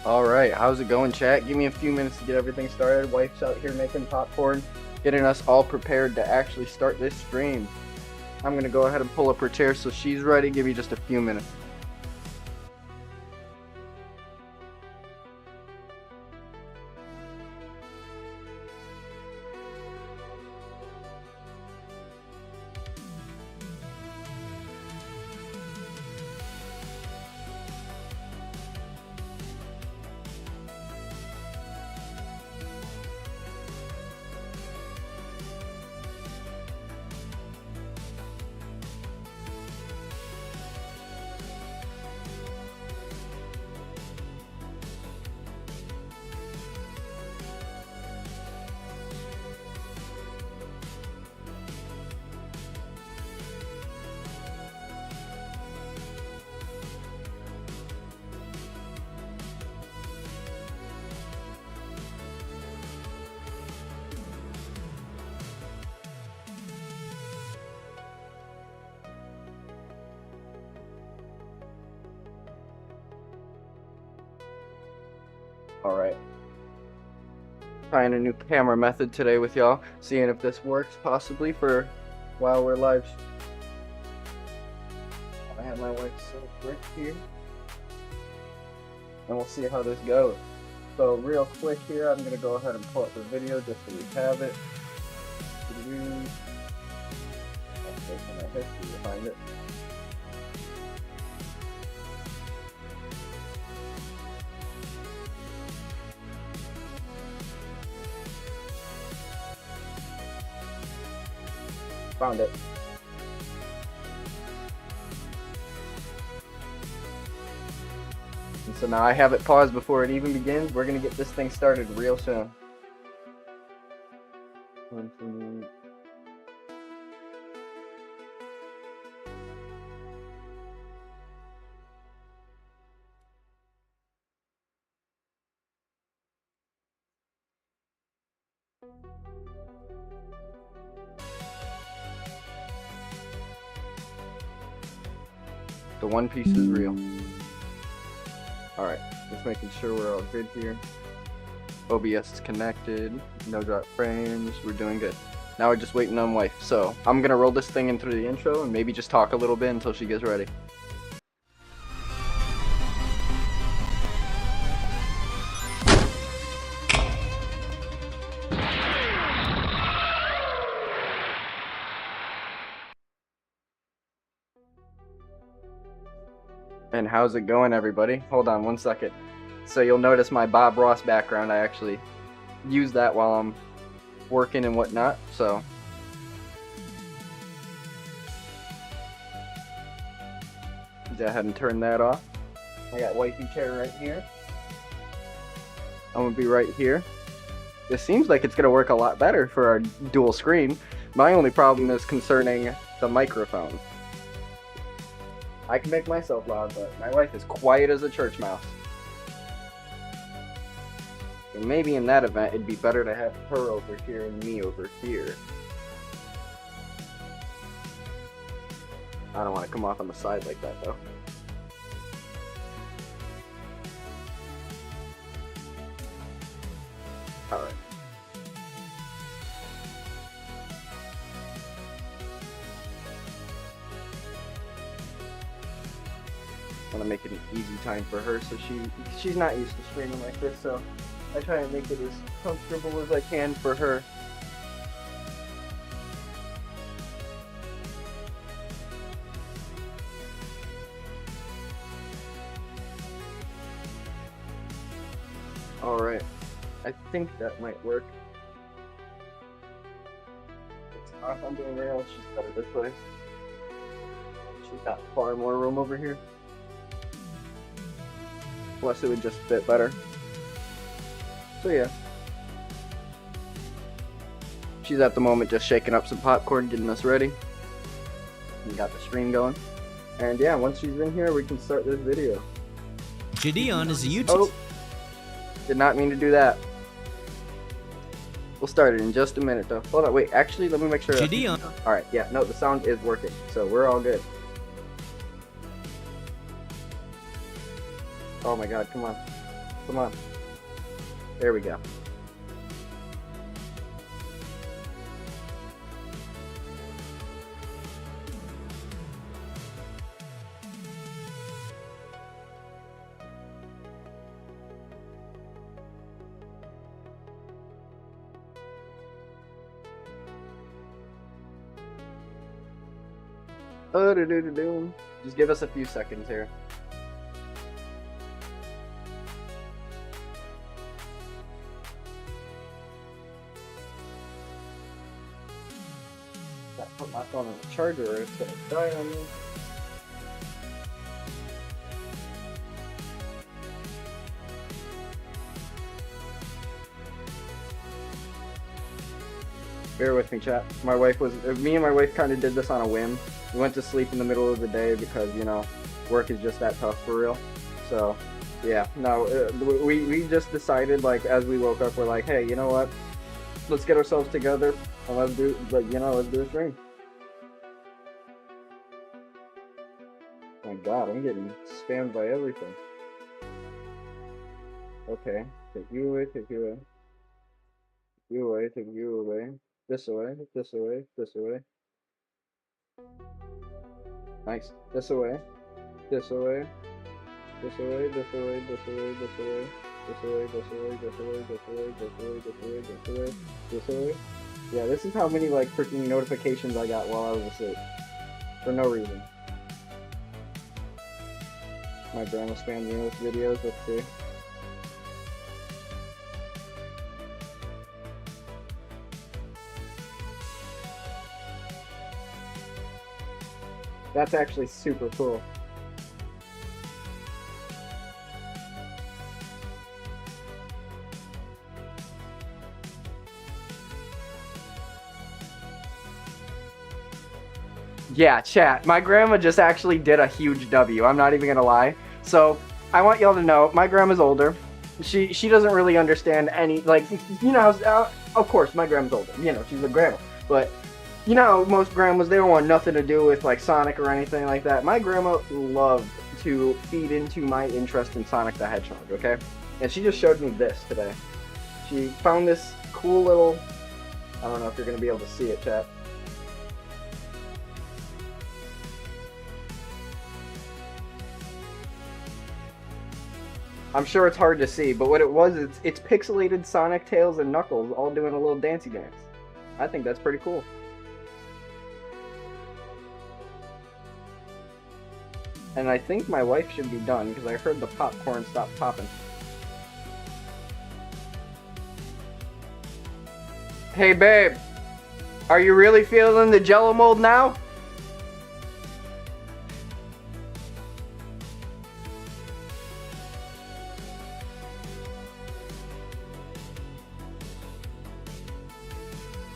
Alright, how's it going, chat? Give me a few minutes to get everything started. Wife's out here making popcorn, getting us all prepared to actually start this stream. I'm gonna go ahead and pull up her chair so she's ready. Give me just a few minutes. Alright. Trying a new camera method today with y'all. Seeing if this works possibly for while we're live. I have my wife set up right here. And we'll see how this goes. So real quick here, I'm going to go ahead and pull up the video just so we have it. I'm taking my history behind it. Found it. And so now I have it paused before it even begins. We're gonna get this thing started real soon. The One Piece is real. Alright, just making sure we're all good here. OBS is connected, no drop frames, we're doing good. Now we're just waiting on wife. So, I'm gonna roll this thing in through the intro and maybe just talk a little bit until she gets ready. And how's it going, everybody? Hold on one second. So you'll notice my Bob Ross background. I actually use that while I'm working and whatnot, so. Go ahead and turn that off. I got wifey chair right here. I'm gonna be right here. This seems like it's gonna work a lot better for our dual screen. My only problem is concerning the microphone. I can make myself loud, but my wife is quiet as a church mouse. And maybe in that event, it'd be better to have her over here and me over here. I don't want to come off on the side like that, though. Alright. want to make it an easy time for her, so she's not used to streaming like this, so I try and make it as comfortable as I can for her. Alright, I think that might work. It's off on doing rails, she's better this way. She's got far more room over here. Plus it would just fit better. So yeah. She's at the moment just shaking up some popcorn, getting us ready. We got the stream going. And yeah, once she's in here, we can start this video. Jideon is a YouTube... Oh! Did not mean to do that. We'll start it in just a minute though. Hold on, wait, actually let me make sure. Jideon. Alright, yeah, no, the sound is working, so we're all good. Oh my god, come on. Come on. There we go. Just give us a few seconds here. I put my phone on the charger or it's gonna die on me. Bear with me, chat. Me and my wife kind of did this on a whim. We went to sleep in the middle of the day because, you know, work is just that tough for real. So, yeah, no, we just decided, like, as we woke up, we're like, hey, you know what? Let's get ourselves together and let's do a stream. Oh my god, I'm getting spammed by everything. Okay, take you away, take you away. You away, take you away. This away, this away, this away. Nice. This away, this away, this away, this away, this away, this away, this away, this away, this away, this away, this away, this away, this away, this away. Yeah, this is how many like freaking notifications I got while I was asleep. For no reason. My grandma spammed me with videos, let's see. That's actually super cool. Yeah, chat. My grandma just actually did a huge W. I'm not even gonna lie. So, I want y'all to know, my grandma's older. She doesn't really understand any, like, you know, of course, my grandma's older. You know, she's a grandma. But you know, most grandmas, they don't want nothing to do with like Sonic or anything like that. My grandma loved to feed into my interest in Sonic the Hedgehog, okay? And she just showed me this today. She found this cool little, I don't know if you're going to be able to see it, chat. I'm sure it's hard to see, but what it was, it's pixelated Sonic, Tails, and Knuckles all doing a little dancey dance. I think that's pretty cool. And I think my wife should be done, because I heard the popcorn stop popping. Hey babe, are you really feeling the Jello mold now?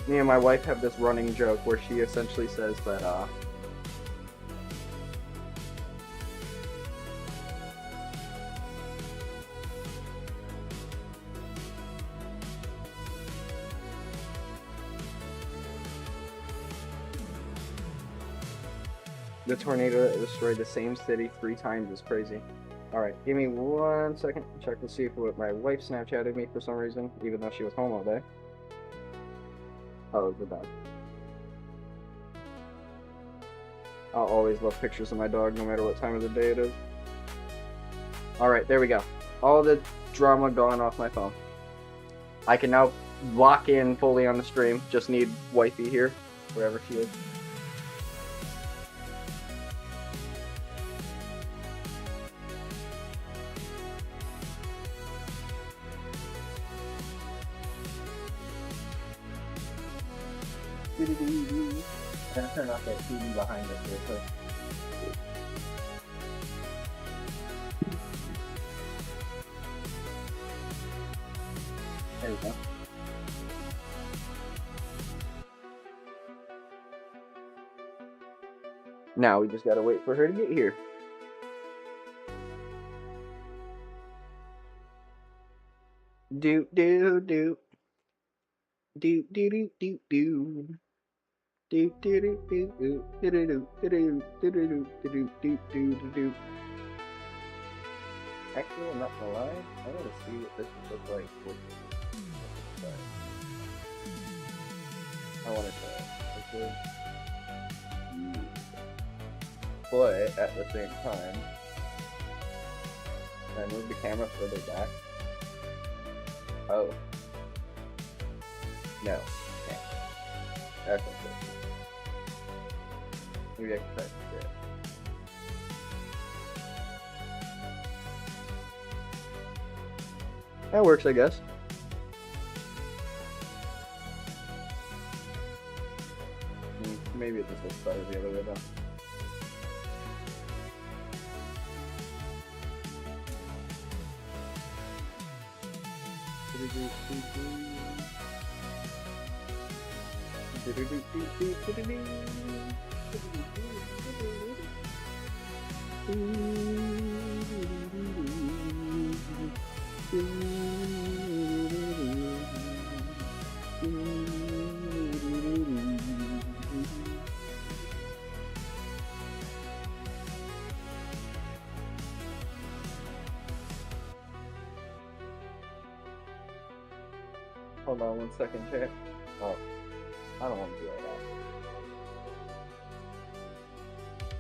Me and my wife have this running joke where she essentially says that, the tornado that destroyed the same city 3 times is crazy. Alright, give me 1 second. Check to see if my wife Snapchatted me for some reason, even though she was home all day. Oh, the dog. I'll always love pictures of my dog, no matter what time of the day it is. Alright, there we go. All the drama gone off my phone. I can now lock in fully on the stream. Just need wifey here, wherever she is. I'm gonna turn off that TV behind us real quick. There we go. Now we just gotta wait for her to get here. Do do do. Do do do do do. Do do do do do do do do do do do do do do. Actually, I'm not gonna lie. I want to see what this would look like. I want to try it. But at the same time, can I move the camera further back? Oh. No. Can't. That's unfortunate. Maybe I can try to do it. That works, I guess. Maybe it just looks better the other way though. Hold on 1 second, chat. Oh, I don't want to do all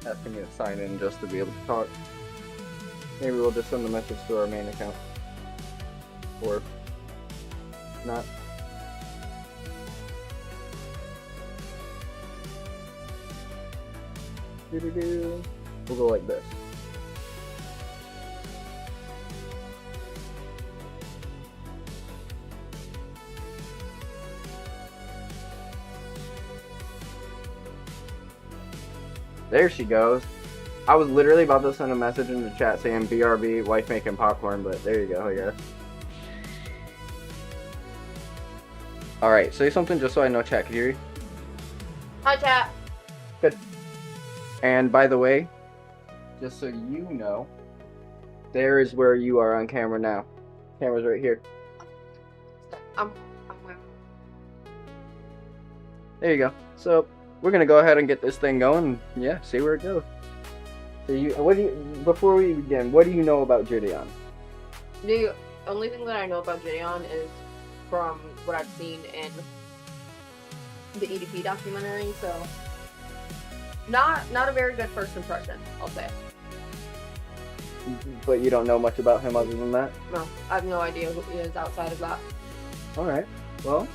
that. Asking me to sign in just to be able to talk. Maybe we'll just send the message to our main account. Or not. We'll go like this. There she goes. I was literally about to send a message in the chat saying BRB, wife making popcorn, but there you go, I guess. Alright, say something just so I know chat can hear you. Hi, chat. Good. And by the way, just so you know, there is where you are on camera now. Camera's right here. I'm There you go. So we're gonna go ahead and get this thing going. And, yeah, see where it goes. So before we begin, what do you know about Jideon? The only thing that I know about Jideon is from what I've seen in the EDP documentary. So not a very good first impression, I'll say. But you don't know much about him other than that? No, I have no idea who he is outside of that. Alright, well,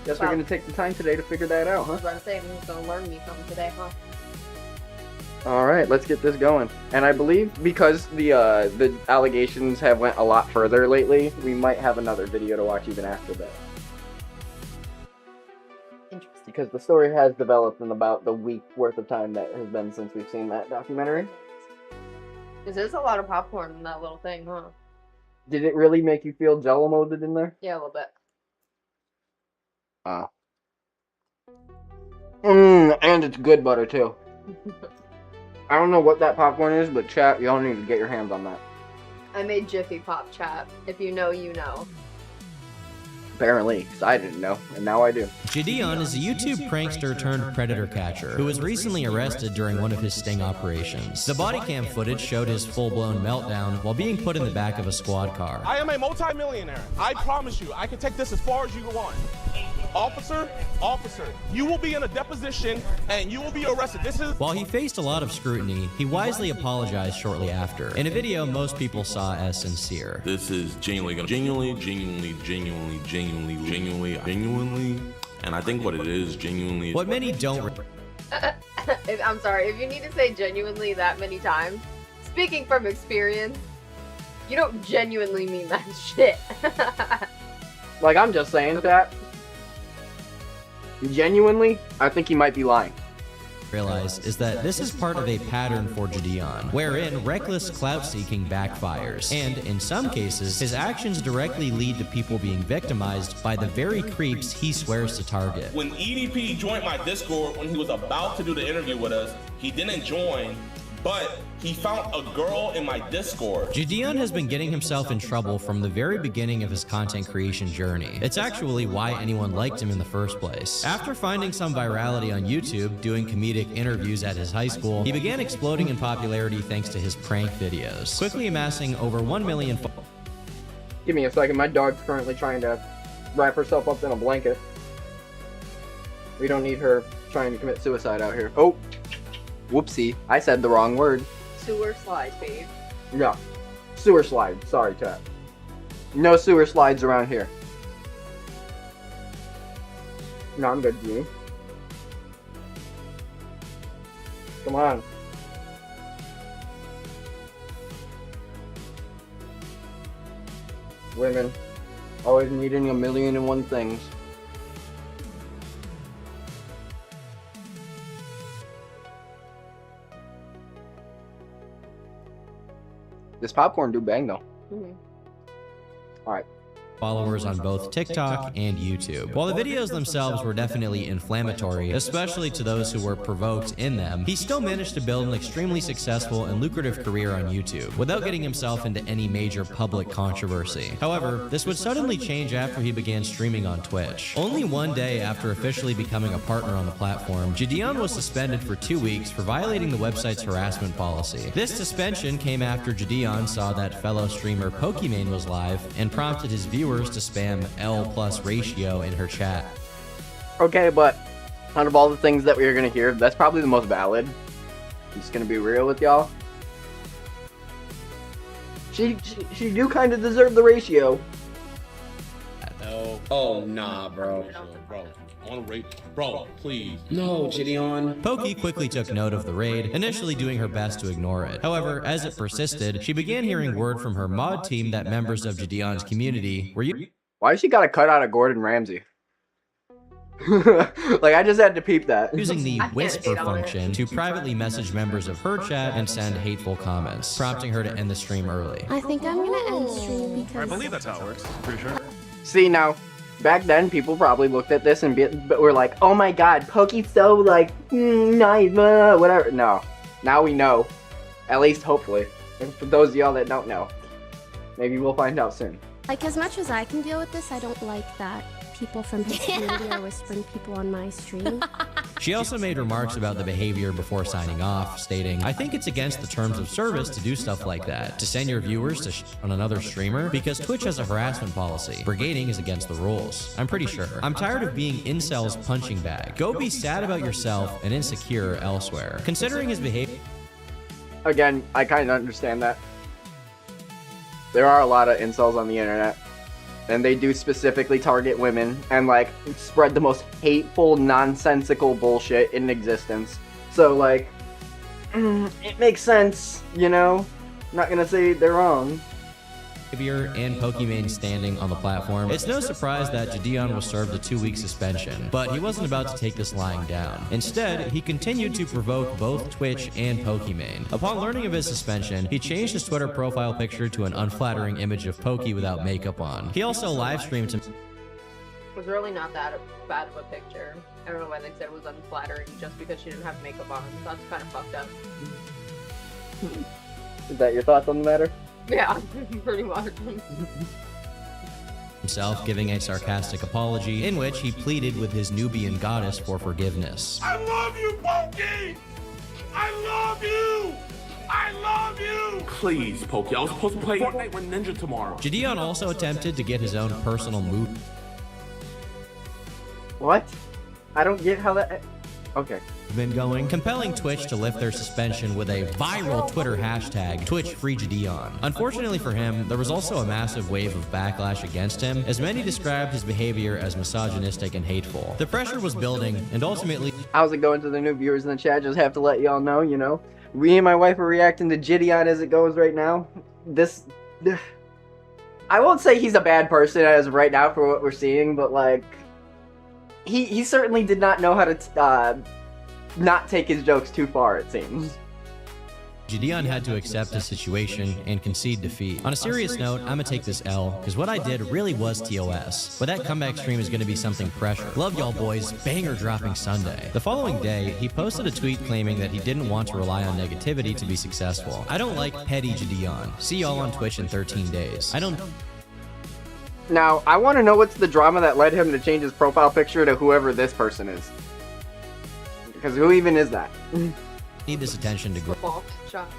guess we're gonna take the time today to figure that out, I huh? was about to say, I'm gonna learn me something today, huh? Alright, let's get this going. And I believe because the allegations have went a lot further lately, we might have another video to watch even after that. Interesting. Because the story has developed in about the week worth of time that has been since we've seen that documentary. Because there's a lot of popcorn in that little thing, huh? Did it really make you feel jello molded in there? Yeah, a little bit. And it's good butter too. I don't know what that popcorn is, but chat, y'all need to get your hands on that. I made Jiffy Pop, chat. If you know, you know. Apparently, because I didn't know, and now I do. Jideon is a YouTube prankster turned predator catcher who was recently arrested during one of his sting operations. The body cam footage showed his full-blown meltdown while being put in the back of a squad car. I am a multi-millionaire. I promise you, I can take this as far as you want. Officer, you will be in a deposition and you will be arrested. This is... While he faced a lot of scrutiny, he wisely apologized shortly after, in a video most people saw as sincere. This is genuinely, and I think what it is, genuinely... What many don't... I'm sorry, if you need to say genuinely that many times, speaking from experience, you don't genuinely mean that shit. Like, I'm just saying that. Genuinely, I think he might be lying. Realize is that this is part of a pattern for Jideon, wherein reckless clout-seeking backfires, and in some cases, his actions directly lead to people being victimized by the very creeps he swears to target. When EDP joined my Discord when he was about to do the interview with us, he didn't join, but he found a girl in my Discord. Jideon has been getting himself in trouble from the very beginning of his content creation journey. It's actually why anyone liked him in the first place. After finding some virality on YouTube, doing comedic interviews at his high school, he began exploding in popularity thanks to his prank videos, quickly amassing over 1 million Give me a second, my dog's currently trying to wrap herself up in a blanket. We don't need her trying to commit suicide out here. Oh! Whoopsie, I said the wrong word. Sewer slide, babe. Yeah. Sewer slide. Sorry, chat. No sewer slides around here. No, I'm good, G. Come on. Women. Always needing 1,000,001 things. This popcorn do bang though. Alright. followers on both TikTok and YouTube. While the videos themselves were definitely inflammatory, especially to those who were provoked in them, he still managed to build an extremely successful and lucrative career on YouTube without getting himself into any major public controversy. However, this would suddenly change after he began streaming on Twitch. Only one day after officially becoming a partner on the platform, Jideon was suspended for 2 weeks for violating the website's harassment policy. This suspension came after Jideon saw that fellow streamer Pokimane was live and prompted his viewers to spam L+ ratio in her chat. Okay, but out of all the things that we are going to hear, that's probably the most valid. I'm just going to be real with y'all. She do kind of deserve the ratio. No. Oh, nah, bro. Bro, please. No, Jideon. Pokey quickly took note of the raid, initially doing her best to ignore it. However, as it persisted, she began hearing word from her mod team that members of Jideon's community were Why she got a cut out of Gordon Ramsay? Like, I just had to peep that. using the whisper function to privately message members of her chat and send hateful comments, prompting her to end the stream early. I think I'm gonna end stream because I believe that's how it works. Pretty sure. See, now, back then, people probably looked at this and were like, oh my god, Pokey's so, like, nice, whatever. No. Now we know. At least, hopefully. And for those of y'all that don't know, maybe we'll find out soon. like as much as I can deal with this, I don't like that people from his community are whispering people on my stream. She also made remarks about the behavior before signing off, stating, I think it's against the terms of service to do stuff like that, to send your viewers to on another streamer, because Twitch has a harassment policy. Brigading is against the rules. I'm pretty sure. I'm tired of being Incel's punching bag. Go be sad about yourself and insecure elsewhere. Considering his behavior... Again, I kind of understand that. There are a lot of incels on the internet, and they do specifically target women and, like, spread the most hateful, nonsensical bullshit in existence. So, like, it makes sense, you know? I'm not gonna say they're wrong. and Pokimane's standing on the platform, it's no surprise that Jideon was served a 2-week suspension, but he wasn't about to take this lying down. Instead, he continued to provoke both Twitch and Pokimane. Upon learning of his suspension, he changed his Twitter profile picture to an unflattering image of Poki without makeup on. He also live-streamed him. It was really not that bad of a picture. I don't know why they said it was unflattering just because she didn't have makeup on. That's kind of fucked up. Is that your thoughts on the matter? Yeah, pretty much. Himself giving a sarcastic apology in which he pleaded with his Nubian goddess for forgiveness. I love you, Pokey! I love you! I love you! Please, Pokey, I was supposed to play Fortnite with Ninja tomorrow. Jideon also attempted to get his own personal move. What? I don't get how that... Okay. Been going, compelling Twitch to lift their suspension with a viral Twitter hashtag, #TwitchFreeJideon. Unfortunately for him, there was also a massive wave of backlash against him, as many described his behavior as misogynistic and hateful. The pressure was building, and ultimately... How's it going to the new viewers in the chat? Just have to let y'all know, you know, me and my wife are reacting to Jideon as it goes right now. This... I won't say he's a bad person as of right now for what we're seeing, but, like... He certainly did not know how to, not take his jokes too far, it seems. Jideon had to accept his situation and concede defeat. On a serious note, I'm gonna take this L, because what I did really was TOS. But that comeback stream is gonna be something pressure. Love y'all boys, banger dropping Sunday. The following day, he posted a tweet claiming that he didn't want to rely on negativity to be successful. I don't like petty Jideon. See y'all on Twitch in 13 days. I don't... Now, I want to know what's the drama that led him to change his profile picture to whoever this person is. Because who even is that? need this attention to grow. Fault shot.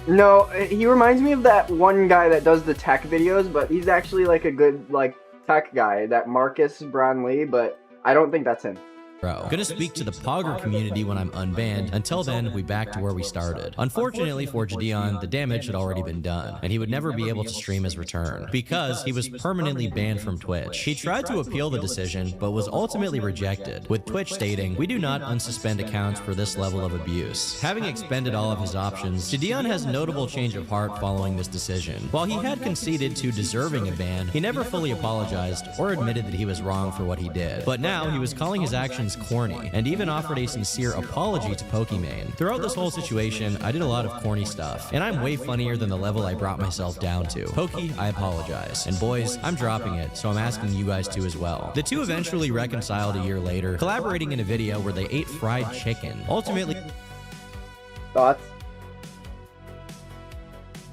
No, he reminds me of that one guy that does the tech videos, but he's actually like a good like tech guy, that Marcus Brownlee, but I don't think that's him. Gonna speak to the Pogger community when I'm unbanned. Until then, we back to where we started. Unfortunately for Jideon, the damage had already been done, and he would never be able to stream his return, because he was permanently banned from Twitch. He tried to appeal the decision, but was ultimately rejected, with Twitch stating, "We do not unsuspend accounts for this level of abuse." Having expended all of his options, Jideon has notable change of heart following this decision. While he had conceded to deserving a ban, he never fully apologized or admitted that he was wrong for what he did. But now, he was calling his actions corny, and even offered a sincere apology to Pokimane. Throughout this whole situation, I did a lot of corny stuff, and I'm way funnier than the level I brought myself down to. Poki, I apologize. And boys, I'm dropping it, so I'm asking you guys to as well. The two eventually reconciled a year later, collaborating in a video where they ate fried chicken. Ultimately... Thoughts?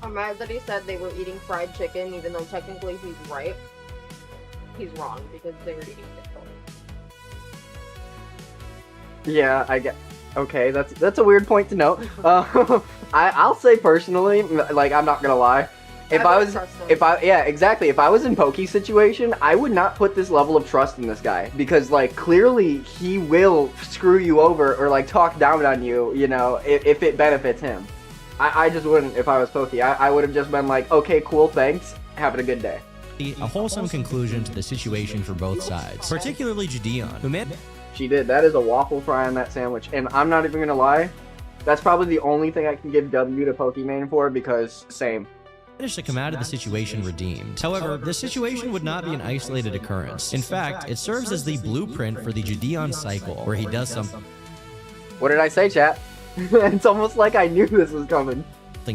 I'm mad that he said they were eating fried chicken, even though technically he's right. He's wrong, because they were eating chicken. Yeah, I get. Okay, that's a weird point to note. I'll say personally, like if I was in Poki's situation, I would not put this level of trust in this guy, because like clearly he will screw you over or like talk down on you, you know, if it benefits him. I just wouldn't if I was Poki. I would have just been like, okay, cool, thanks, having a good day. A wholesome conclusion to the situation for both sides, particularly Jideon, who She did. That is a waffle fry on that sandwich. And I'm not even gonna lie, that's probably the only thing I can give W to Pokimane for, because same. managed to come out of the situation redeemed. However, this situation would not be an isolated occurrence. In fact, it serves as the blueprint for the Jideon cycle, where he does something What did I say, chat? It's almost like I knew this was coming.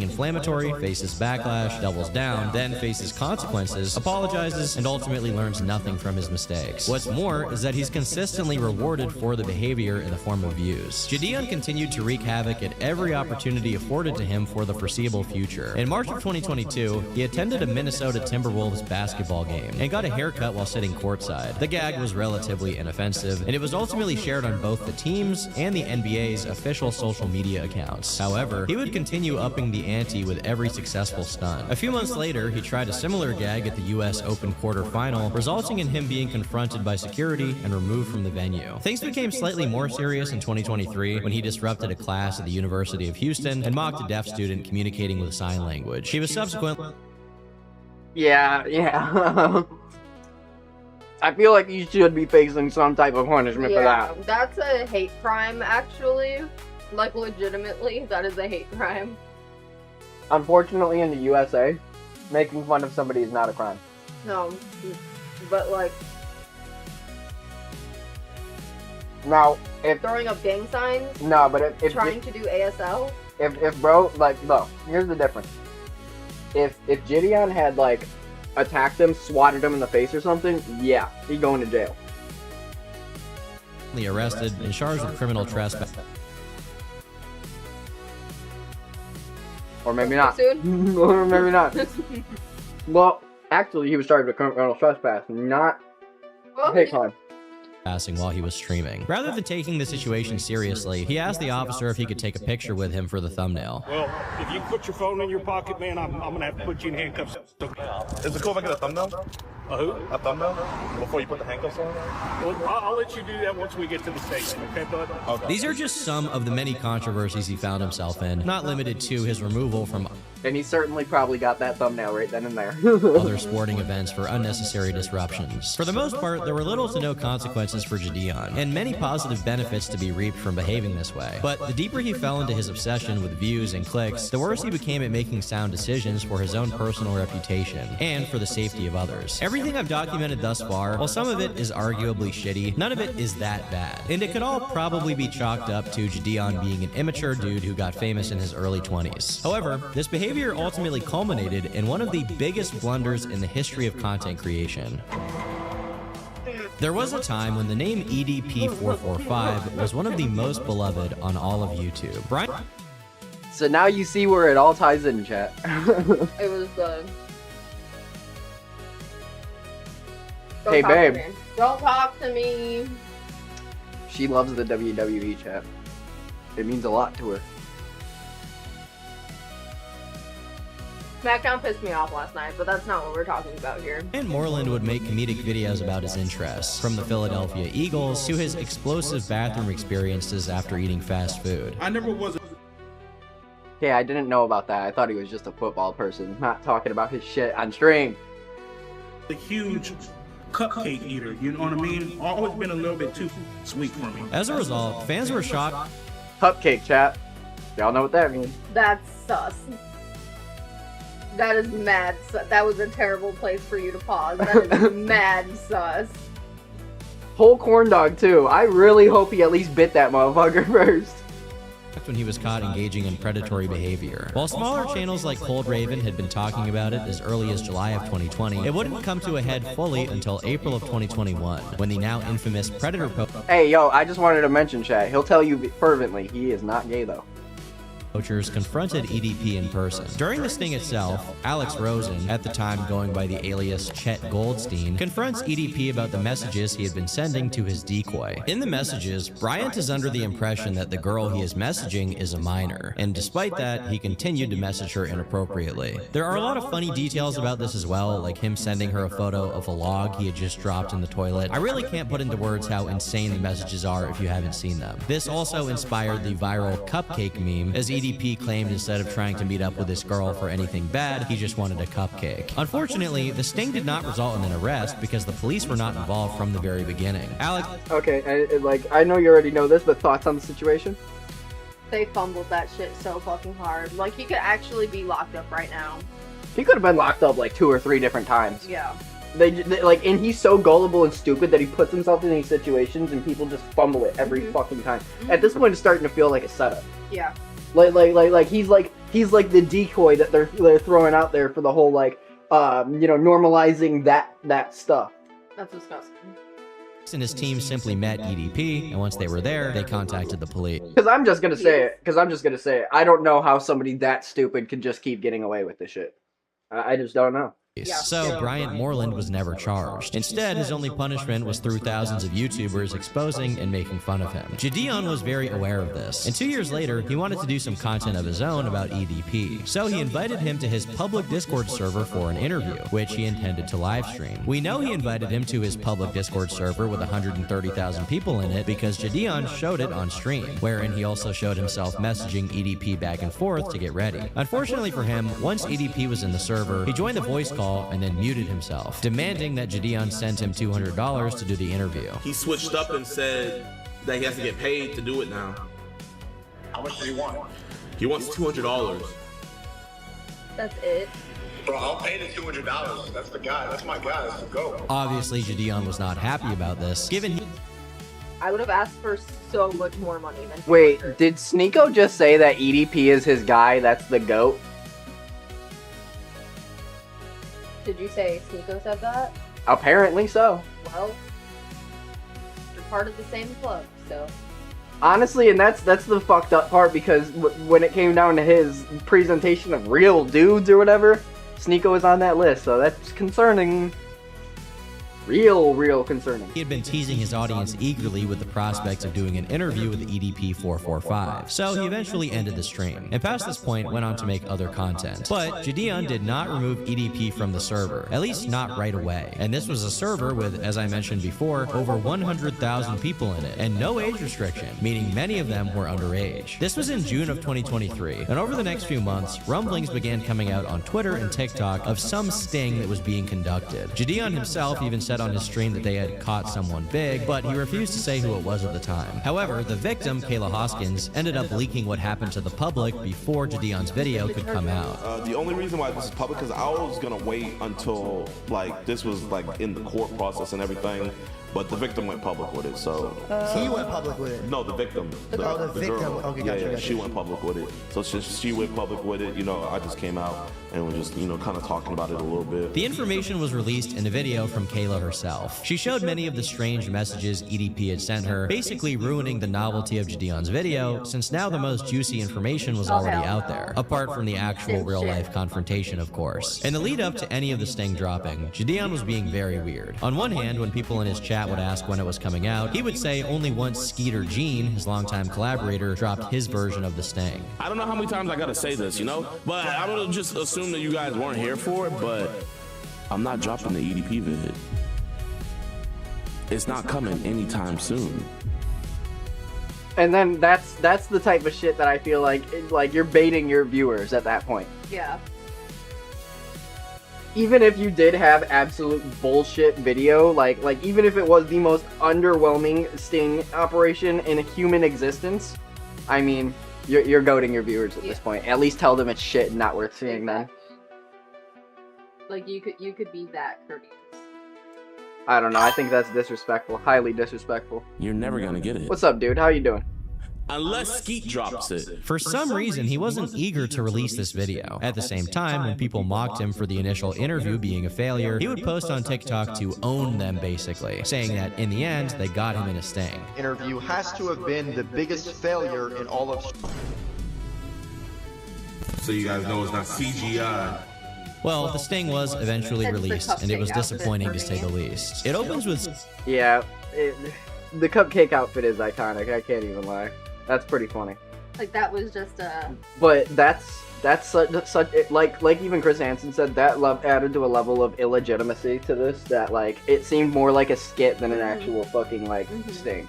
inflammatory, faces backlash, doubles down, then faces consequences, apologizes, and ultimately learns nothing from his mistakes. What's more is that he's consistently rewarded for the behavior in the form of views. Jideon continued to wreak havoc at every opportunity afforded to him for the foreseeable future. In March of 2022, he attended a Minnesota Timberwolves basketball game and got a haircut while sitting courtside. The gag was relatively inoffensive, and it was ultimately shared on both the team's and the NBA's official social media accounts. However, he would continue upping the ante with every successful stunt. A few months later, he tried a similar gag at the US Open quarterfinal, resulting in him being confronted by security and removed from the venue. Things became slightly more serious in 2023 when he disrupted a class at the University of Houston and mocked a deaf student communicating with sign language. He was subsequently... Yeah. I feel like you should be facing some type of punishment for that. That's a hate crime, actually. Like, legitimately, that is a hate crime. Unfortunately, in the USA, making fun of somebody is not a crime. No, but like... Now, if... throwing up gang signs? No, but if trying to do ASL? If bro, like, no, here's the difference. If Jideon had, like, attacked him, swatted him in the face or something, yeah, he'd go into jail. Arrested and charged with criminal trespass. Or maybe not. Or maybe not. Well, actually, he was charged with criminal trespass, not hate crime. passing while he was streaming. Rather than taking the situation seriously, he asked the officer if he could take a picture with him for the thumbnail. Well, if you put your phone in your pocket, man, I'm gonna have to put you in handcuffs. Is it cool if I get a thumbnail? Who? A thumbnail? Before you put the handcuffs on? Well, I'll let you do that once we get to the station, okay, bud? Okay. These are just some of the many controversies he found himself in, not limited to his removal from And he certainly probably got that thumbnail right then and there. other sporting events for unnecessary disruptions. For the most part, there were little to no consequences for Jideon, and many positive benefits to be reaped from behaving this way. But the deeper he fell into his obsession with views and clicks, the worse he became at making sound decisions for his own personal reputation, and for the safety of others. Everything I've documented thus far, while some of it is arguably shitty, none of it is that bad. And it could all probably be chalked up to Jideon being an immature dude who got famous in his early 20s. However, this behavior ultimately culminated in one of the biggest blunders in the history of content creation. There was a time when the name EDP445 was one of the most beloved on all of YouTube. Brian? So now you see where it all ties in, chat. It was the. Hey, babe. Don't talk to me. She loves the WWE chat. It means a lot to her. SmackDown pissed me off last night, but that's not what we're talking about here. Brian Moreland would make comedic videos about his interests, from the Philadelphia Eagles to his explosive bathroom experiences after eating fast food. I never was. Yeah, I didn't know about that. I thought he was just a football person, not talking about his shit on stream. A huge cupcake eater, you know what I mean? Always been a little bit too sweet for me. As a result, fans were shocked Cupcake chat. Y'all know what that means. That's sus. That is mad sus. That was a terrible place for you to pause. That is mad sus. Whole corn dog too. I really hope he at least bit that motherfucker first. when he was caught engaging in predatory behavior. While smaller channels like Cold Raven had been talking about it as early as July of 2020, it wouldn't come to a head fully until April of 2021, when the now infamous Predator Hey, yo, I just wanted to mention, chat. He'll tell you fervently, he is not gay, though. poachers confronted EDP in person. During the sting itself, Alex Rosen, at the time going by the alias Chet Goldstein, confronts EDP about the messages he had been sending to his decoy. In the messages, Bryant is under the impression that the girl he is messaging is a minor, and despite that, he continued to message her inappropriately. There are a lot of funny details about this as well, like him sending her a photo of a log he had just dropped in the toilet. I really can't put into words how insane the messages are if you haven't seen them. This also inspired the viral cupcake meme, as EDP claimed instead of trying to meet up with this girl for anything bad, he just wanted a cupcake. Unfortunately, the sting did not result in an arrest because the police were not involved from the very beginning. Alex... Okay, I know you already know this, but thoughts on the situation? They fumbled that shit so fucking hard. Like, he could actually be locked up right now. He could have been locked up like 2 or 3 different times. Yeah. They like, and he's so gullible and stupid that he puts himself in these situations and people just fumble it every fucking time. At this point, it's starting to feel like a setup. Yeah. Like he's like the decoy that they're throwing out there for the whole normalizing that stuff. That's disgusting. and his team simply met EDP, and once they were there, they contacted the police. Because I'm just gonna say it. I don't know how somebody that stupid could just keep getting away with this shit. I just don't know. So, Bryant Moreland was never charged. Instead, his only punishment was through thousands of YouTubers exposing and making fun of him. Jideon was very aware of this, and 2 years later, he wanted to do some content of his own about EDP. So he invited him to his public Discord server for an interview, which he intended to live stream. We know he invited him to his public Discord server with 130,000 people in it because Jideon showed it on stream, wherein he also showed himself messaging EDP back and forth to get ready. Unfortunately for him, once EDP was in the server, he joined the voice call and then muted himself, demanding that Jideon send him $200 to do the interview. He switched up and said that he has to get paid to do it now. How much do you want? He wants $200. That's it. Bro, I'll pay the $200. That's the guy. That's my guy. That's the GOAT. Obviously, Jideon was not happy about this, given I would have asked for so much more money than. Wait, did Sneeko just say that EDP is his guy? That's the GOAT? Did you say Sneeko said that? Apparently so. Well, you're part of the same club, so. Honestly, and that's the fucked up part, because when it came down to his presentation of real dudes or whatever, Sneeko was on that list, so that's concerning. real concerning. He had been teasing his audience eagerly with the prospects of doing an interview with EDP445, so he eventually ended the stream, and past this point went on to make other content. But Jideon did not remove EDP from the server, at least not right away, and this was a server with, as I mentioned before, over 100,000 people in it, and no age restriction, meaning many of them were underage. This was in June of 2023, and over the next few months, rumblings began coming out on Twitter and TikTok of some sting that was being conducted. Jideon himself even said on his stream that they had caught someone big, but he refused to say who it was at the time. However, the victim, Kayla Hoskins, ended up leaking what happened to the public before Jideon's video could come out. The only reason why this is public is I was gonna wait until like this was like in the court process and everything, but the victim went public with it. So he went public with it. No, the victim. The victim. Girl. Okay, yeah, gotcha. she went public with it. So since she went public with it, you know, I just came out and was just, you know, kind of talking about it a little bit. The information was released in a video from Kayla herself. She showed many of the strange messages EDP had sent her, basically ruining the novelty of Jideon's video, since now the most juicy information was already out there, apart from the actual real-life confrontation, of course. In the lead up to any of the sting dropping, Jideon was being very weird. On one hand, when people in his chat would ask when it was coming out, he would say only once Skeeter Gene, his longtime collaborator, dropped his version of the sting. I don't know how many times I gotta say this, you know? But I'm gonna just assume that you guys weren't here for it, but I'm not dropping the EDP vid. It's not coming anytime soon. And then that's the type of shit that I feel like you're baiting your viewers at that point. Yeah. Even if you did have absolute bullshit video, like even if it was the most underwhelming sting operation in human existence, I mean, you're goading your viewers at this point. At least tell them it's shit and not worth seeing then. Like you could be that courteous. I don't know, I think that's disrespectful. Highly disrespectful. You're never gonna get it. What's up, dude? How you doing? Unless Skeet drops it. For some reason, he wasn't eager to release this video. At the same time, when people mocked him for the initial interview being a failure, he would post on TikTok to own them, basically, saying that in the end, they got him in a sting. Interview has to have been the biggest failure in all of... So you guys know it's not CGI. Well, the sting was eventually released, and it was disappointing to say the least. It opens with... Yeah, the cupcake outfit is iconic, I can't even lie. That's pretty funny. Like that was just But that's such like even Chris Hansen said, that added to a level of illegitimacy to this that like it seemed more like a skit than an actual fucking like sting.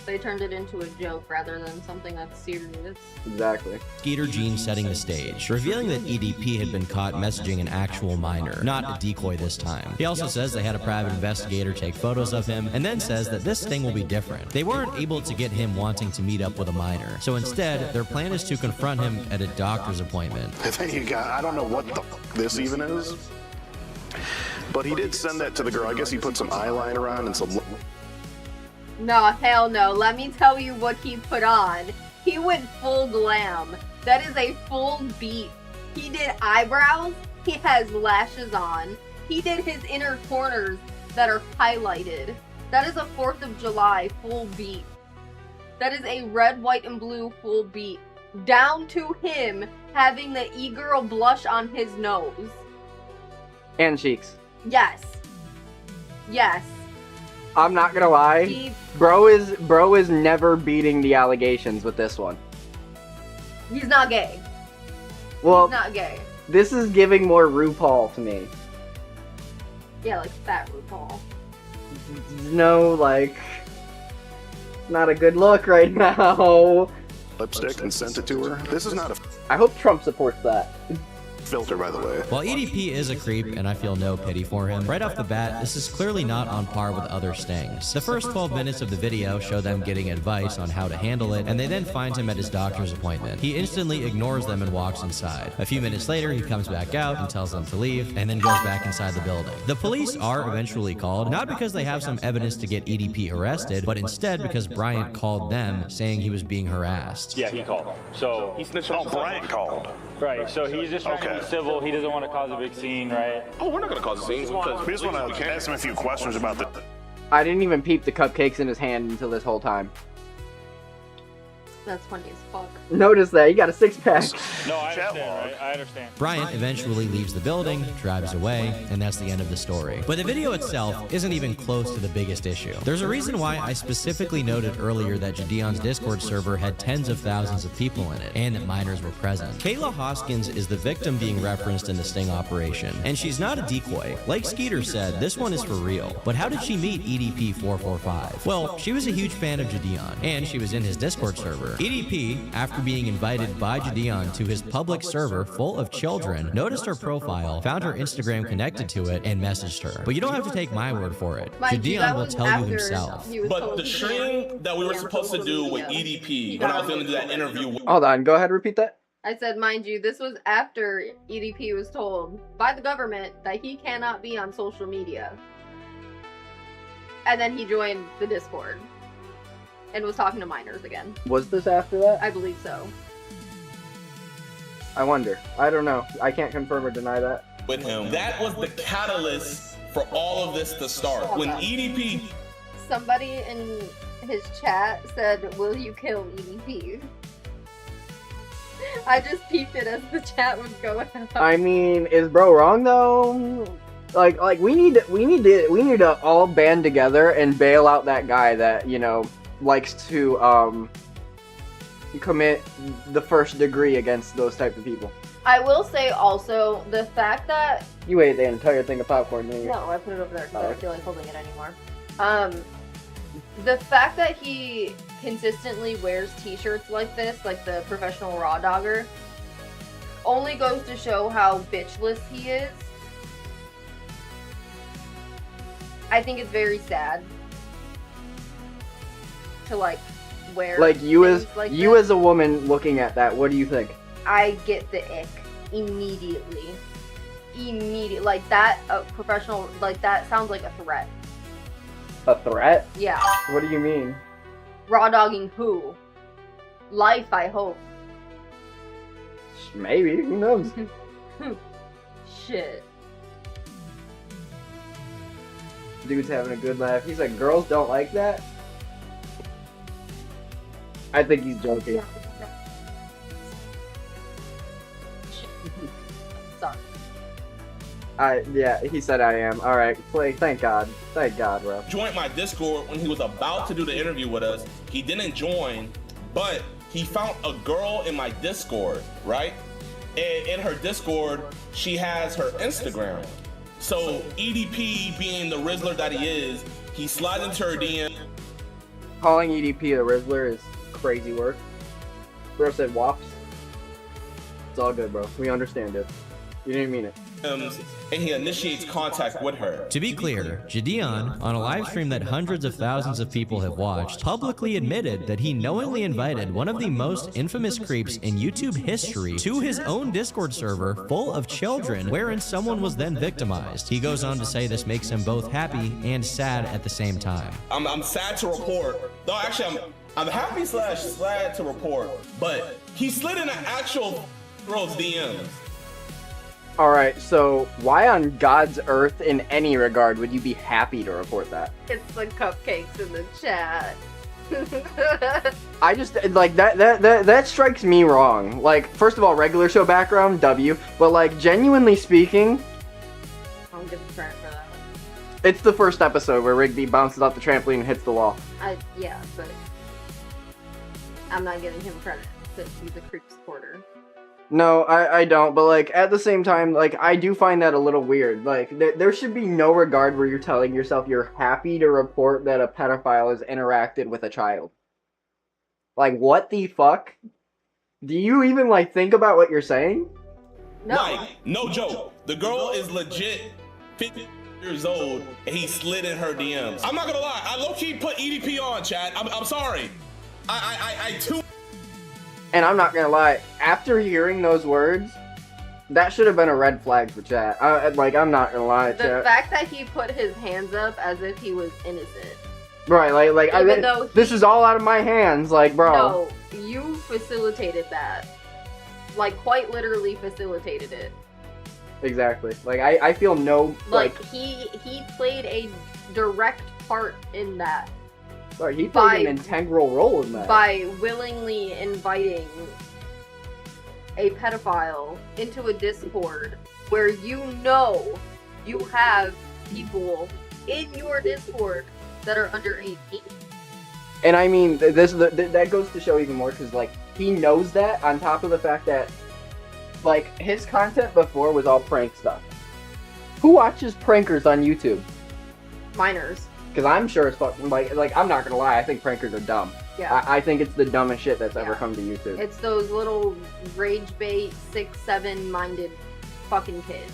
They turned it into a joke rather than something that's serious. Exactly. Skeeter Gene setting the stage, revealing that EDP had been caught messaging an actual minor, not a decoy this time. He also says they had a private investigator take photos of him, and then says that this sting will be different. They weren't able to get him wanting to meet up with a minor, so instead, their plan is to confront him at a doctor's appointment. Then you got, I don't know what the fuck this even is, but he did send that to the girl. I guess he put some eyeliner on and some... No, hell no. Let me tell you what he put on. He went full glam. That is a full beat. He did eyebrows. He has lashes on. He did his inner corners that are highlighted. That is a 4th of July full beat. That is a red, white, and blue full beat. Down to him having the e-girl blush on his nose. And cheeks. Yes. Yes. I'm not gonna lie, bro is never beating the allegations with this one. He's not gay. Well, He's not gay. This is giving more RuPaul to me. Yeah, like fat RuPaul. No, like, not a good look right now. lipstick and sent it to her. This is not a I hope Trump supports that. filter, by the way. While EDP is a creep, and I feel no pity for him, right off the bat, this is clearly not on par with other stings. The first 12 minutes of the video show them getting advice on how to handle it, and they then find him at his doctor's appointment. He instantly ignores them and walks inside. A few minutes later, he comes back out and tells them to leave, and then goes back inside the building. The police are eventually called, not because they have some evidence to get EDP arrested, but instead because Bryant called them, saying he was being harassed. Yeah, he called. So He snitched on Bryant called. right, so he's just trying to be civil. He doesn't want to cause a big scene, right? Oh, we're not gonna cause a scene because We just want to ask him a few questions about the... I didn't even peep the cupcakes in his hand until this whole time. That's funny as fuck. Notice that, you got a 6-pack. No, I understand, right? I understand. Bryant eventually leaves the building, drives away, and that's the end of the story. But the video itself isn't even close to the biggest issue. There's a reason why I specifically noted earlier that Jideon's Discord server had tens of thousands of people in it, and that minors were present. Kayla Hoskins is the victim being referenced in the sting operation, and she's not a decoy. Like Skeeter said, this one is for real. But how did she meet EDP445? Well, she was a huge fan of Jideon, and she was in his Discord server. EDP, after being invited by Jideon to his public server full of children, noticed her profile, found her Instagram connected to it, and messaged her. But you don't have to take my word for it. Jideon will tell you himself. But the stream that we were supposed to do with EDP, when I was going to do that interview. Hold on, go ahead, repeat that. I said, mind you, this was after EDP was told by the government that he cannot be on social media. And then he joined the Discord and was talking to minors again. Was this after that? I believe so. I wonder. I don't know. I can't confirm or deny that. With him. That was the catalyst for all of this to start. When EDP... Somebody in his chat said, will you kill EDP? I just peeped it as the chat was going on. I mean, is bro wrong though? Like we need to all band together and bail out that guy that, you know, likes to commit the first degree against those type of people. I will say also the fact that you ate the entire thing of popcorn, didn't you? No, I put it over there because I don't feel like holding it anymore. The fact that he consistently wears t-shirts like this, like the professional raw dogger, only goes to show how bitchless he is. I think it's very sad to like wear like you as like you this. As a woman looking at that, what do you think? I get the ick immediately. Like that professional, like that sounds like a threat. A threat? Yeah. What do you mean? Raw dogging who? Life, I hope. Maybe, who knows? Shit. Dude's having a good laugh. He's like, girls don't like that? I think he's joking. Sorry. Yeah, he said I am. Alright, play. Thank God. Thank God, bro. Joined my Discord when he was about to do the interview with us. He didn't join, but he found a girl in my Discord, right? And in her Discord, she has her Instagram. So EDP, being the Rizzler that he is, he slides into her DM. Calling EDP the Rizzler is crazy work. Bro said wops. It's all good, bro. We understand it. You didn't mean it. And he initiates contact with her. To be clear, Jideon, on a live stream that hundreds of thousands of people have watched, publicly admitted that he knowingly invited one of the most infamous creeps in YouTube history to his own Discord server full of children, wherein someone was then victimized. He goes on to say this makes him both happy and sad at the same time. I'm sad to report. No, actually, I'm happy / sad to report, but he slid in an actual girl's DMs. Alright, so why on God's earth in any regard would you be happy to report that? It's the cupcakes in the chat. I just, like, that strikes me wrong. Like, first of all, regular show background, W, but like, genuinely speaking, I'm giving credit for that. it's the first episode where Rigby bounces off the trampoline and hits the wall. Yeah, but I'm not giving him credit since he's a creep supporter. No, I don't, but like, at the same time, like, I do find that a little weird. Like, there should be no regard where you're telling yourself you're happy to report that a pedophile has interacted with a child. Like, what the fuck? Do you even, like, think about what you're saying? No. Like, no joke. The girl is legit 50 years old, and he slid in her DMs. I'm not gonna lie, I low-key put EDP on, chat. I'm sorry. I too. And I'm not gonna lie, after hearing those words, that should have been a red flag for chat. Like, I'm not gonna lie, The chat. fact that he put his hands up as if he was innocent. Right, like Even though this is all out of my hands, like, bro. No, you facilitated that. Like, quite literally facilitated it. Exactly. Like, I feel no, Like he played a direct part in that. Right, he played an integral role in that. By willingly inviting a pedophile into a Discord where you know you have people in your Discord that are under 18. And I mean, that goes to show even more because, like, he knows that on top of the fact that, like, his content before was all prank stuff. Who watches prankers on YouTube? Minors. Because I'm sure it's fucking, like, I'm not gonna lie, I think prankers are dumb. Yeah. I think it's the dumbest shit that's ever come to YouTube. It's those little rage bait 6-7 minded fucking kids.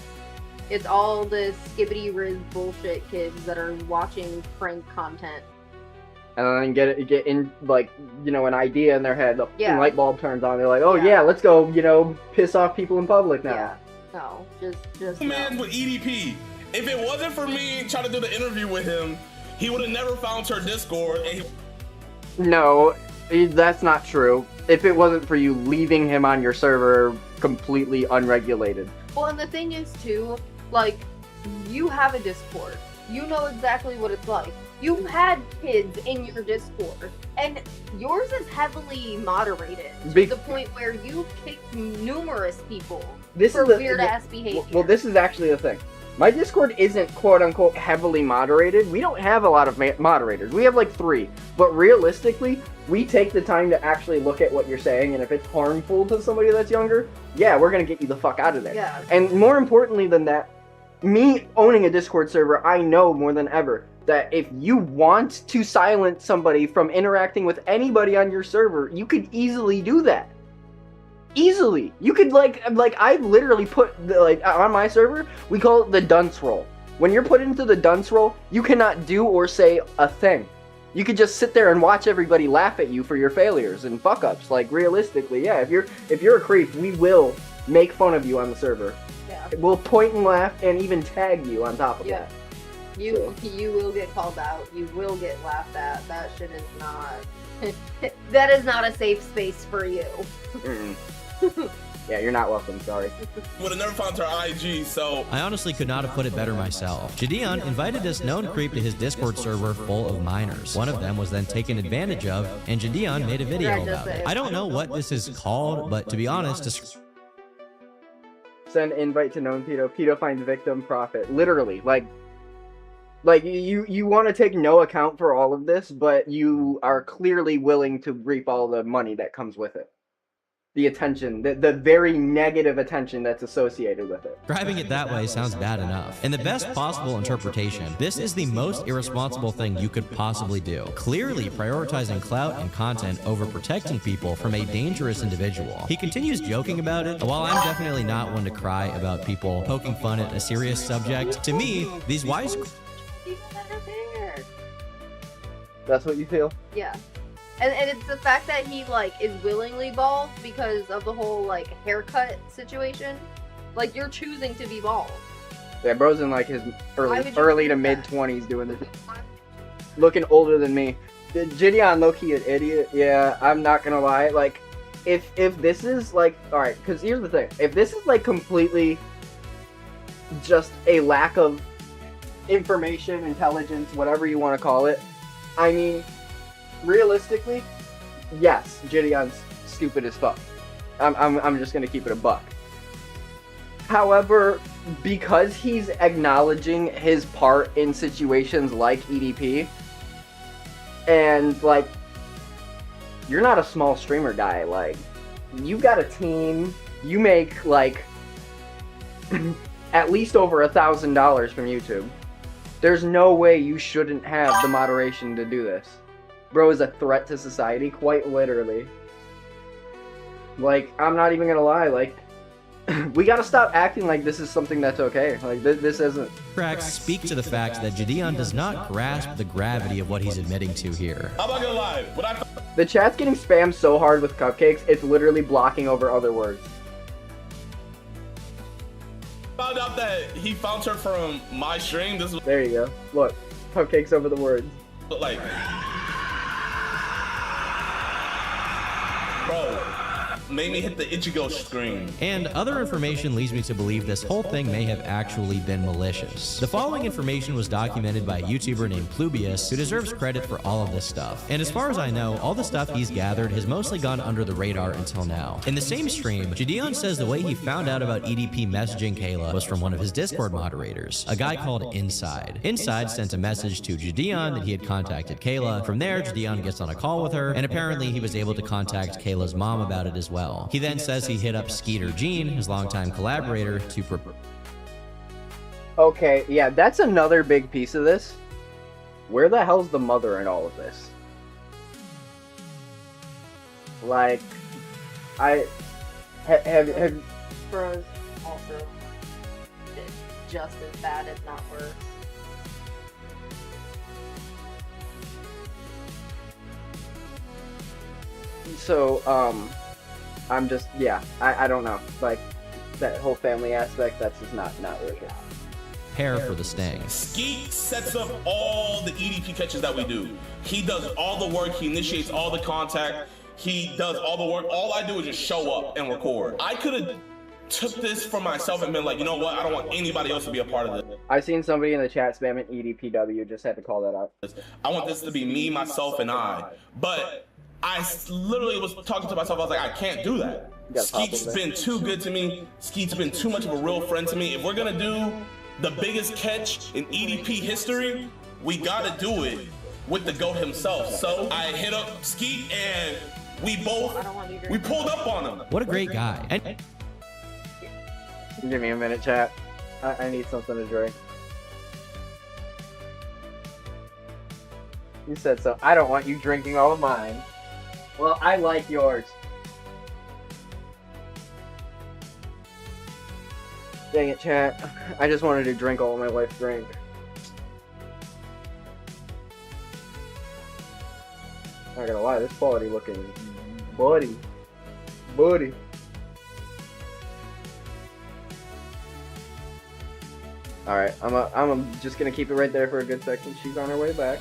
It's all the skibbity riz bullshit kids that are watching prank content. And then get in, like, you know, an idea in their head, the light bulb turns on, they're like, oh yeah, let's go, you know, piss off people in public now. Yeah. No, just Man with EDP. If it wasn't for me trying to do the interview with him, he would have never found her Discord. And No, that's not true. If it wasn't for you leaving him on your server completely unregulated. Well, and the thing is, too, like, you have a Discord. You know exactly what it's like. You've had kids in your Discord, and yours is heavily moderated to the point where you kicked numerous people for weird-ass behavior. Well, this is actually the thing. My Discord isn't quote-unquote heavily moderated. We don't have a lot of moderators. We have like 3. But realistically, we take the time to actually look at what you're saying, and if it's harmful to somebody that's younger, yeah, we're gonna get you the fuck out of there. Yeah. And more importantly than that, me owning a Discord server, I know more than ever that if you want to silence somebody from interacting with anybody on your server, you could easily do that. Easily. You could, like I literally put, like, on my server, we call it the dunce roll. When you're put into the dunce roll, you cannot do or say a thing. You could just sit there and watch everybody laugh at you for your failures and fuck-ups. Like, realistically, yeah, if you're a creep, we will make fun of you on the server. Yeah. We'll point and laugh and even tag you on top of that. You will get called out. You will get laughed at. That shit is not... that is not a safe space for you. Yeah, you're not welcome, sorry. Would have never found her IG, so... I honestly could not have put it better myself. Jideon invited this known creep to his Discord server full of minors. One of them was then taken advantage of, and Jideon made a video about it. I don't know what this is called, but to be honest... Send invite to known pedo. Pedo finds victim, profit. Literally, like you want to take no account for all of this, but you are clearly willing to reap all the money that comes with it. The attention, the very negative attention that's associated with it. Describing it that way sounds bad enough. In the best possible interpretation, this is the most irresponsible thing you could possibly do. Clearly prioritizing clout and content over protecting people from a dangerous individual. He continues joking about it. While I'm definitely not one to cry about people poking fun at a serious subject, to me, these wise... That's what you feel? Yeah. And it's the fact that he, like, is willingly bald because of the whole, like, haircut situation. Like, you're choosing to be bald. Yeah, bro's in, like, his early to mid-20s doing this. Looking older than me. Jideon, low-key an idiot. Yeah, I'm not gonna lie. Like, if this is, like... Alright, because here's the thing. If this is, like, completely just a lack of information, intelligence, whatever you want to call it, I mean... Realistically, yes, Jideon's stupid as fuck. I'm just gonna keep it a buck. However, because he's acknowledging his part in situations like EDP, and, like, you're not a small streamer guy, like, you've got a team, you make, like, at least over $1,000 from YouTube. There's no way you shouldn't have the moderation to do this. Bro is a threat to society, quite literally. Like, I'm not even gonna lie, like, we gotta stop acting like this is something that's okay. Like, this isn't. Cracks speak to the fact that Jideon does not grasp the gravity of what he's admitting to here. I'm not gonna lie, the chat's getting spammed so hard with cupcakes, it's literally blocking over other words. Found out that he found her from my stream. This was... There you go. Look, cupcakes over the words. Like... Bro, made me hit the Ichigo screen. And other information leads me to believe this whole thing may have actually been malicious. The following information was documented by a YouTuber named Plubius, who deserves credit for all of this stuff. And as far as I know, all the stuff he's gathered has mostly gone under the radar until now. In the same stream, Jideon says the way he found out about EDP messaging Kayla was from one of his Discord moderators, a guy called Inside. Inside sent a message to Jideon that he had contacted Kayla. From there, Jideon gets on a call with her, and apparently he was able to contact Kayla's mom about it as well. He then says he hit up Skeeter Jean, his longtime collaborator, to Okay, yeah, that's another big piece of this. Where the hell's the mother in all of this? Like, have Bros also did just as bad, if not worse. So, I'm just, yeah, I don't know. Like, that whole family aspect, that's just not worth it. prepare for the sting. Skeet sets up all the EDP catches that we do. He does all the work, he initiates all the contact, he does all the work. All I do is just show up and record. I could have took this for myself and been like, you know what, I don't want anybody else to be a part of this. I've seen somebody in the chat spamming EDPW, just had to call that out. I want this to be me, myself, and I. But I literally was talking to myself, I was like, I can't do that. Skeet's been too good to me. Skeet's been too much of a real friend to me. If we're gonna do the biggest catch in EDP history, we gotta do it with the GOAT himself. So I hit up Skeet and we pulled up on him. What a great guy. And give me a minute, chat. I need something to drink. You said so. I don't want you drinking all of mine. Well, I like yours. Dang it, chat. I just wanted to drink all of my wife's drink. Not gonna lie, this quality looking buddy. Alright, I'm just gonna keep it right there for a good second. She's on her way back.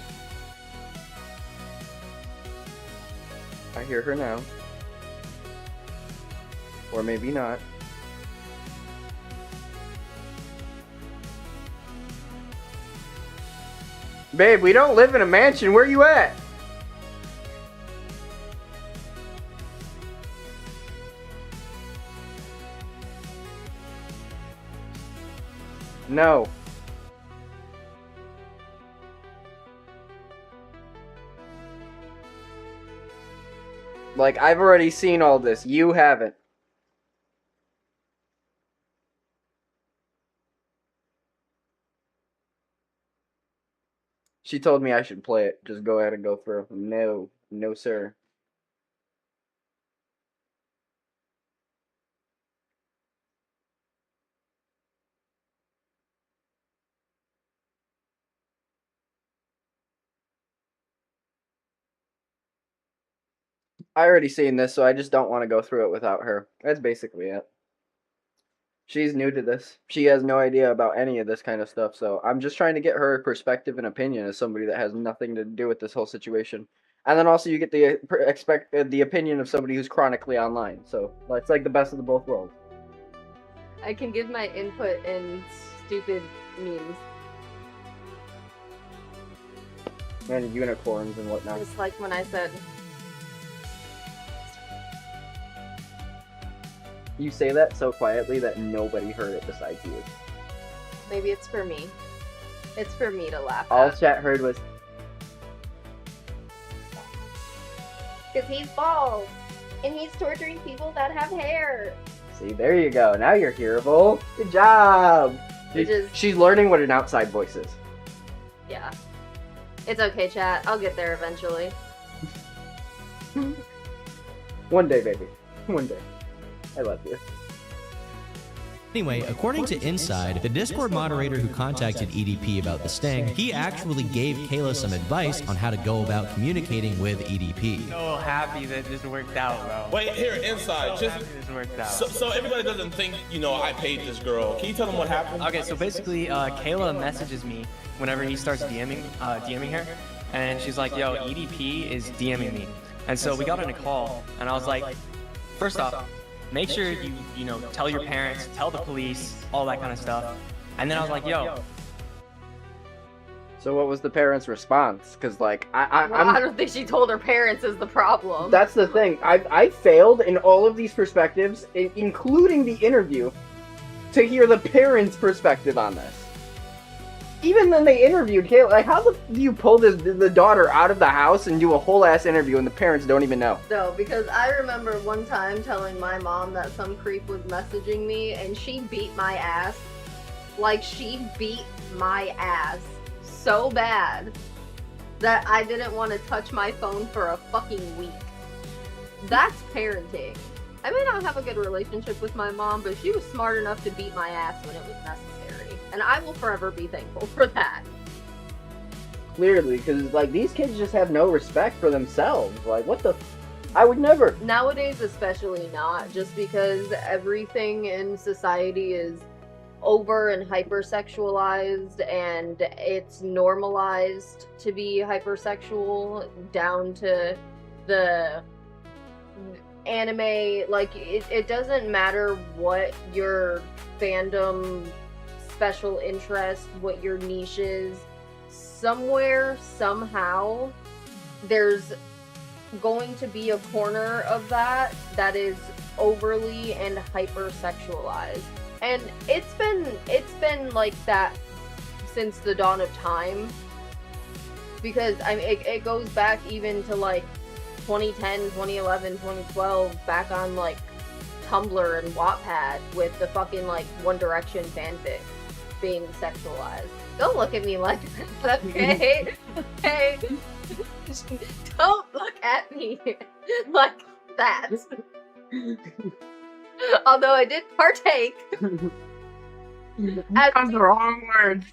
I hear her now. Or maybe not. Babe, we don't live in a mansion. Where you at? No. Like, I've already seen all this. You haven't. She told me I should play it. Just go ahead and go through. No. No, sir. I already seen this, so I just don't want to go through it without her. That's basically it. She's new to this. She has no idea about any of this kind of stuff, so I'm just trying to get her perspective and opinion as somebody that has nothing to do with this whole situation. And then also you get the opinion of somebody who's chronically online, so it's like the best of the both worlds. I can give my input in stupid memes. And unicorns and whatnot. Just like when I said... You say that so quietly that nobody heard it besides you. Maybe it's for me. It's for me to laugh All at. chat heard was... Because he's bald. And he's torturing people that have hair. See, there you go. Now you're hearable. Good job. Is... She's learning what an outside voice is. Yeah. It's okay, chat. I'll get there eventually. One day, baby. One day. I love you. Anyway, according to Inside, the Discord moderator who contacted EDP about the sting, he actually gave Kayla some advice on how to go about communicating with EDP. So happy that this worked out, bro. Wait, here, Inside, so happy this worked out. So everybody doesn't think, you know, I paid this girl. Can you tell them what happened? Okay, so basically, Kayla messages me whenever he starts DMing her, and she's like, yo, EDP is DMing me. And so we got on a call, and I was like, first off, make sure you know, tell your parents, tell the police, all that kind of stuff. And then I was like, yo. So what was the parents' response? Because like I don't think she told her parents is the problem. That's the thing. I failed in all of these perspectives, including the interview, to hear the parents' perspective on this. Even then, they interviewed Kayla. Like, how do you pull the daughter out of the house and do a whole ass interview and the parents don't even know? No, because I remember one time telling my mom that some creep was messaging me and she beat my ass. Like, she beat my ass so bad that I didn't want to touch my phone for a fucking week. That's parenting. I may not have a good relationship with my mom, but she was smart enough to beat my ass when it was necessary. And I will forever be thankful for that. Clearly, because, like, these kids just have no respect for themselves. Like, what the... I would never... Nowadays, especially not, just because everything in society is over and hypersexualized, and it's normalized to be hypersexual, down to the anime. Like, it doesn't matter what your fandom... special interest, what your niche is, somewhere, somehow, there's going to be a corner of that is overly and hypersexualized. And it's been like that since the dawn of time. Because I mean, it goes back even to like 2010, 2011, 2012, back on like Tumblr and Wattpad with the fucking like One Direction fanfic being sexualized. Don't look at me like that, okay? Hey, don't look at me like that. Although I did partake. That's the wrong word.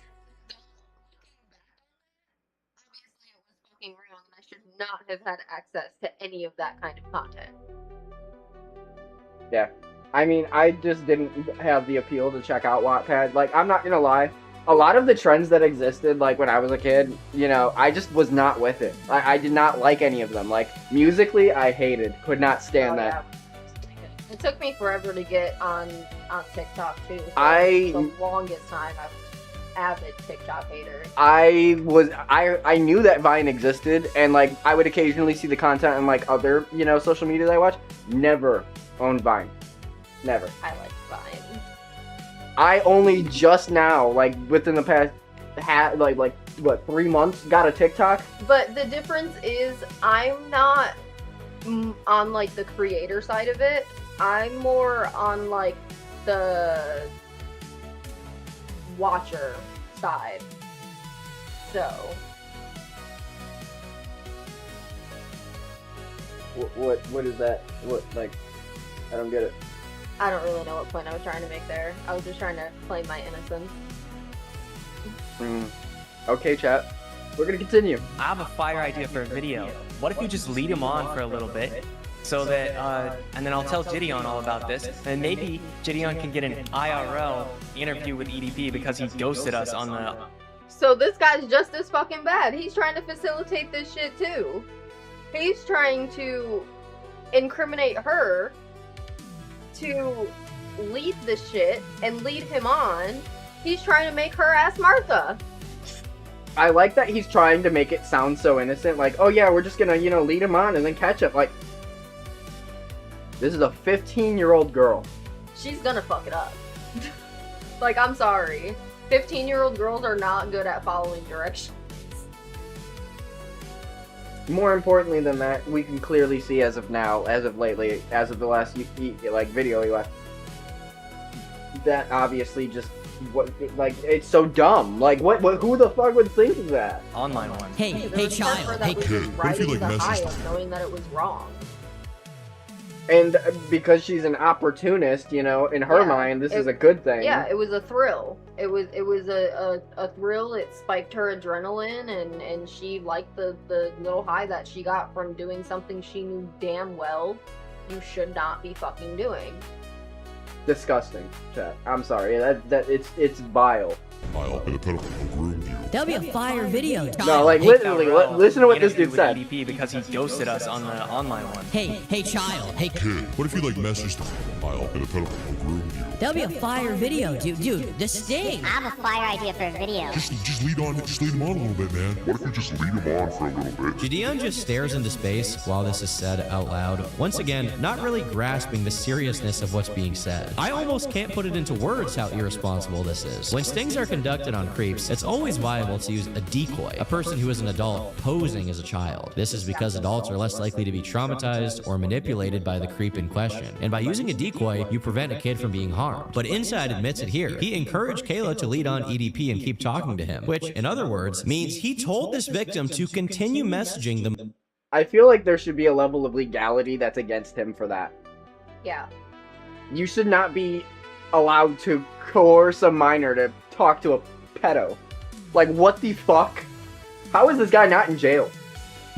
Obviously, it was fucking wrong, and I should not have had access to any of that kind of content. Yeah. I mean, I just didn't have the appeal to check out Wattpad. Like, I'm not gonna lie. A lot of the trends that existed, like, when I was a kid, you know, I just was not with it. I did not like any of them. Like, musically, I hated. Could not stand that. Yeah. It took me forever to get on TikTok, too. So the longest time, I was avid TikTok hater. I knew that Vine existed, and, like, I would occasionally see the content on, like, other, you know, social media that I watch. Never owned Vine. Never. I like Vine. I only just now, like, within the past, what, 3 months, got a TikTok? But the difference is, I'm not on, like, the creator side of it. I'm more on, like, the watcher side. So. What is that? What, like, I don't get it. I don't really know what point I was trying to make there. I was just trying to claim my innocence. Okay, chat. We're gonna continue. I have a fire idea for a video. What if you just lead him on for a little bit, so that, and then I'll tell Jideon all about this, and maybe Jideon can get an IRL interview with EDP because he ghosted us on the... So this guy's just as fucking bad. He's trying to facilitate this shit too. He's trying to incriminate her to lead the shit and lead him on. He's trying to make her ass Martha. I like that he's trying to make it sound so innocent, like, oh yeah, we're just gonna, you know, lead him on and then catch him. Like, this is a 15-year-old girl. She's gonna fuck it up. Like, I'm sorry. 15-year-old girls are not good at following directions. More importantly than that, we can clearly see as of now, as of lately, as of the last like video he left, that obviously just it's so dumb. Like what who the fuck would think of that? Online one. Hey child. Hey kid. What if you like message knowing that it was wrong? And because she's an opportunist, you know, in her mind, this is a good thing. Yeah, it was a thrill. It was a thrill. It spiked her adrenaline, and she liked the little high that she got from doing something she knew damn well you should not be fucking doing. Disgusting, chat. I'm sorry. That it's vile. I'll pay the pedophile groom you. That'll be a fire video. No, like literally, listen to what this dude said. EDP because he ghosted us on the online one. Hey child, hey kid. What if you like messaged I'll in a pedal groom you? That'll be a fire video, dude. This stinks. I have a fire idea for a video. Just lead him on a little bit, man. What if we just lead him on for a little bit? Jideon just stares into space while this is said out loud. Once again, not really grasping the seriousness of what's being said. I almost can't put it into words how irresponsible this is. When stings are conducted on creeps, it's always viable to use a decoy, a person who is an adult posing as a child. This is because adults are less likely to be traumatized or manipulated by the creep in question. And by using a decoy, you prevent a kid from being harmed. But Inside admits it here. He encouraged Kayla to lead on EDP and keep talking to him, which, in other words, means he told this victim to continue messaging them. I feel like there should be a level of legality that's against him for that. Yeah. You should not be allowed to coerce a minor to talk to a pedo. Like, what the fuck? How is this guy not in jail?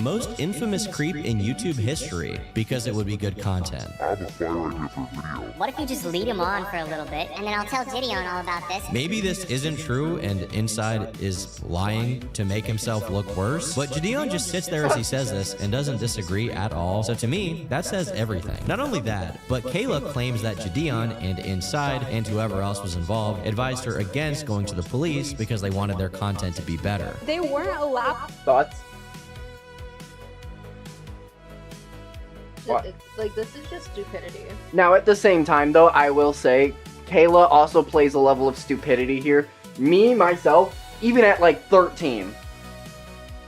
Most infamous creep in YouTube history, because it would be good content. I have a fire idea for a video. What if you just lead him on for a little bit, and then I'll tell Jideon all about this? Maybe this isn't true and Inside is lying to make himself look worse, but Jideon just sits there as he says this and doesn't disagree at all. So to me, that says everything. Not only that, but Kayla claims that Jideon and Inside and whoever else was involved advised her against going to the police because they wanted their content to be better. They weren't allowed. Thoughts? Like, this is just stupidity. Now, at the same time, though, I will say, Kayla also plays a level of stupidity here. Me, myself, even at like 13,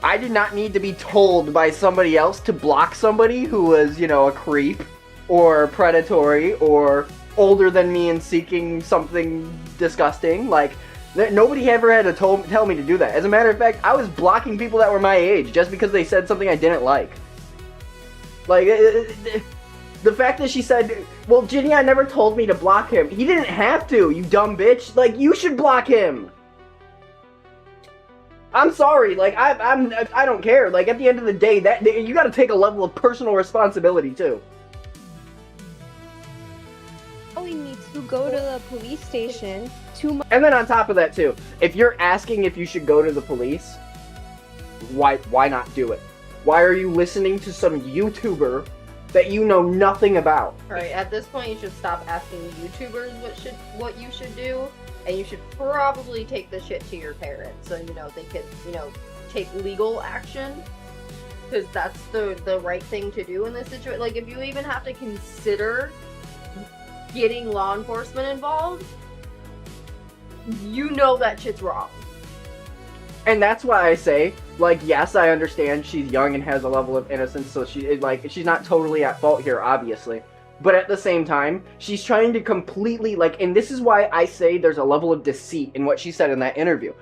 I did not need to be told by somebody else to block somebody who was, you know, a creep, or predatory, or older than me and seeking something disgusting. Like, nobody ever had to tell me to do that. As a matter of fact, I was blocking people that were my age just because they said something I didn't like. Like, the fact that she said, well, Jideon never told me to block him. He didn't have to, you dumb bitch. Like, you should block him. I'm sorry, like, I don't care. Like, at the end of the day, you gotta take a level of personal responsibility, too. We need to go to the police station And then on top of that, too, if you're asking if you should go to the police, why not do it? Why are you listening to some YouTuber that you know nothing about? Alright, at this point you should stop asking YouTubers what you should do, and you should probably take the shit to your parents so, you know, they could, you know, take legal action. Because that's the right thing to do in this situation. Like, if you even have to consider getting law enforcement involved, you know that shit's wrong. And that's why I say, like, yes, I understand she's young and has a level of innocence, so she's not totally at fault here, obviously. But at the same time, she's trying to completely, like, and this is why I say there's a level of deceit in what she said in that interview.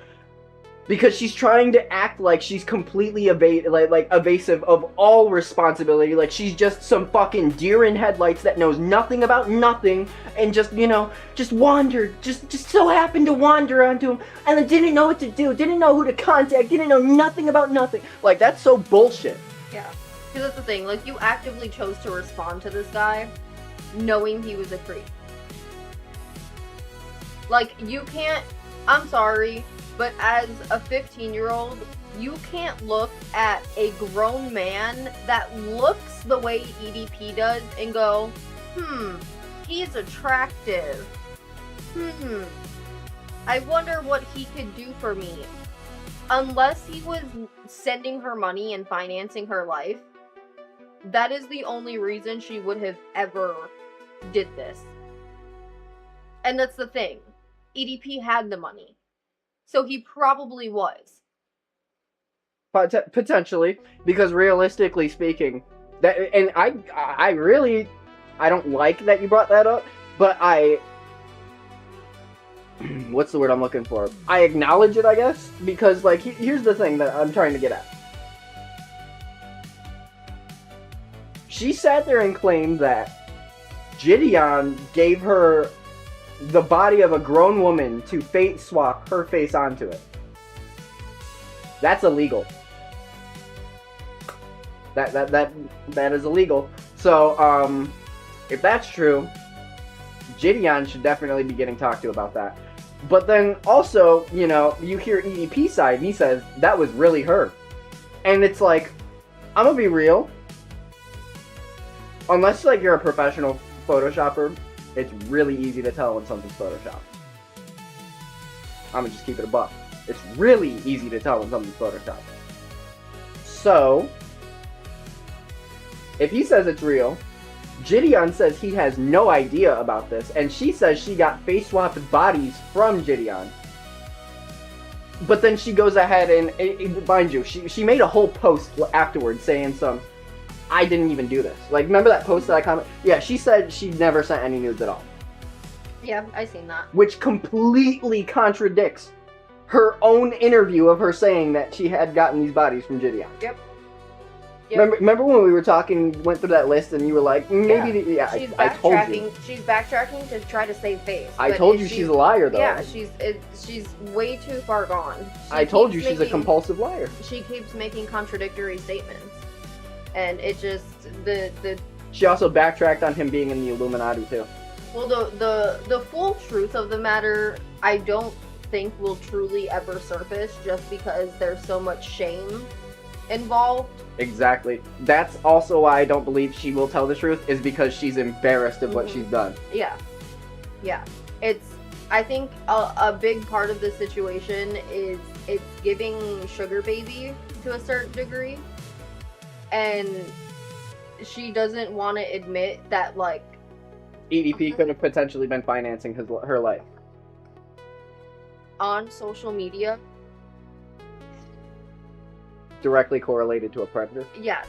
Because she's trying to act like she's completely evasive of all responsibility, like she's just some fucking deer in headlights that knows nothing about nothing, and just, you know, just wandered, just so happened to wander onto him, and then didn't know what to do, didn't know who to contact, didn't know nothing about nothing. Like, that's so bullshit. Yeah, because that's the thing, like, you actively chose to respond to this guy, knowing he was a creep. Like, you can't, I'm sorry, but as a 15-year-old, you can't look at a grown man that looks the way EDP does and go, he's attractive. I wonder what he could do for me. Unless he was sending her money and financing her life, that is the only reason she would have ever did this. And that's the thing. EDP had the money. So he probably was. Potentially, because realistically speaking, and I really don't like that you brought that up, but what's the word I'm looking for? I acknowledge it, I guess, because, like, here's the thing that I'm trying to get at. She sat there and claimed that Jideon gave her the body of a grown woman to face swap her face onto it. That's illegal. That is illegal. So, if that's true, Jideon should definitely be getting talked to about that. But then also, you know, you hear EDP side, and he says, that was really her. And it's like, I'm gonna be real. Unless, like, you're a professional Photoshopper, it's really easy to tell when something's Photoshopped. I'm gonna just keep it a buck. It's really easy to tell when something's Photoshopped. So, if he says it's real, Jideon says he has no idea about this, and she says she got face-swapped bodies from Jideon. But then she goes ahead and, mind you, she made a whole post afterwards saying I didn't even do this. Like, remember that post that I commented? Yeah, she said she never sent any nudes at all. Yeah, I seen that. Which completely contradicts her own interview of her saying that she had gotten these bodies from Jideon. Yep. Remember when we were talking, went through that list, and you were like, maybe, She's I told you. She's backtracking to try to save face. I told you she's a liar, though. Yeah, she's way too far gone. I told you she's a compulsive liar. She keeps making contradictory statements, and it just the. She also backtracked on him being in the Illuminati too. Well, the full truth of the matter, I don't think will truly ever surface, just because there's so much shame involved. Exactly. That's also why I don't believe she will tell the truth, is because she's embarrassed of what she's done. Yeah. Yeah. I think a big part of the situation is it's giving sugar baby to a certain degree. And she doesn't want to admit that, like, EDP could have potentially been financing her life. On social media. Directly correlated to a predator? Yes.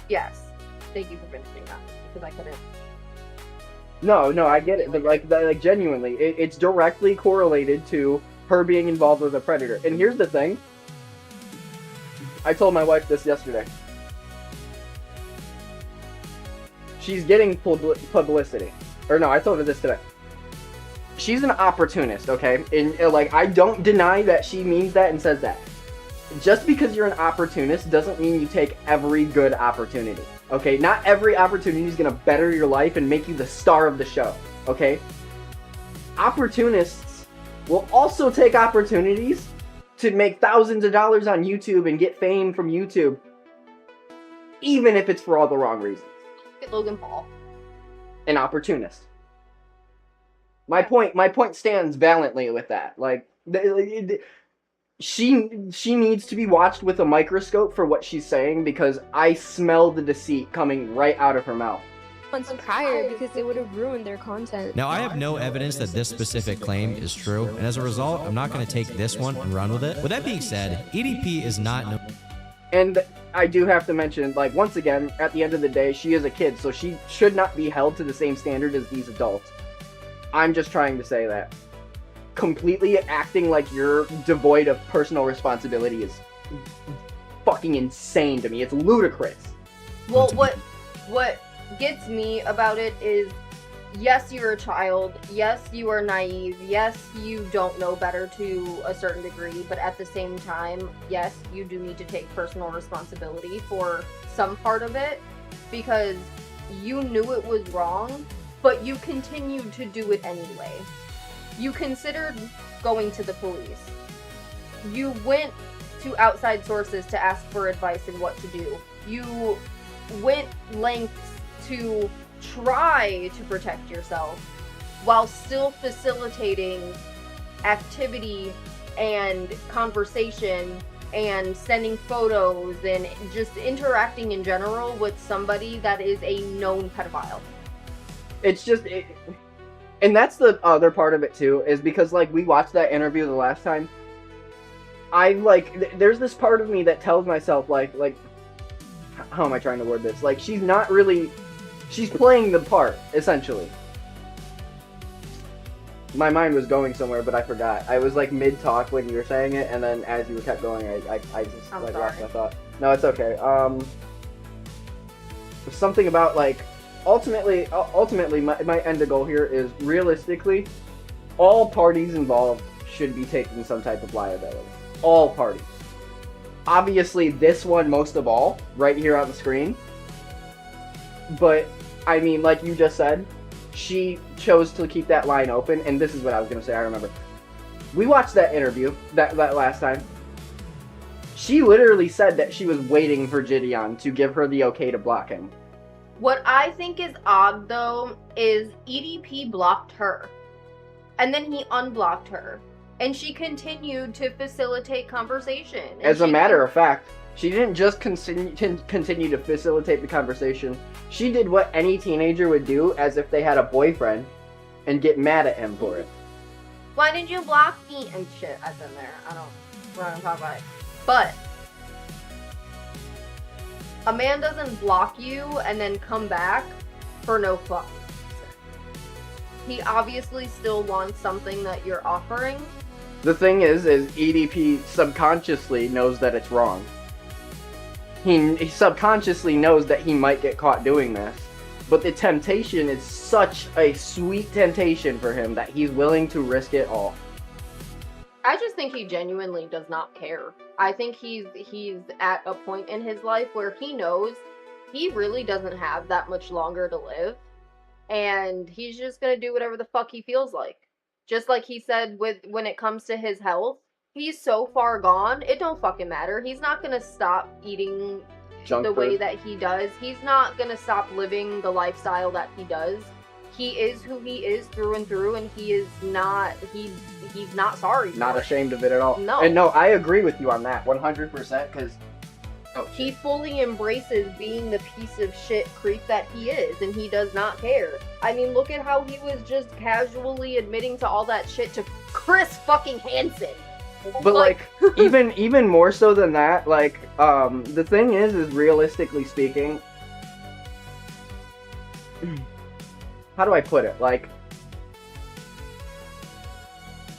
Yes. Thank you for mentioning that, because I couldn't. No, I get it. But like genuinely, it's directly correlated to her being involved with a predator. And here's the thing. I told my wife this yesterday. She's getting publicity. Or no, I told her this today. She's an opportunist, okay? And like, I don't deny that she means that and says that. Just because you're an opportunist doesn't mean you take every good opportunity, okay? Not every opportunity is going to better your life and make you the star of the show, okay? Opportunists will also take opportunities to make thousands of dollars on YouTube and get fame from YouTube, even if it's for all the wrong reasons. Get Logan Paul. An opportunist. My point stands valiantly with that. Like, she needs to be watched with a microscope for what she's saying, because I smell the deceit coming right out of her mouth. Months prior, because it would have ruined their content. Now, I have no evidence that this specific claim is true, and as a result, I'm not going to take this one and run with it. With that being said, EDP is not... And I do have to mention, like, once again, at the end of the day, she is a kid, so she should not be held to the same standard as these adults. I'm just trying to say that. Completely acting like you're devoid of personal responsibility is fucking insane to me. It's ludicrous. Well, what gets me about it is, yes, you're a child. Yes, you are naive. Yes, you don't know better to a certain degree. But at the same time, yes, you do need to take personal responsibility for some part of it, because you knew it was wrong, but you continued to do it anyway. You considered going to the police. You went to outside sources to ask for advice and what to do. You went lengths to try to protect yourself while still facilitating activity and conversation and sending photos and just interacting in general with somebody that is a known pedophile. It's just... And that's the other part of it too, is because, like, we watched that interview the last time. There's this part of me that tells myself, like, how am I trying to word this? Like, she's not really, she's playing the part, essentially. My mind was going somewhere, but I forgot. I was, like, mid-talk when you were saying it, and then as you kept going, I just, like, lost my thought. No, it's okay. Something about, like, Ultimately, my end goal here is, realistically, all parties involved should be taking some type of liability. All parties. Obviously, this one most of all, right here on the screen. But, I mean, like you just said, she chose to keep that line open, and this is what I was gonna say, I remember. We watched that interview, that last time. She literally said that she was waiting for Jideon to give her the okay to block him. What I think is odd, though, is EDP blocked her. And then he unblocked her. And she continued to facilitate conversation. And As a matter of fact, she didn't just continue to facilitate the conversation. She did what any teenager would do as if they had a boyfriend and get mad at him for it. Why did you block me? And shit, I've been there. We're not gonna talk about it. But a man doesn't block you and then come back for no fuck. He obviously still wants something that you're offering. The thing is EDP subconsciously knows that it's wrong. He subconsciously knows that he might get caught doing this. But the temptation is such a sweet temptation for him that he's willing to risk it all. I just think he genuinely does not care. I think he's at a point in his life where he knows he really doesn't have that much longer to live. And he's just gonna do whatever the fuck he feels like. Just like he said when it comes to his health, he's so far gone, it don't fucking matter. He's not gonna stop eating Junk the way food. that he does. He's not gonna stop living the lifestyle that he does. He is who he is through and through, and he's not sorry. Not for it. ashamed of it at all. No. And no, I agree with you on that 100% because he fully embraces being the piece of shit creep that he is, and he does not care. I mean, look at how he was just casually admitting to all that shit to Chris fucking Hansen. But like even more so than that, like the thing is realistically speaking, how do I put it? Like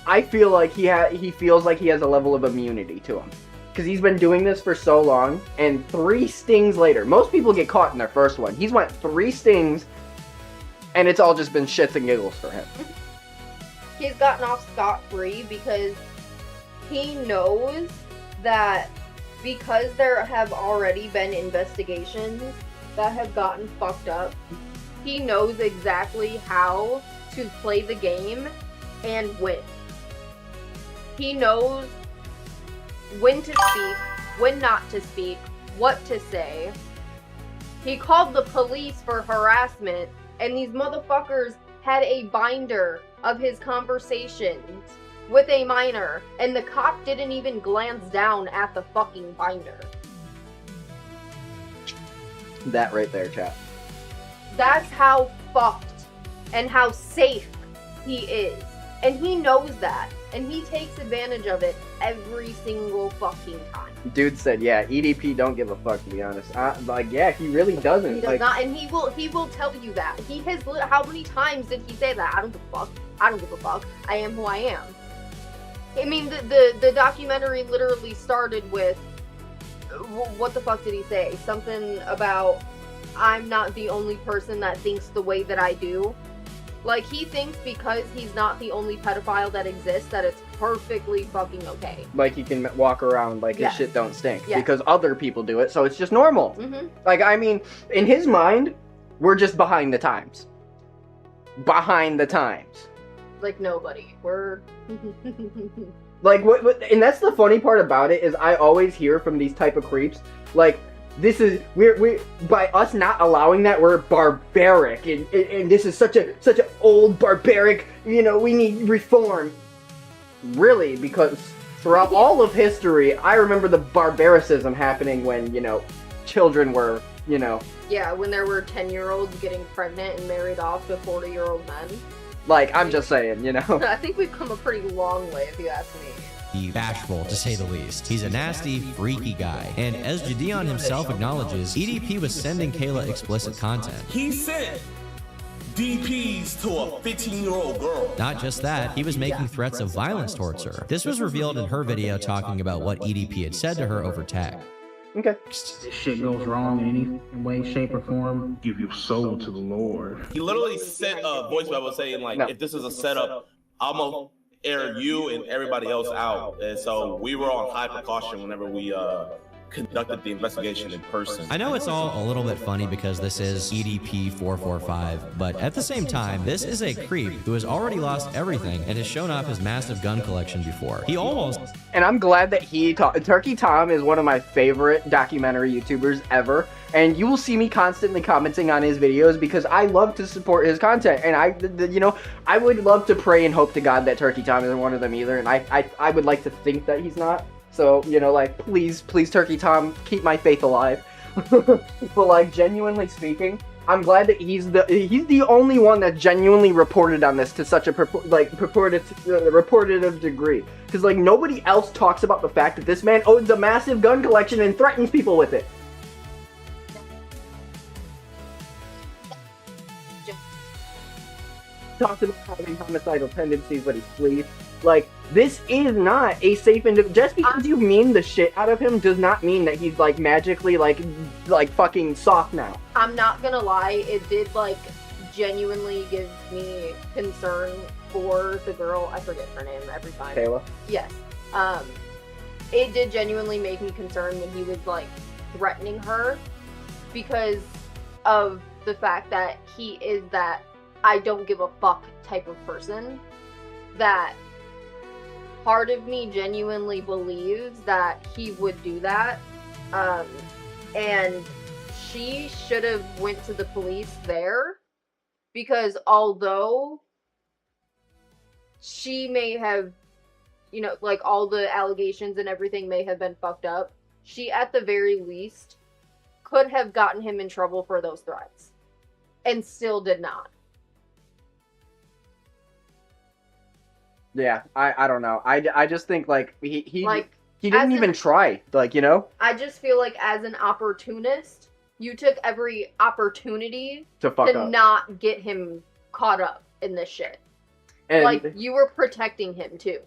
I feel like he feels like he has a level of immunity to him. Because he's been doing this for so long, and 3 stings later, most people get caught in their first one. He's went 3 stings, and it's all just been shits and giggles for him. He's gotten off scot-free because he knows that because there have already been investigations that have gotten fucked up, he knows exactly how to play the game and win. He knows when to speak, when not to speak, what to say. He called the police for harassment, and these motherfuckers had a binder of his conversations with a minor, and the cop didn't even glance down at the fucking binder. That right there, chat. That's how fucked and how safe he is. And he knows that. And he takes advantage of it every single fucking time. Dude said, yeah, EDP don't give a fuck, to be honest. Like, yeah, he really doesn't. He does like, not, and he will tell you that. He has, how many times did he say that? I don't give a fuck. I don't give a fuck. I am who I am. I mean, the documentary literally started with, what the fuck did he say? Something about, I'm not the only person that thinks the way that I do. Like, he thinks because he's not the only pedophile that exists, that it's perfectly fucking okay. Like, he can walk around like Yes. his shit don't stink. Yes. Because other people do it, so it's just normal. Mm-hmm. Like, I mean, in his mind, we're just behind the times. Behind the times. Like, nobody. We're... Like, what, and that's the funny part about it, is I always hear from these type of creeps, like, this is, we're by us not allowing that, we're barbaric, and this is such an old barbaric, you know, we need reform. Really, because throughout all of history, I remember the barbaricism happening when, you know, children were, you know. Yeah, when there were 10-year-olds getting pregnant and married off to 40-year-old men. Like, I'm just saying, you know. I think we've come a pretty long way, if you ask me. Bashful, to say the least. He's a nasty, freaky guy. And as Jideon himself acknowledges, EDP was sending Kayla explicit content. He sent DPs to a 15-year-old girl. Not just that, he was making threats of violence towards her. This was revealed in her video talking about what EDP had said to her over tag. Okay. This shit goes wrong in any way, shape, or form. Give your soul to the Lord. He literally sent a voice memo saying, like, if this is a setup, I'm gonna air you and everybody else out. And so we were on high precaution whenever we conducted the investigation in person. I know it's all a little bit funny because this is EDP 445, but at the same time, this is a creep who has already lost everything and has shown off his massive gun collection before. He almost... And I'm glad that Turkey Tom is one of my favorite documentary YouTubers ever. And you will see me constantly commenting on his videos because I love to support his content. And I would love to pray and hope to God that Turkey Tom isn't one of them either. And I would like to think that he's not. So, like, please, Turkey Tom, keep my faith alive. But, like, genuinely speaking, I'm glad that he's the only one that genuinely reported on this to such a reportative degree. Because, like, nobody else talks about the fact that this man owns a massive gun collection and threatens people with it. Talks about having homicidal tendencies, but he flees. Like, this is not a safe individual. Just because you meme the shit out of him does not mean that he's, like, magically, like fucking soft now. I'm not gonna lie, it did, like, genuinely give me concern for the girl. I forget her name every time. Kayla? Yes. It did genuinely make me concerned when he was, like, threatening her because of the fact that he is that I don't give a fuck type of person. That part of me genuinely believes that he would do that. And she should have went to the police there because although she may have, like all the allegations and everything may have been fucked up, she at the very least could have gotten him in trouble for those threats and still did not. Yeah, I don't know. I just think, like, he didn't even try, like, I just feel like as an opportunist, you took every opportunity to fuck up. Not get him caught up in this shit. And, like, you were protecting him, too.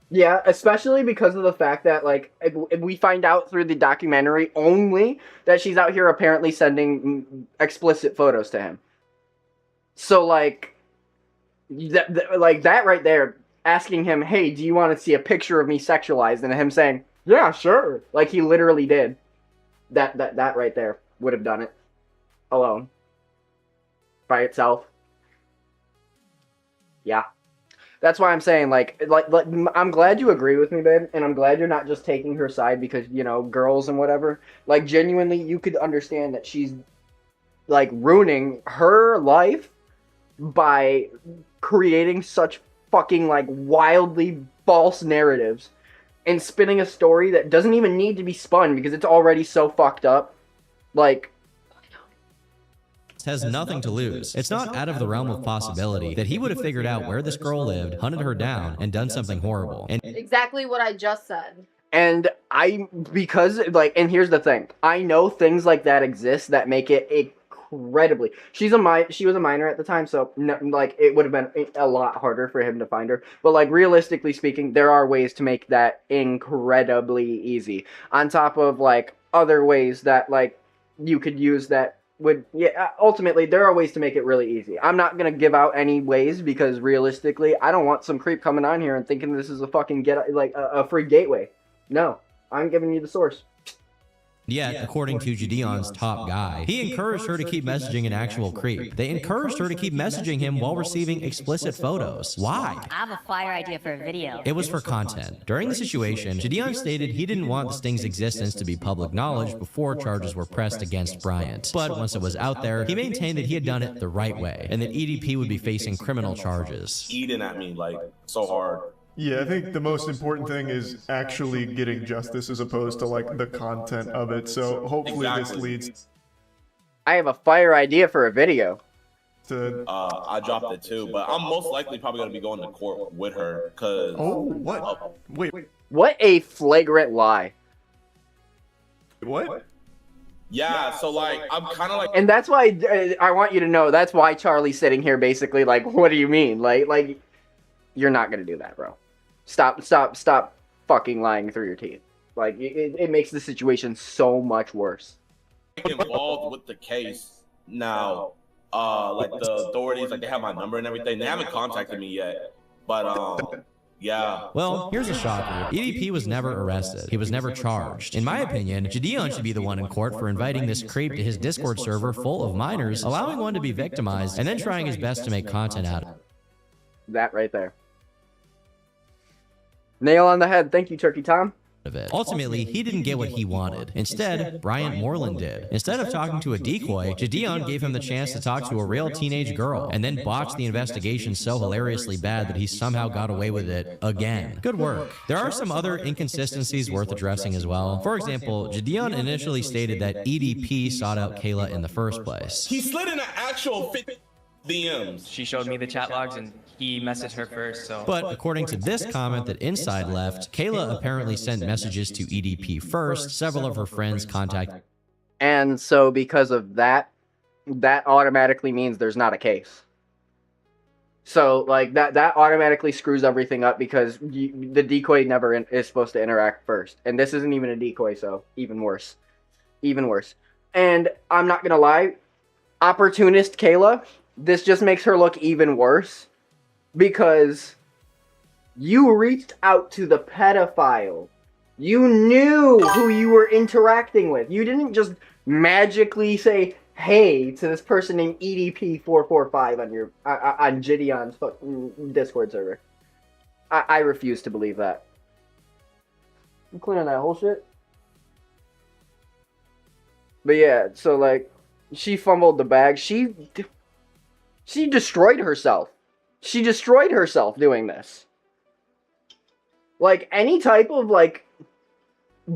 Yeah, especially because of the fact that, like, we find out through the documentary only that she's out here apparently sending explicit photos to him. So, like... that right there, asking him, hey, do you want to see a picture of me sexualized? And him saying, yeah, sure. Like, he literally did. That right there would have done it. Alone. By itself. Yeah. That's why I'm saying, like, I'm glad you agree with me, babe. And I'm glad you're not just taking her side because, girls and whatever. Like, genuinely, you could understand that she's, like, ruining her life by creating such fucking, like, wildly false narratives and spinning a story that doesn't even need to be spun because it's already so fucked up. Like, has nothing to lose. It's not out of the realm of possibility that he would have figured out where this girl lived, hunted her down, and done something horrible. And exactly what I just said. And because, like, and here's the thing. I know things like that exist that make it incredibly... She was a minor at the time, so, no, like, it would have been a lot harder for him to find her. But, like, realistically speaking, there are ways to make that incredibly easy. On top of, like, other ways that, like, you could use that would... Yeah, ultimately, there are ways to make it really easy. I'm not gonna give out any ways, because realistically, I don't want some creep coming on here and thinking this is a fucking a free gateway. No. I'm giving you the source. Yet, according to Jideon's top guy, he encouraged her to keep messaging an actual creep. They encouraged her to keep messaging him while receiving explicit photos. Why? I have a fire idea for a video. It was for content. During the situation, Jideon stated he didn't want the sting's existence to be public knowledge before charges were pressed against Bryant. But once it was out there, he maintained that he had done it the right way, and that EDP would be facing criminal charges. Eating at me, like, so hard. Yeah, I think the most important thing is actually getting justice as opposed to, like, the content of it, so hopefully this leads... I have a fire idea for a video. I dropped it too, but I'm most likely probably going to be going to court with her, because... Oh, what? Wait. What a flagrant lie. What? Yeah, so, like, I'm kind of like... And that's why, I want you to know, that's why Charlie's sitting here basically like, what do you mean? Like, you're not going to do that, bro. Stop fucking lying through your teeth. Like, it makes the situation so much worse. Involved with the case now, like, the authorities, like, they have my number and everything. They haven't contacted me yet, but, Yeah. Well, here's a shocker. EDP was never arrested. He was never charged. In my opinion, Jideon should be the one in court for inviting this creep to his Discord server full of minors, allowing one to be victimized, and then trying his best to make content out of it. That right there. Nail on the head. Thank you, Turkey Tom. Ultimately, he didn't get what he wanted. Instead, Bryant Moreland did. Instead of talking to a decoy, Jideon gave him the chance to talk to a real teenage girl, and then botched the investigation so hilariously bad that he somehow got away with it again. Good work. There are some other inconsistencies worth addressing as well. For example, Jideon initially stated that EDP sought out Kayla in the first place. He slid in an actual DMs. She showed me the chat logs and he messaged her first, so. But according to this comment that Inside left, Kayla apparently sent messages to EDP first. Several of her friends contacted. And so because of that, that automatically means there's not a case. So like that automatically screws everything up because the decoy never is supposed to interact first. And this isn't even a decoy, so even worse. Even worse. And I'm not gonna lie, opportunist Kayla, this just makes her look even worse. Because you reached out to the pedophile. You knew who you were interacting with. You didn't just magically say, hey, to this person named EDP445 on your on Jideon's Discord server. I refuse to believe that. I'm clearing that whole shit. But yeah, so like, she fumbled the bag. She destroyed herself. She destroyed herself doing this. Like, any type of, like,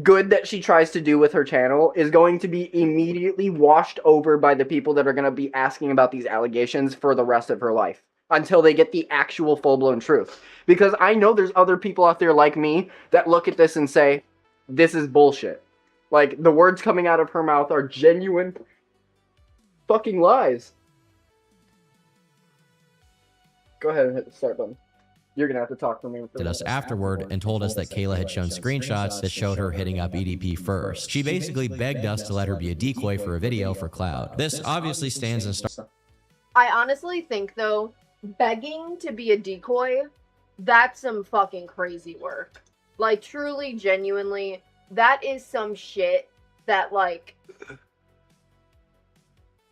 good that she tries to do with her channel is going to be immediately washed over by the people that are going to be asking about these allegations for the rest of her life. Until they get the actual full-blown truth. Because I know there's other people out there like me that look at this and say, this is bullshit. Like, the words coming out of her mouth are genuine fucking lies. Go ahead and hit the start button. You're going to have to talk for me. Did us afterward and told us that Kayla had shown screenshots that showed her hitting up EDP first. She basically begged us to let her be a decoy for a video for clout. This obviously stands in stark. I honestly think, though, begging to be a decoy, that's some fucking crazy work. Like, truly, genuinely, that is some shit that, like,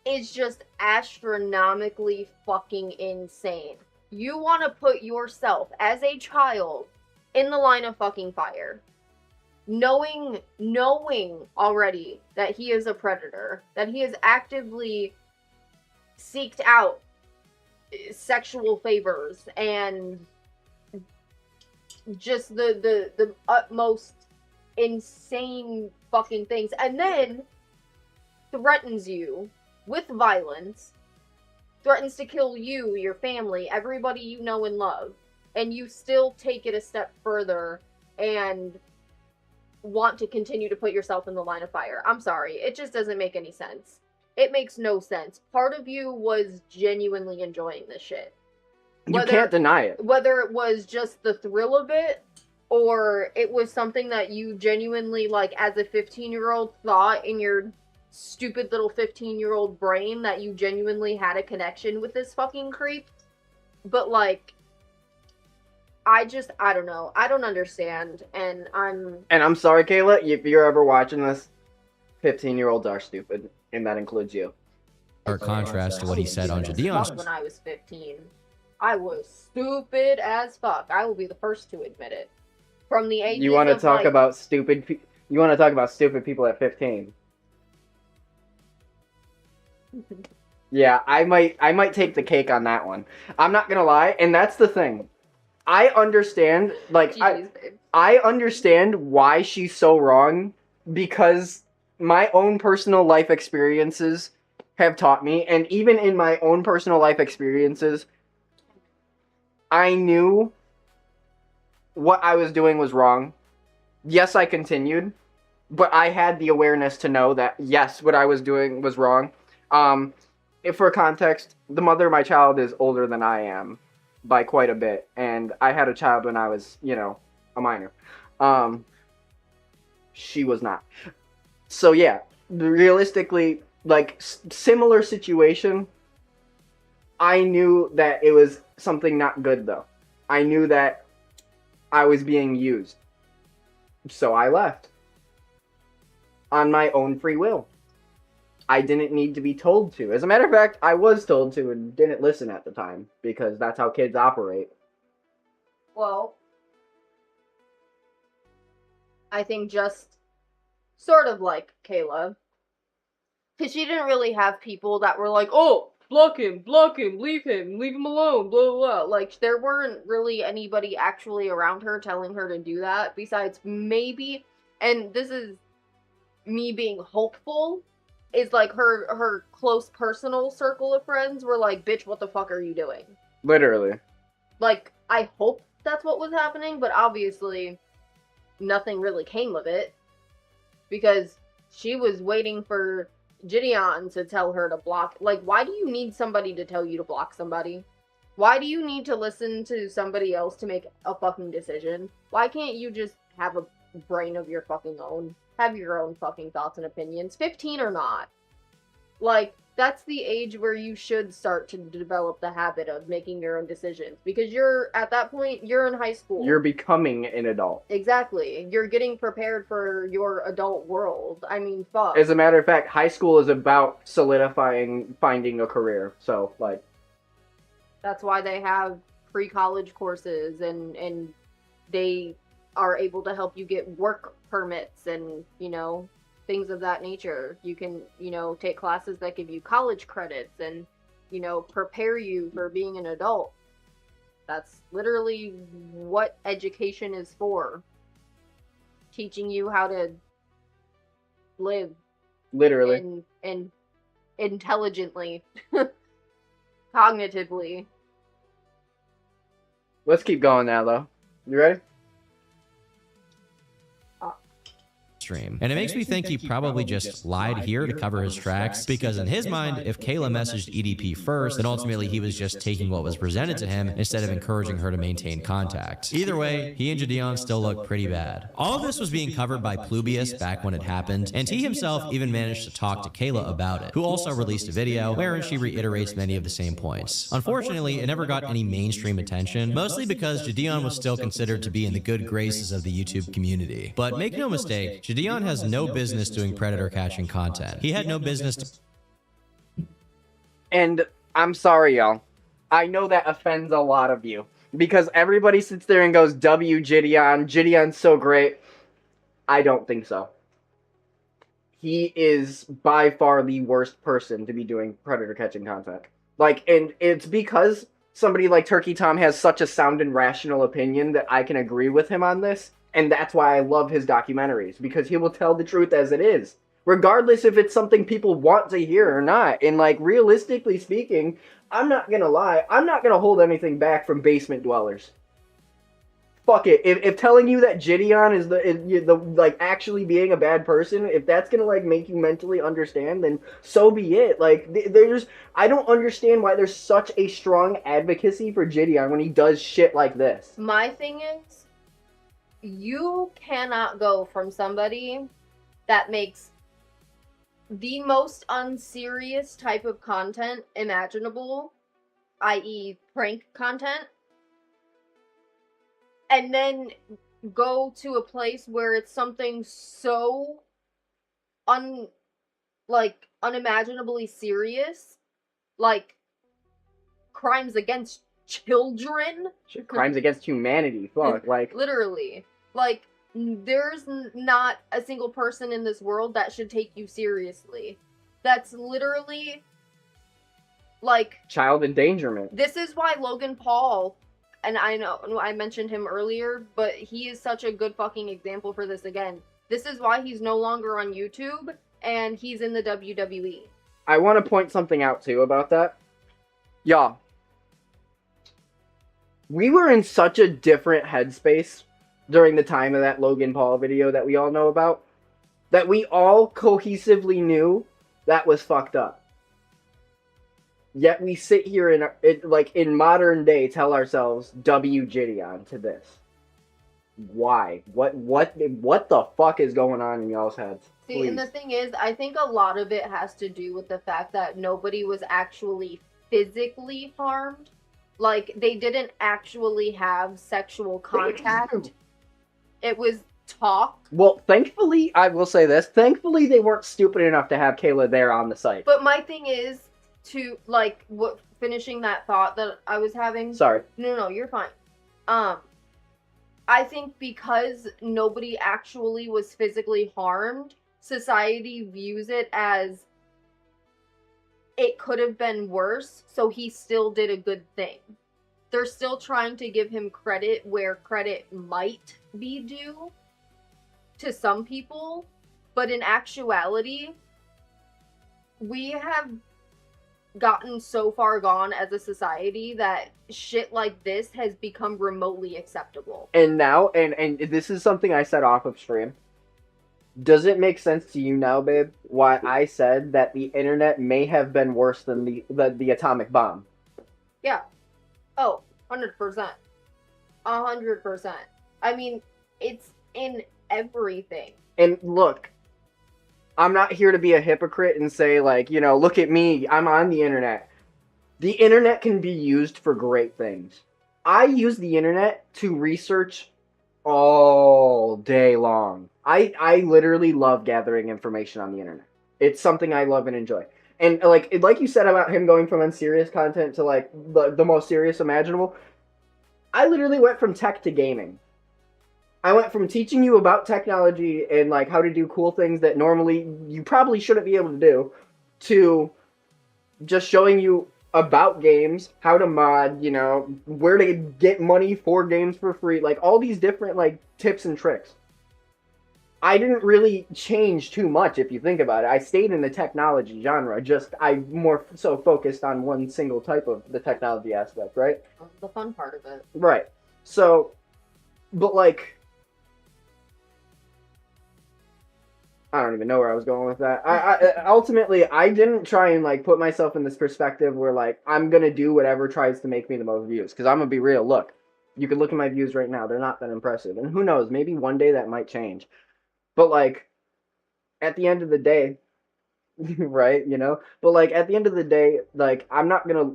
is just astronomically fucking insane. You want to put yourself, as a child, in the line of fucking fire. Knowing already that he is a predator, that he has actively seeked out sexual favors and just the utmost insane fucking things, and then threatens you with violence, threatens to kill you, your family, everybody you know and love, and you still take it a step further and want to continue to put yourself in the line of fire. I'm sorry, it just doesn't make any sense. It makes no sense. Part of you was genuinely enjoying this shit. You can't deny it. Whether it was just the thrill of it, or it was something that you genuinely, like, as a 15-year-old thought in your stupid little 15-year-old brain that you genuinely had a connection with this fucking creep. But, like, I don't know. I don't understand, and I'm sorry, Kayla, if you're ever watching this, 15-year-olds are stupid, and that includes you. Our contrast to what he said on Jideon's. when I was 15. I was stupid as fuck. I will be the first to admit it. From the ages You want to of, talk like, about stupid you want to talk about stupid people at 15. Yeah, I might take the cake on that one. I'm not gonna lie, and that's the thing. I understand, like, I understand why she's so wrong, because my own personal life experiences have taught me, and even in my own personal life experiences, I knew what I was doing was wrong. Yes, I continued, but I had the awareness to know that, yes, what I was doing was wrong. If for context, the mother of my child is older than I am by quite a bit, and I had a child when I was, you know, a minor. She was not. So yeah, realistically, like, similar situation, I knew that it was something not good, though. I knew that I was being used. So I left. On my own free will. I didn't need to be told to. As a matter of fact, I was told to and didn't listen at the time, because that's how kids operate. Well, I think just sort of like Kayla. Because she didn't really have people that were like, oh, block him, leave him alone, blah, blah, blah. Like, there weren't really anybody actually around her telling her to do that, besides maybe, and this is me being hopeful, is like her close personal circle of friends were like, bitch, what the fuck are you doing? Literally. Like, I hope that's what was happening, but obviously nothing really came of it. Because she was waiting for Jideon to tell her to block. Like, why do you need somebody to tell you to block somebody? Why do you need to listen to somebody else to make a fucking decision? Why can't you just have a brain of your fucking own? Have your own fucking thoughts and opinions, 15 or not. Like, that's the age where you should start to develop the habit of making your own decisions. Because you're, at that point, you're in high school. You're becoming an adult. Exactly. You're getting prepared for your adult world. I mean, fuck. As a matter of fact, high school is about solidifying, finding a career. So, like... That's why they have pre-college courses, and they are able to help you get work permits and, you know, things of that nature. You can, you know, take classes that give you college credits and, you know, prepare you for being an adult. That's literally what education is for. Teaching you how to live. Literally. And intelligently. Cognitively. Let's keep going now, though. You ready? Stream. And it makes me think he probably just lied here to cover his tracks, because in his mind, if Kayla messaged EDP first, then ultimately he was just taking what was presented to him instead of encouraging her to maintain contact. Either way, he and Jideon still look pretty bad. All of this was being covered by Plubius back when it happened, and he himself even managed to talk to Kayla about it, who also released a video wherein she reiterates many of the same points. Unfortunately, it never got any mainstream attention, mostly because Jideon was still considered to be in the good graces of the YouTube community. But make no mistake, Jideon has no business doing predator catching content. He had no business to... And I'm sorry, y'all. I know that offends a lot of you. Because everybody sits there and goes, W, Jideon. Jideon's so great. I don't think so. He is by far the worst person to be doing predator catching content. Like, and it's because somebody like Turkey Tom has such a sound and rational opinion that I can agree with him on this. And that's why I love his documentaries, because he will tell the truth as it is, regardless if it's something people want to hear or not. And, like, realistically speaking, I'm not gonna lie, I'm not gonna hold anything back from basement dwellers. Fuck it. If telling you that Jideon is the like, actually being a bad person, if that's gonna, like, make you mentally understand, then so be it. Like, I don't understand why there's such a strong advocacy for Jideon when he does shit like this. My thing is, you cannot go from somebody that makes the most unserious type of content imaginable, i.e. prank content, and then go to a place where it's something so unimaginably serious, like crimes against children. Crimes against humanity. Fuck, like... Literally. Like, there's not a single person in this world that should take you seriously. That's literally, like... child endangerment. This is why Logan Paul, and I know I mentioned him earlier, but he is such a good fucking example for this again. This is why he's no longer on YouTube, and he's in the WWE. I want to point something out, too, about that. Y'all. We were in such a different headspace during the time of that Logan Paul video that we all know about, that we all cohesively knew that was fucked up. Yet we sit here in modern day tell ourselves W Jideon to this. Why? What the fuck is going on in y'all's heads? See, Please. and the thing is, I think a lot of it has to do with the fact that nobody was actually physically harmed. Like, they didn't actually have sexual contact. It was talk. Well, thankfully, I will say this. Thankfully, they weren't stupid enough to have Kayla there on the site. But my thing is to, like, finishing that thought that I was having. Sorry. No, you're fine. I think because nobody actually was physically harmed, society views it as it could have been worse, so he still did a good thing. They're still trying to give him credit where credit might be due to some people, but in actuality, we have gotten so far gone as a society that shit like this has become remotely acceptable. And now, and this is something I said off of stream. Does it make sense to you now, babe, why I said that the internet may have been worse than the atomic bomb? Yeah. Oh, 100%. 100%. I mean, it's in everything. And look, I'm not here to be a hypocrite and say, like, you know, look at me, I'm on the internet. The internet can be used for great things. I use the internet to research all day long. I literally love gathering information on the internet. It's something I love and enjoy. And like you said about him going from unserious content to like the most serious imaginable, I literally went from tech to gaming. I went from teaching you about technology and like how to do cool things that normally you probably shouldn't be able to do, to just showing you about games, how to mod, you know, where to get money for games for free, like all these different like tips and tricks. I didn't really change too much if you think about it. I stayed in the technology genre, just I more so focused on one single type of the technology aspect, right? The fun part of it. Right. So, but like, I don't even know where I was going with that. I ultimately, I didn't try and like put myself in this perspective where like I'm gonna do whatever tries to make me the most views. Because I'm gonna be real. Look, you can look at my views right now; they're not that impressive. And who knows? Maybe one day that might change. But like, at the end of the day, right? You know. But like at the end of the day, like I'm not gonna.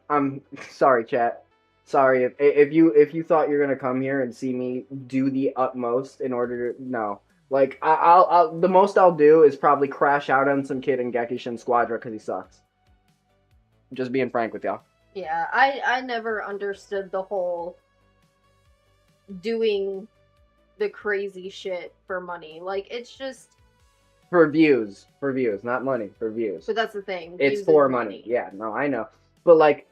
I'm sorry, chat. Sorry if you thought you're gonna come here and see me do the utmost in order to like I'll the most I'll do is probably crash out on some kid in Gekishin Squadra because he sucks. Just being frank with y'all. Yeah, I never understood the whole doing the crazy shit for money. Like it's just for views, not money, for views. But that's the thing. It's for money. Yeah, no, I know, but like.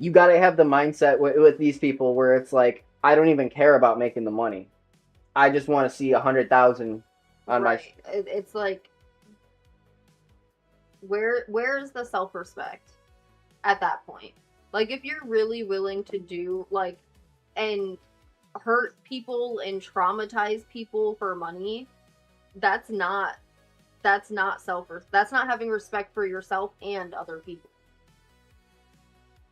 You gotta have the mindset with these people where it's like, I don't even care about making the money. I just want to see 100,000 on my... It's like, where's the self-respect at that point? Like, if you're really willing to do, like, and hurt people and traumatize people for money, that's not that's not having respect for yourself and other people.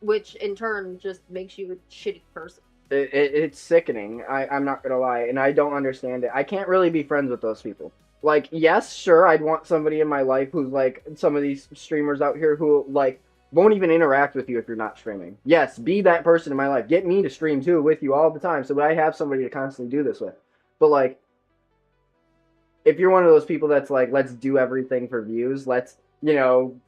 Which, in turn, just makes you a shitty person. It's sickening. I'm not gonna lie. And I don't understand it. I can't really be friends with those people. Like, yes, sure, I'd want somebody in my life who's like some of these streamers out here who, like, won't even interact with you if you're not streaming. Yes, be that person in my life. Get me to stream, too, with you all the time so that I have somebody to constantly do this with. But, like, if you're one of those people that's like, let's do everything for views, let's, you know...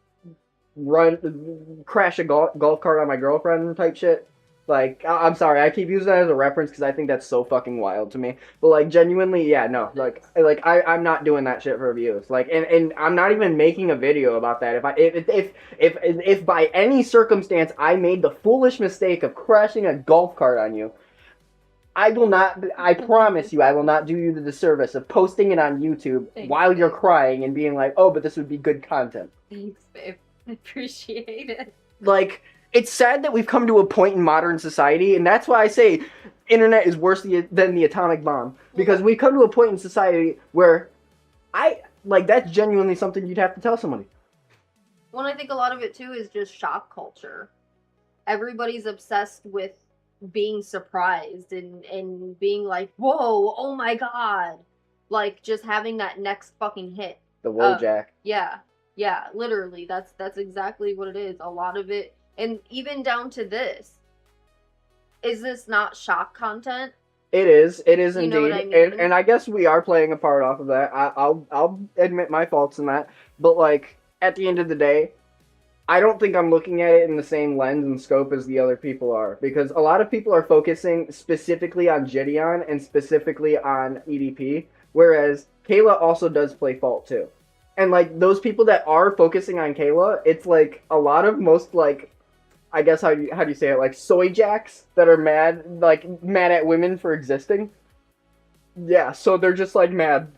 crash a golf cart on my girlfriend type shit. Like, I'm sorry, I keep using that as a reference because I think that's so fucking wild to me. But like, genuinely, yeah, no, like I'm not doing that shit for views. Like, and I'm not even making a video about that. If by any circumstance I made the foolish mistake of crashing a golf cart on you, I will not. I promise you, I will not do you the disservice of posting it on YouTube while you're crying and being like, oh, but this would be good content. Thanks, babe. I appreciate it. Like, it's sad that we've come to a point in modern society, and that's why I say internet is worse than the atomic bomb. Because we've come to a point in society where that's genuinely something you'd have to tell somebody. Well, I think a lot of it, too, is just shock culture. Everybody's obsessed with being surprised and being like, whoa, oh my god. Like, just having that next fucking hit. The Wojak. Yeah. Yeah, literally, that's exactly what it is. A lot of it, and even down to this. Is this not shock content? It is. It is You indeed. know what I mean? And I guess we are playing a part off of that. I'll admit my faults in that. But like at the end of the day, I don't think I'm looking at it in the same lens and scope as the other people are, because a lot of people are focusing specifically on Jideon and specifically on EDP, whereas Kayla also does play fault too. And like those people that are focusing on Kayla, it's like a lot of most like, I guess how do you say it, like soy jacks that are mad at women for existing. Yeah, so they're just like mad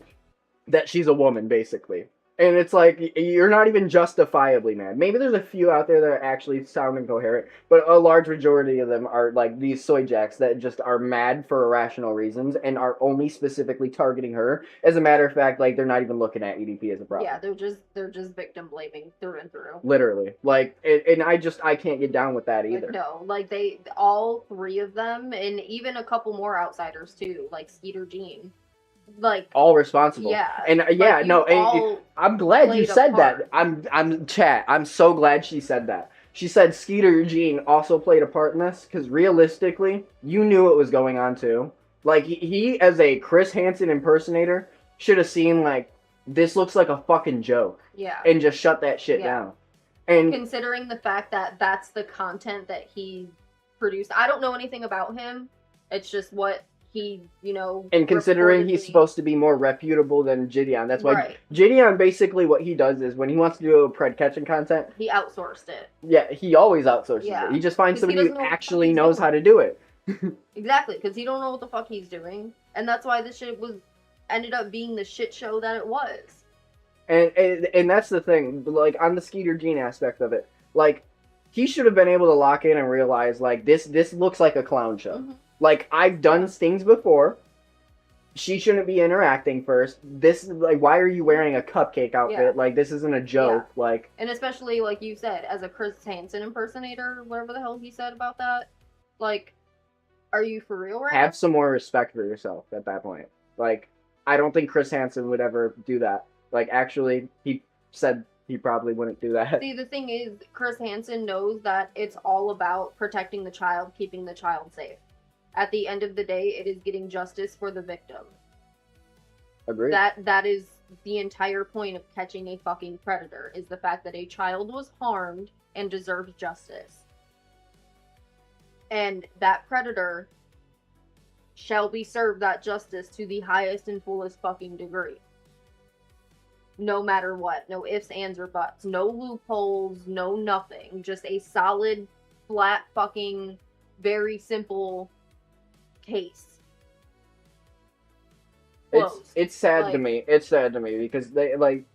that she's a woman basically. And it's like, you're not even justifiably mad. Maybe there's a few out there that are actually sounding coherent, but a large majority of them are like these soy jacks that just are mad for irrational reasons and are only specifically targeting her. As a matter of fact, like they're not even looking at EDP as a problem. Yeah, they're just victim blaming through and through. Literally. Like, and I can't get down with that either. Like, no, like all three of them, and even a couple more outsiders too, like Skeeter Jean. Like all responsible. Yeah. And I'm glad you said that. I'm so glad she said that. She said Skeeter Jean also played a part in this, because realistically, you knew what was going on too. Like he as a Chris Hansen impersonator should have seen like, this looks like a fucking joke. Yeah. And just shut that shit down. And considering the fact that that's the content that he produced, I don't know anything about him. It's just what he, and considering he's supposed to be more reputable than Jideon, that's why Jideon basically what he does is when he wants to do pred catching content, he outsourced it. Yeah, he always outsources it. He just finds somebody who actually knows how to do it. Exactly, because he don't know what the fuck he's doing, and that's why this shit ended up being the shit show that it was. And that's the thing, like on the Skeeter Jean aspect of it, like he should have been able to lock in and realize like this looks like a clown show. Mm-hmm. Like, I've done things before. She shouldn't be interacting first. This, like, why are you wearing a cupcake outfit? Yeah. Like, this isn't a joke. Yeah. Like, and especially, like you said, as a Chris Hansen impersonator, whatever the hell he said about that, like, are you for real right now? Have some more respect for yourself at that point. Like, I don't think Chris Hansen would ever do that. Like, actually, he said he probably wouldn't do that. See, the thing is, Chris Hansen knows that it's all about protecting the child, keeping the child safe. At the end of the day, it is getting justice for the victim. Agreed. That is the entire point of catching a fucking predator, is the fact that a child was harmed and deserves justice. And that predator shall be served that justice to the highest and fullest fucking degree. No matter what. No ifs, ands, or buts. No loopholes, no nothing. Just a solid, flat fucking, very simple case. It's sad to me. It's sad to me because they like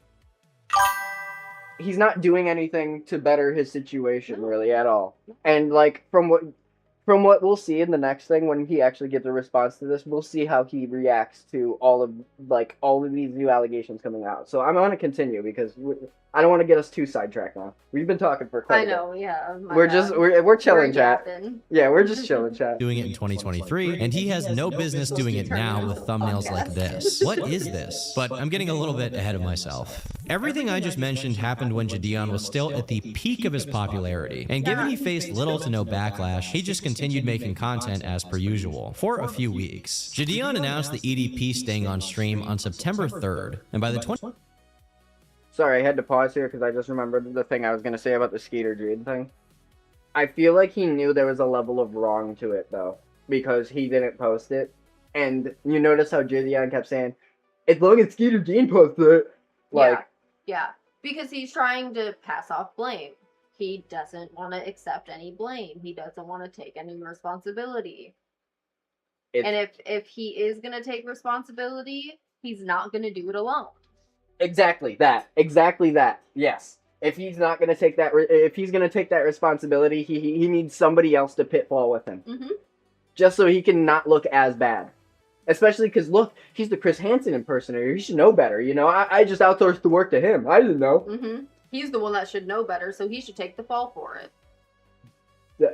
he's not doing anything to better his situation really at all. And like from what we'll see in the next thing when he actually gives a response to this, we'll see how he reacts to all of these new allegations coming out. So I'm going to continue because I don't want to get us too sidetracked now. We've been talking for quite a bit. I know, yeah. We're chilling, chat. Yeah, we're just chilling, chat. Doing it in 2023, and he has no business doing it now with thumbnails like this. What is this? But I'm getting a little bit ahead of myself. Everything I just mentioned happened when Jideon was still at the peak of his popularity, and given he faced little to no backlash, he just continued making content as per usual for a few weeks. Jideon announced the EDP staying on stream on September 3rd, and by the 20th. Sorry, I had to pause here because I just remembered the thing I was going to say about the Skeeter Jean thing. I feel like he knew there was a level of wrong to it, though, because he didn't post it. And you notice how Jideon kept saying, as long as Skeeter Jean posted it. Like, yeah, because he's trying to pass off blame. He doesn't want to accept any blame. He doesn't want to take any responsibility. And if he is going to take responsibility, he's not going to do it alone. Exactly that. Yes. If he's not gonna take that, if he's gonna take that responsibility, he needs somebody else to pitfall with him, just so he can not look as bad. Especially because look, he's the Chris Hansen impersonator. He should know better. You know, I just outsourced the work to him. I didn't know. He's the one that should know better, so he should take the fall for it.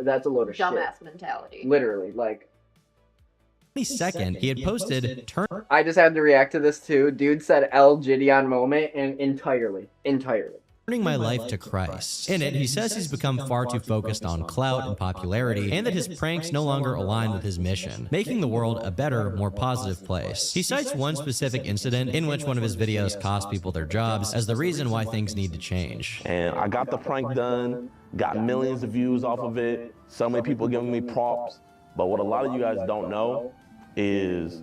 That's a load of dumbass shit. Mentality. Literally, like. 22nd, he had posted I just had to react to this too. Dude said L Jideon moment and entirely. turning my life to Christ. In it, he says he's become far too focused on clout and popularity, and that his pranks no longer align with his mission, making the world a better, more positive place. He cites one specific incident in which one of his videos cost people their jobs as the reason why things need to change. And I got the prank done, got millions of views off of it, so many people giving me props. But what a lot of you guys don't know is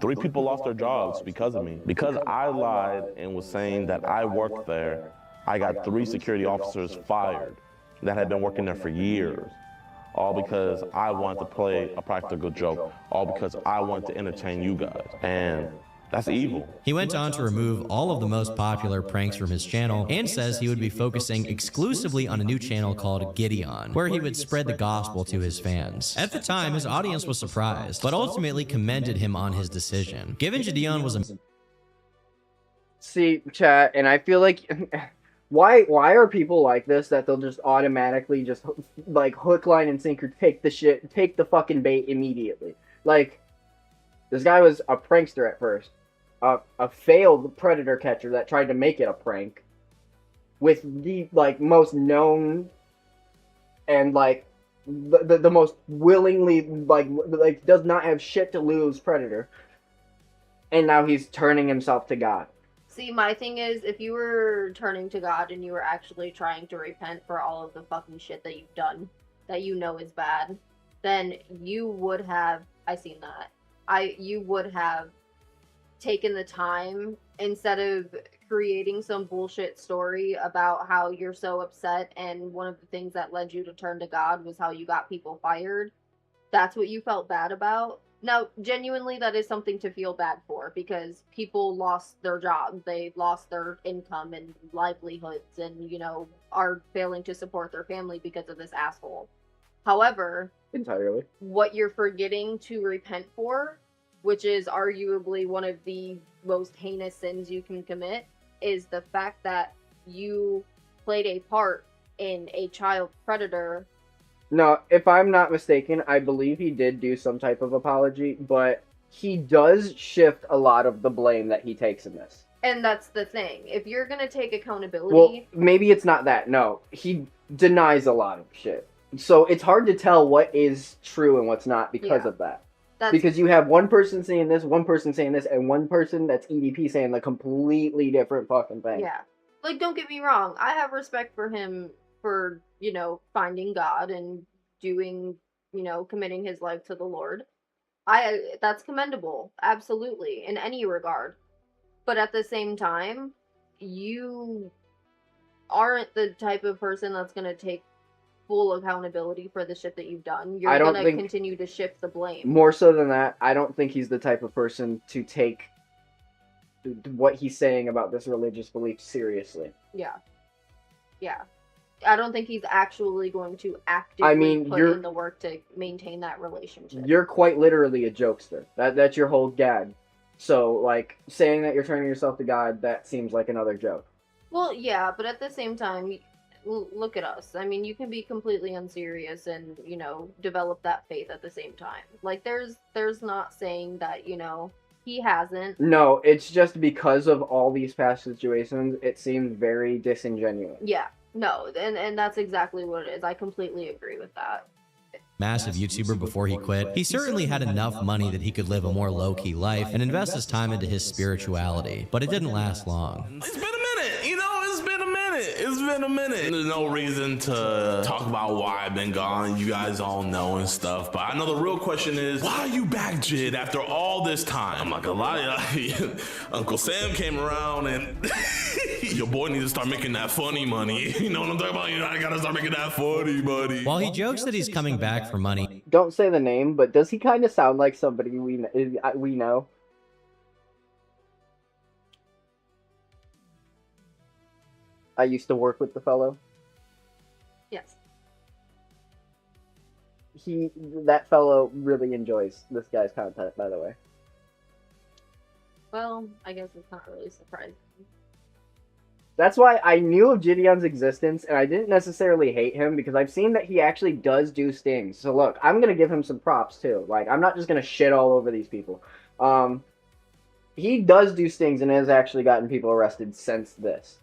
3 people lost their jobs because of me. Because I lied and was saying that I worked there, I got 3 security officers fired that had been working there for years. All because I wanted to play a practical joke. All because I wanted to entertain you guys. And that's evil. He went on to remove all of the most popular pranks from his channel and says he would be focusing exclusively on a new channel called Jideon, where he would spread the gospel to his fans. At the time, his audience was surprised, but ultimately commended him on his decision. Given Jideon was a... See, chat, and I feel like... Why are people like this that they'll just automatically just, like, hook, line, and sinker take the fucking bait immediately? Like, this guy was a prankster at first. A failed predator catcher that tried to make it a prank. With the, like, most known and, like, the most willingly, like, does not have shit to lose predator. And now he's turning himself to God. See, my thing is, if you were turning to God and you were actually trying to repent for all of the fucking shit that you've done, that you know is bad, then you would have, you would have taken the time, instead of creating some bullshit story about how you're so upset and one of the things that led you to turn to God was how you got people fired. That's what you felt bad about. Now, genuinely, that is something to feel bad for, because people lost their jobs, they lost their income and livelihoods, and, you know, are failing to support their family because of this asshole. However, entirely, what you're forgetting to repent for, which is arguably one of the most heinous sins you can commit, is the fact that you played a part in a child predator. No, if I'm not mistaken, I believe he did do some type of apology, but he does shift a lot of the blame that he takes in this. And that's the thing. If you're gonna take accountability... Well, maybe it's not that. No, he denies a lot of shit. So it's hard to tell what is true and what's not because of that. Because you have one person saying this, one person saying this, and one person that's EDP saying the completely different fucking thing. Yeah. Like, don't get me wrong. I have respect for him for, you know, finding God and doing, you know, committing his life to the Lord. That's commendable, absolutely, in any regard. But at the same time, you aren't the type of person that's going to take full accountability for the shit that you've done. You're going to continue to shift the blame. More so than that, I don't think he's the type of person to take what he's saying about this religious belief seriously. Yeah. Yeah. I don't think he's actually going to actively put in the work to maintain that relationship. You're quite literally a jokester. That's your whole gag. So, like, saying that you're turning yourself to God, that seems like another joke. Well, yeah, but at the same time, look at us. I mean, you can be completely unserious and, you know, develop that faith at the same time. Like, there's not saying that, you know, he hasn't. No, it's just because of all these past situations, it seemed very disingenuous. Yeah. No, and that's exactly what it is. I completely agree with that. Massive YouTuber before he quit, he certainly had enough money that he could live a more low-key life and invest his time into his spirituality, but it didn't last long. It's been a minute, you know, it's been a minute. It's been a minute. There's no reason to talk about why I've been gone. You guys all know and stuff, but I know the real question is, why are you back, Jid, after all this time? I'm not gonna lie, Uncle Sam came around and your boy needs to start making that funny money. You know what I'm talking about? You know, I gotta start making that funny money. While he jokes that he's coming back for money. Don't say the name, but does he kind of sound like somebody we know? I used to work with the fellow. Yes. That fellow really enjoys this guy's content, by the way. Well, I guess it's not really surprising. That's why I knew of Jideon's existence, and I didn't necessarily hate him, because I've seen that he actually does do stings. So look, I'm going to give him some props, too. Like, I'm not just going to shit all over these people. He does do stings and has actually gotten people arrested since this.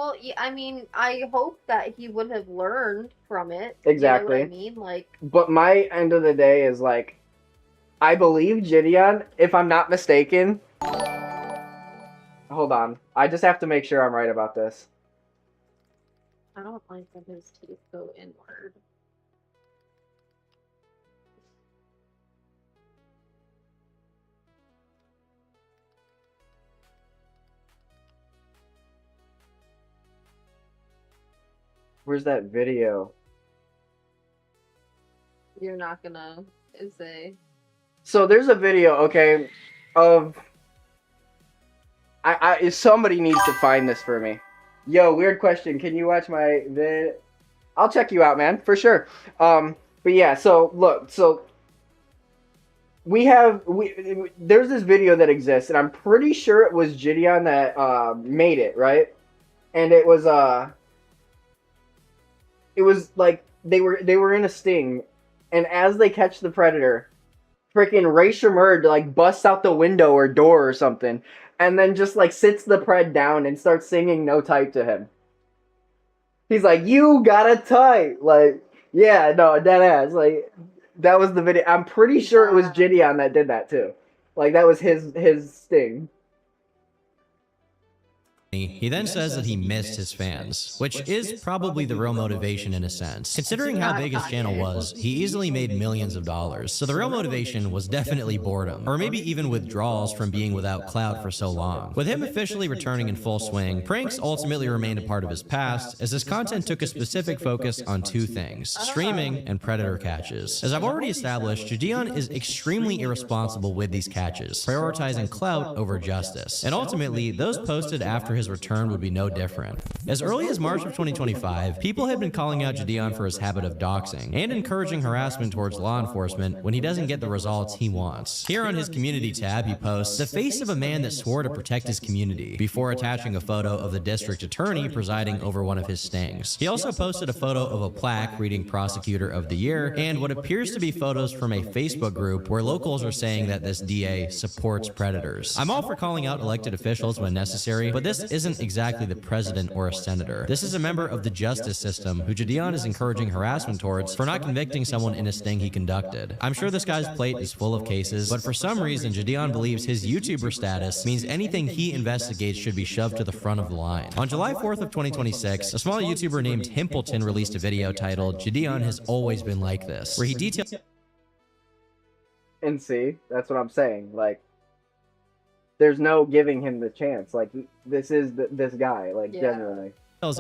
Well, yeah, I mean, I hope that he would have learned from it. Exactly. You know what I mean? Like, But my end of the day is like, I believe Jideon, if I'm not mistaken. Hold on. I just have to make sure I'm right about this. I don't like that his teeth go inward. Where's that video? You're not gonna say. So there's a video, okay, of somebody needs to find this for me. Yo, weird question. Can you watch my vid? I'll check you out, man, for sure. But yeah, so look, so there's this video that exists, and I'm pretty sure it was Jideon that made it, right? And it was like they were in a sting, and as they catch the predator, freaking Ray Shamurd like busts out the window or door or something, and then just like sits the pred down and starts singing "No Type" to him. He's like, "You got a type," like, yeah, no, dead ass, like, that was the video. I'm pretty sure it was Jideon that did that too, like that was his sting. He then says that he missed his fans, which is probably the real motivation in a sense. Considering how big his channel was, he easily made millions of dollars, so the real motivation was definitely boredom, or maybe even withdrawals from being without clout for so long. With him officially returning in full swing, pranks ultimately remained a part of his past, as his content took a specific focus on two things: streaming and predator catches. As I've already established, Jideon is extremely irresponsible with these catches, prioritizing clout over justice, and ultimately, those posted after his return would be no different. As early as March of 2025, people had been calling out Jideon for his habit of doxing and encouraging harassment towards law enforcement when he doesn't get the results he wants. Here on his community tab, he posts the face of a man that swore to protect his community before attaching a photo of the district attorney presiding over one of his stings. He also posted a photo of a plaque reading Prosecutor of the Year and what appears to be photos from a Facebook group where locals are saying that this DA supports predators. I'm all for calling out elected officials when necessary, but this isn't exactly the president or a senator. This is a member of the justice system who Jideon is encouraging harassment towards for not convicting someone in a sting he conducted. I'm sure this guy's plate is full of cases, but for some reason Jideon believes his YouTuber status means anything he investigates should be shoved to the front of the line. On July 4th of 2026, a small YouTuber named Himpleton released a video titled "Jideon Has Always Been Like This," where he details. And see, that's what I'm saying, like, there's no giving him the chance. Like, this is this guy, like, genuinely.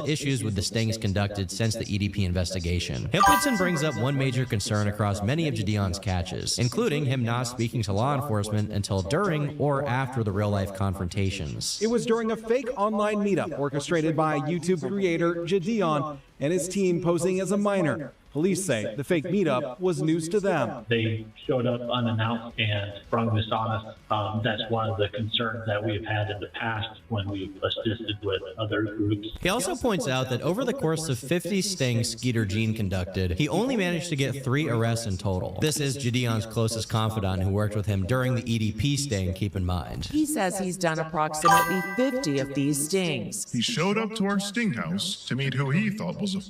Issues with the stings conducted since the EDP investigation. Himpleton brings up one major concern across many of Jideon's catches, including him not speaking to law enforcement until during or after the real-life confrontations. It was during a fake online meetup orchestrated by YouTube creator Jideon and his team posing as a minor. Police say the fake meetup was news to them. They showed up unannounced and sprung this on us. That's one of the concerns that we've had in the past when we've assisted with other groups. He also points out that over the course of 50 stings Skeeter Gene conducted, he only managed to get 3 arrests in total. This is Jideon's closest confidant who worked with him during the EDP sting, keep in mind. He says he's done approximately 50 of these stings. He showed up to our sting house to meet who he thought was a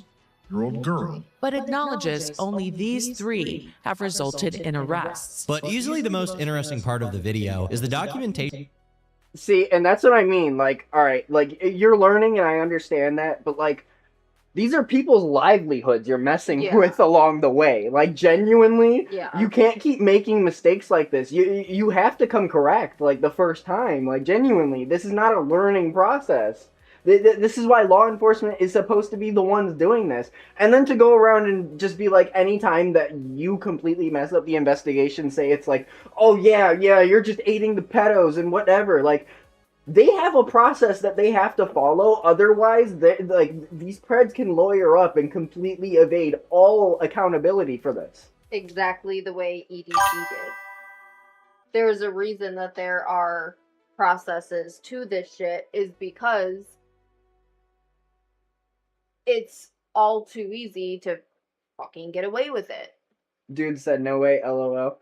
year-old girl, but acknowledges only these 3 have resulted in arrests. But easily the most interesting part of the video is the documentation. See, and that's what I mean, like, alright, like, you're learning and I understand that, but like, these are people's livelihoods you're messing with along the way. Like, genuinely, you can't keep making mistakes like this. You have to come correct, like, the first time. Like, genuinely, this is not a learning process. This is why law enforcement is supposed to be the ones doing this. And then to go around and just be like, anytime that you completely mess up the investigation, say it's like, oh yeah, you're just aiding the pedos and whatever. Like, they have a process that they have to follow. Otherwise, these preds can lawyer up and completely evade all accountability for this. Exactly the way EDP did. There's a reason that there are processes to this shit, is because it's all too easy to fucking get away with it. Dude said no way, LOL.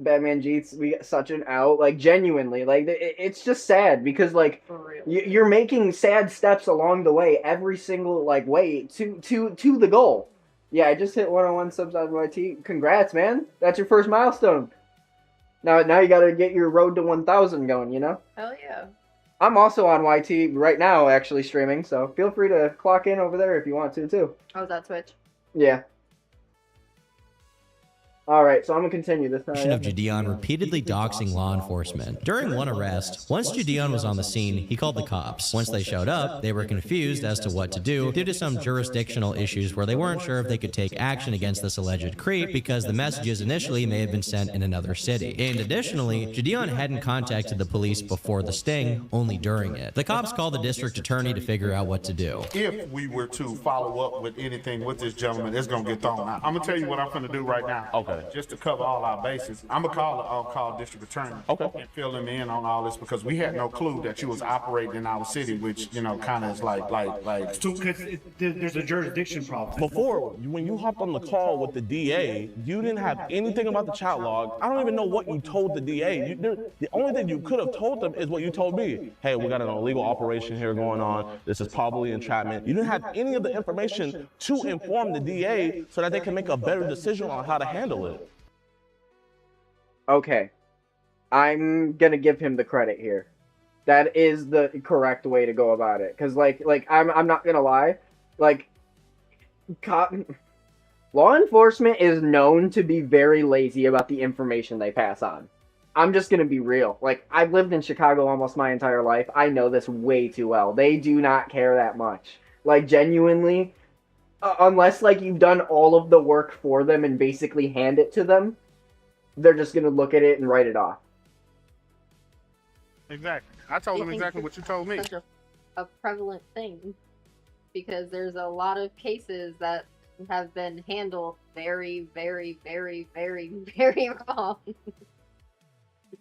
Batman Jeets, we got such an out. Like, genuinely, like, it's just sad because, like, you're making sad steps along the way, every single, like, way to the goal. Yeah, I just hit 101 subs on YT. Congrats, man. That's your first milestone. Now you gotta get your road to 1,000 going, you know? Hell yeah. I'm also on YT right now, actually streaming, so feel free to clock in over there if you want to, too. Oh, is that Twitch? Yeah. Alright, so I'm gonna continue this time. Of Jideon repeatedly doxing law enforcement. During one arrest, once Jideon was on the scene, he called the cops. Once they showed up, they were confused as to what to do due to some jurisdictional issues where they weren't sure if they could take action against this alleged creep because the messages initially may have been sent in another city. And additionally, Jideon hadn't contacted the police before the sting, only during it. The cops called the district attorney to figure out what to do. If we were to follow up with anything with this gentleman, it's gonna get thrown out. I'm gonna tell you what I'm gonna do right now. Okay. Just to cover all our bases, I'm gonna call the on-call district attorney. Okay. And fill him in on all this because we had no clue that you was operating in our city, which kind of is like. There's a jurisdiction problem. Before, when you hopped on the call with the DA, you didn't have anything about the chat log. I don't even know what you told the DA. The only thing you could have told them is what you told me. Hey, we got an illegal operation here going on. This is probably entrapment. You didn't have any of the information to inform the DA so that they can make a better decision on how to handle it. Okay. I'm gonna give him the credit here. That is the correct way to go about it. Cause like I'm not gonna lie, like law enforcement is known to be very lazy about the information they pass on. I'm just gonna be real. Like, I've lived in Chicago almost my entire life. I know this way too well. They do not care that much. Like, genuinely, unless like you've done all of the work for them and basically hand it to them, they're just gonna look at it and write it off. Exactly. I told him exactly what you told me. Such a prevalent thing because there's a lot of cases that have been handled very, very, very, very, very wrong.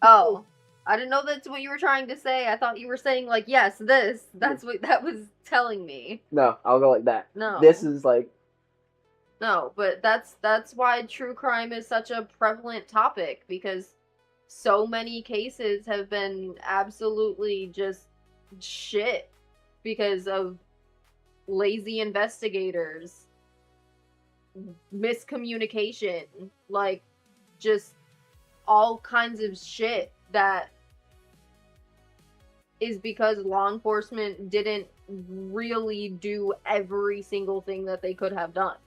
Oh, I didn't know that's what you were trying to say. I thought you were saying like, yes, this. That's what that was telling me. No, I'll go like that. No. This is like... No, but that's why true crime is such a prevalent topic, because so many cases have been absolutely just shit because of lazy investigators, miscommunication, like just all kinds of shit that is because law enforcement didn't really do every single thing that they could have done.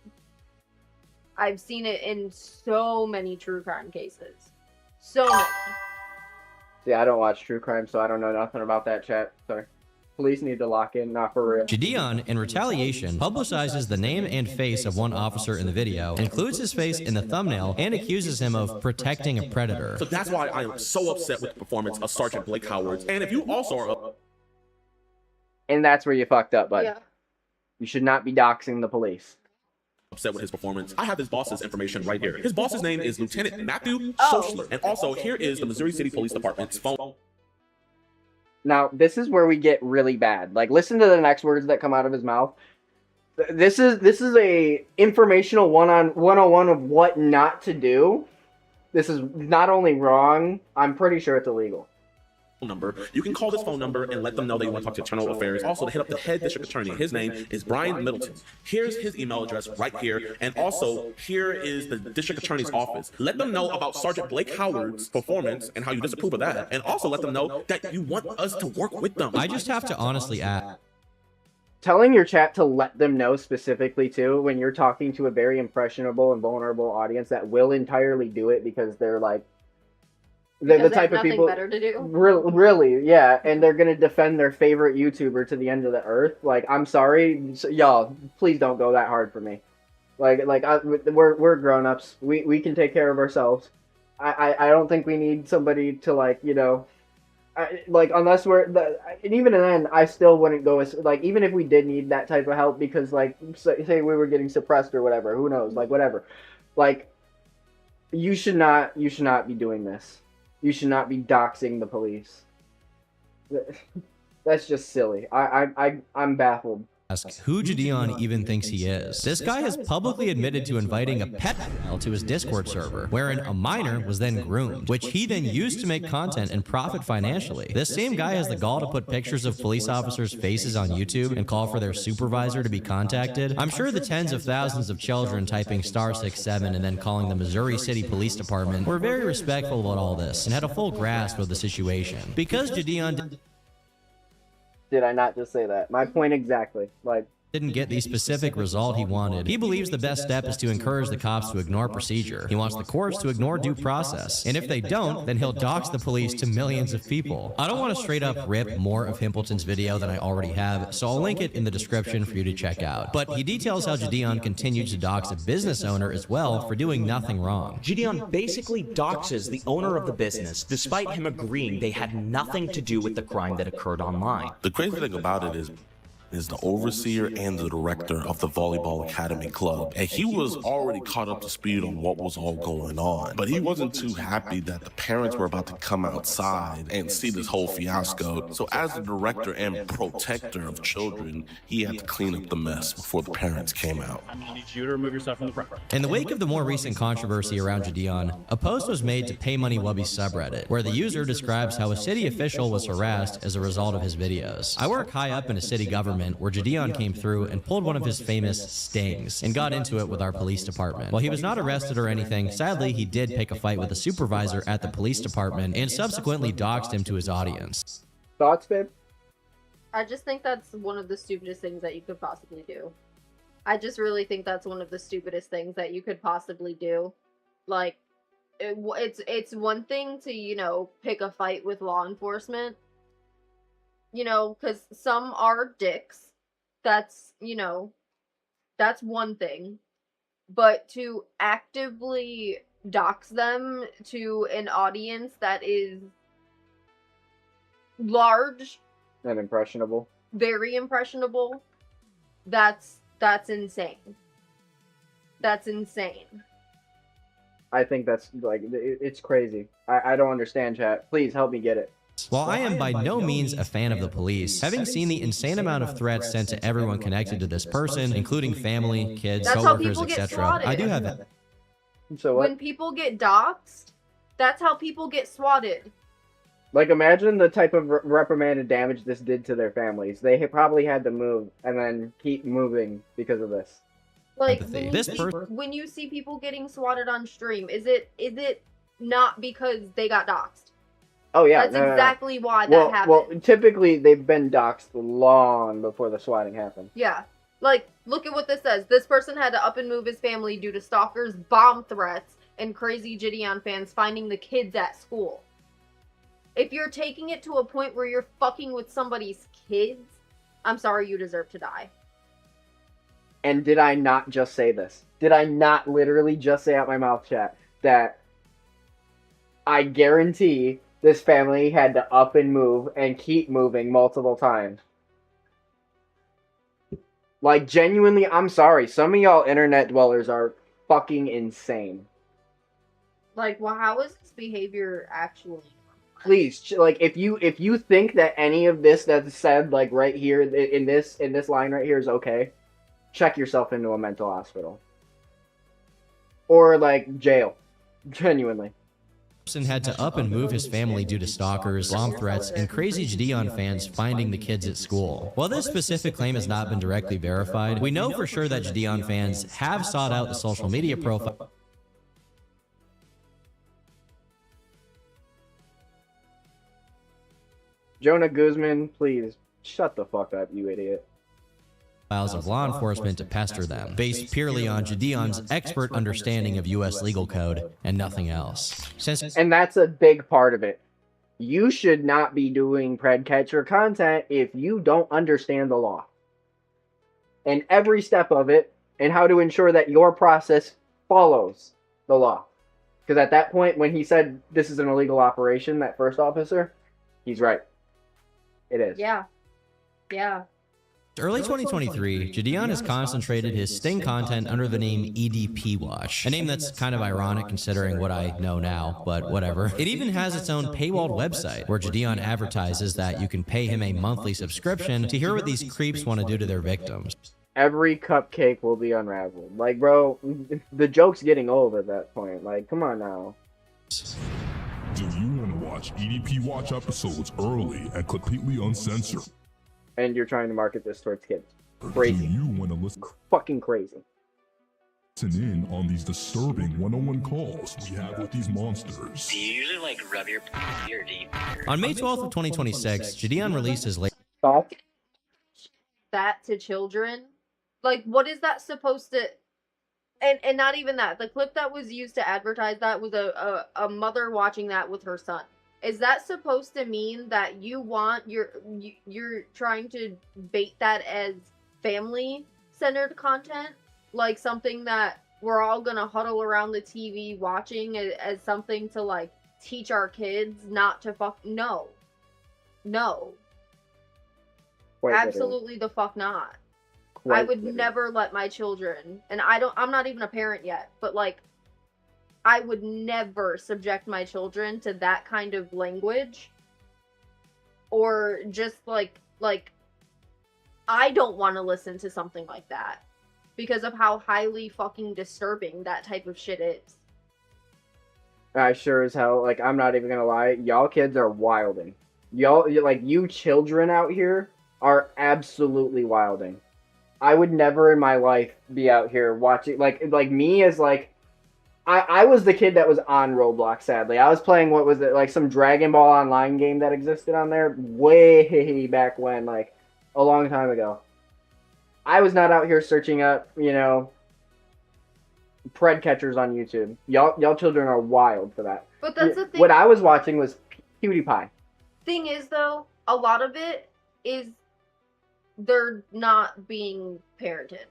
I've seen it in so many true crime cases. So many. See, I don't watch true crime, so I don't know nothing about that, chat. Sorry. Police need to lock in, not for real. Jideon, in retaliation, publicizes the name and face of one officer in the video, includes his face in the thumbnail, and accuses him of protecting a predator. So that's why I am so upset with the performance of Sergeant Blake Howard. And if you also are And that's where you fucked up, bud. Yeah. You should not be doxing the police. upset with his performance, I have his boss's information right here. His boss's name is Lieutenant Matthew Sochler. And also, here is the Missouri City Police Department's phone. Now, this is where we get really bad. Like, listen to the next words that come out of his mouth. This is a informational 101 of what not to do. This is not only wrong, I'm pretty sure it's illegal. Number. You can call this phone number and let them know that you want to talk to internal affairs. Also, to hit up the head district attorney. His name is Brian Middleton. Here's his email address right here. And also, here is the district attorney's office. Let them know about Sergeant Blake Howard's performance and how you disapprove of that. And also let them know that you want us to work with them. I just have to honestly add. Telling your chat to let them know specifically, too, when you're talking to a very impressionable and vulnerable audience that will entirely do it because they're like, they're the type of people better to do. Really, yeah, and they're gonna defend their favorite YouTuber to the end of the earth. Like, I'm sorry, y'all, please don't go that hard for me. We're grown-ups. We can take care of ourselves. I don't think we need somebody to, like, you know, unless and even then, I still wouldn't go as, like, even if we did need that type of help because, like, say we were getting suppressed or whatever, who knows, like, whatever. Like, you should not be doing this. You should not be doxing the police. That's just silly. I'm baffled. ask who Jideon even thinks he is. This guy has publicly admitted to inviting a pedophile to his Discord server, wherein a minor was then groomed, which he then used to make content and profit financially. This same guy has the gall to put pictures of police officers' faces on YouTube and call for their supervisor to be contacted. I'm sure the tens of thousands of children typing *67 and then calling the Missouri City Police Department were very respectful about all this and had a full grasp of the situation. Because Jideon Did I not just say that? My point exactly. Like, didn't get the specific result he wanted, he believes the best step is to encourage the cops to ignore procedure. He wants the courts to ignore due process. And if they don't, then he'll dox the police to millions of people. I don't want to straight up rip more of Himpleton's video than I already have, so I'll link it in the description for you to check out. But he details how Jideon continued to dox a business owner as well for doing nothing wrong. Jideon basically doxes the owner of the business, despite him agreeing they had nothing to do with the crime that occurred online. The crazy thing about it is the overseer and the director of the Volleyball Academy Club. And he was already caught up to speed on what was all going on. But he wasn't too happy that the parents were about to come outside and see this whole fiasco. So as the director and protector of children, he had to clean up the mess before the parents came out. I need you to remove yourself from the front. In the wake of the more recent controversy around Jideon, a post was made to Pay Money Wubby's subreddit, where the user describes how a city official was harassed as a result of his videos. I work high up in a city government where Jideon came through and pulled one of his famous stings and got into it with our police department. While he was not arrested or anything, sadly he did pick a fight with a supervisor at the police department and subsequently doxed him to his audience. Thoughts, babe? I just think that's one of the stupidest things that you could possibly do. I just really think that's one of the stupidest things that you could possibly do. Like, it's one thing to, you know, pick a fight with law enforcement. You know, because some are dicks. That's, you know, that's one thing. But to actively dox them to an audience that is large and impressionable, very impressionable, that's insane. That's insane. I think that's, like, it's crazy. I don't understand, chat. Please help me get it. While I am by no means a fan of the police, having seen the insane amount of threats sent to everyone connected to this person, including family, kids, coworkers, etc., I do have that. So what? When people get doxxed, that's how people get swatted. Like, imagine the type of reprimanded damage this did to their families. They probably had to move and then keep moving because of this. Like, when you see people getting swatted on stream, is it not because they got doxxed? Oh yeah, that's exactly why that happened. Well, typically they've been doxxed long before the swatting happened. Yeah, like, look at what this says. This person had to up and move his family due to stalkers, bomb threats, and crazy Jideon fans finding the kids at school. If you're taking it to a point where you're fucking with somebody's kids, I'm sorry, you deserve to die. And did I not just say this? Did I not literally just say out my mouth, chat, that I guarantee this family had to up and move and keep moving multiple times? Like, genuinely, I'm sorry. Some of y'all internet dwellers are fucking insane. Like, well, how is this behavior actually? Please, like, if you think that any of this that's said, like, right here in this line right here is okay, check yourself into a mental hospital or like jail. Genuinely. Had to up and move his family due to stalkers, bomb threats, and crazy Jideon fans finding the kids at school. While this specific claim has not been directly verified, we know for sure that Jideon fans have sought out the social media profile. Jonah Guzman, please shut the fuck up, you idiot. Of law enforcement to pester them, based purely on Jideon's expert understanding of U.S. legal code and nothing else. And that's a big part of it. You should not be doing predcatcher content if you don't understand the law. And every step of it, and how to ensure that your process follows the law. Because at that point, when he said this is an illegal operation, that first officer, he's right. It is. Yeah. Yeah. Early 2023, Jideon has concentrated his Sting content under the name EDP Watch, a name that's kind of ironic considering what I know now, but whatever. It even has its own paywalled website where Jideon advertises that you can pay him a monthly subscription to hear what these creeps want to do to their victims. Every cupcake will be unraveled. Like, bro, the joke's getting old at that point. Like, come on now. Do you want to watch EDP Watch episodes early and completely uncensored? And you're trying to market this towards kids. Crazy. Do you want to listen? Fucking crazy. Listen in on these disturbing one-on-one calls we have with these monsters. Do you usually like rub your pussy or do you? On May 12th of 2026, Jideon released his latest. That to children? Like, what is that supposed to... And not even that. The clip that was used to advertise that was a mother watching that with her son. Is that supposed to mean that you want you're trying to bait that as family-centered content? Like something that we're all gonna huddle around the TV watching as something to, like, teach our kids not to fuck... No. No. Absolutely the fuck not. I would never let my children, and I'm not even a parent yet, but, like, I would never subject my children to that kind of language. Or just, like, I don't want to listen to something like that. Because of how highly fucking disturbing that type of shit is. I sure as hell, like, I'm not even gonna lie, y'all kids are wilding. Y'all, like, you children out here are absolutely wilding. I would never in my life be out here watching, like me as, like, I was the kid that was on Roblox, sadly. I was playing, what was it, like, some Dragon Ball Online game that existed on there way back when, like, a long time ago. I was not out here searching up, you know, pred catchers on YouTube. Y'all children are wild for that. But that's the thing. What I was watching was PewDiePie. Thing is, though, a lot of it is they're not being parented.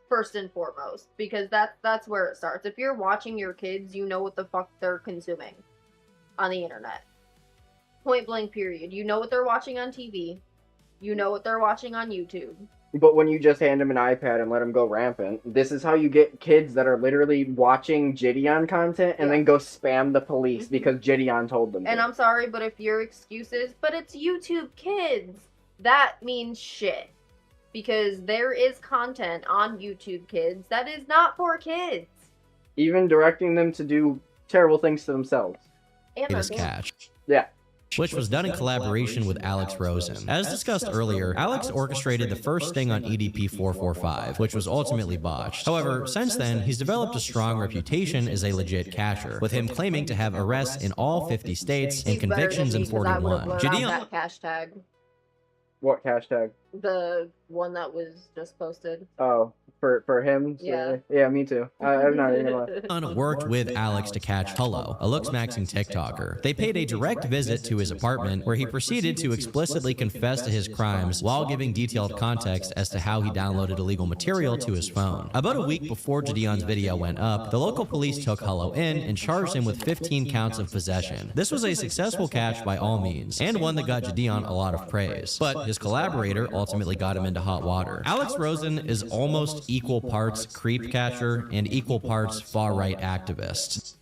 First and foremost, because that's where it starts. If you're watching your kids, you know what the fuck they're consuming on the internet. Point blank period. You know what they're watching on TV. You know what they're watching on YouTube. But when you just hand them an iPad and let them go rampant, this is how you get kids that are literally watching Jideon content and then go spam the police because Jideon told them And to. I'm sorry, but if your excuse is, but it's YouTube Kids, that means shit. Because there is content on YouTube Kids that is not for kids. Even directing them to do terrible things to themselves. And Latest catch. Yeah. Which was done in collaboration with Alex Rosen. As discussed earlier, Alex orchestrated the first sting on EDP 445, which was ultimately botched. However, since then, he's developed a strong reputation as a legit catcher, with him claiming to have arrests in all 50 states and convictions in 41. That hashtag. What hashtag? The one that was just posted. Oh, for him? Yeah. Yeah, me too. I'm not even gonna lie. Worked with Alex to catch Hullo, a looks-maxing TikToker. They paid a direct visit to his apartment where he proceeded to explicitly confess to his crimes while giving detailed context as to how he downloaded illegal material to his phone. About a week before Jideon's video went up, the local police took Hullo in and charged him with 15 counts of possession. This was a successful catch by all means, and one that got Jideon a lot of praise. But his collaborator ultimately got him into hot water. Alex Rosen is almost equal parts creep catcher and equal parts far-right activist.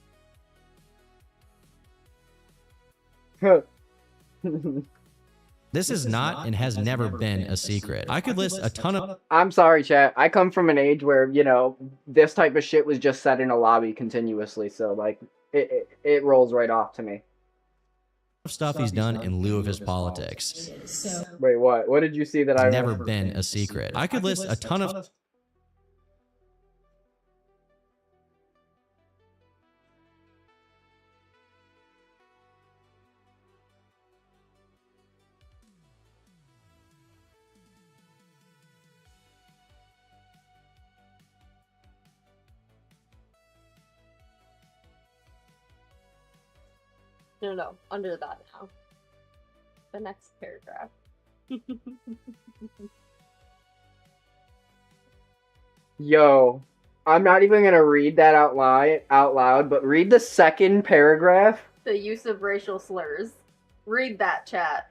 This is not and has never been a secret. I could list a ton of... I'm sorry, chat. I come from an age where, you know, this type of shit was just said in a lobby continuously, so, like, it rolls right off to me. Stuff he's done in lieu of his politics. Wait, what? What did you see that I... Never been a secret. I could list a ton of... No, under that now. The next paragraph. Yo, I'm not even gonna read that out loud, but read the second paragraph. The use of racial slurs. Read that, chat.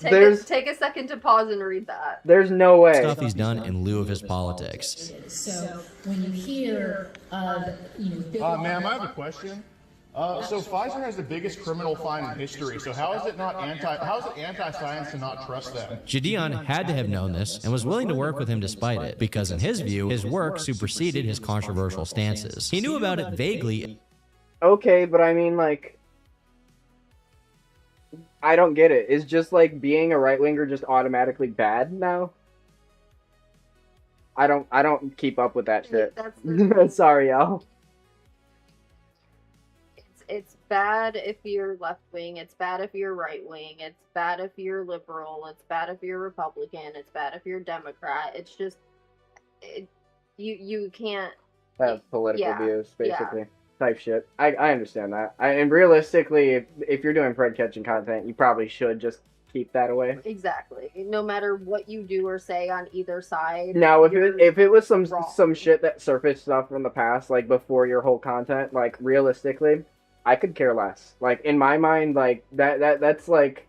Take a second to pause and read that. There's no way. Stuff he's done in lieu of his politics. So when you hear, ma'am, I have a question. So Pfizer has the biggest criminal fine in history. So how is it anti-science to not trust them? Jideon had to have known this and was willing to work with him despite it, because in his view, his work superseded his controversial stances. He knew about it vaguely. Okay, but I mean, like, I don't get it. Is just like being a right-winger just automatically bad now? I don't keep up with that shit. Sorry, y'all. It's bad if you're left wing. It's bad if you're right wing. It's bad if you're liberal. It's bad if you're Republican. It's bad if you're Democrat. It's just you can't have political views, basically. Type shit. I understand that. And realistically, if you're doing Fred catching content, you probably should just keep that away. Exactly. No matter what you do or say on either side. Now, if it was some shit that surfaced stuff from the past, like before your whole content, like realistically, I could care less. Like in my mind, like that's like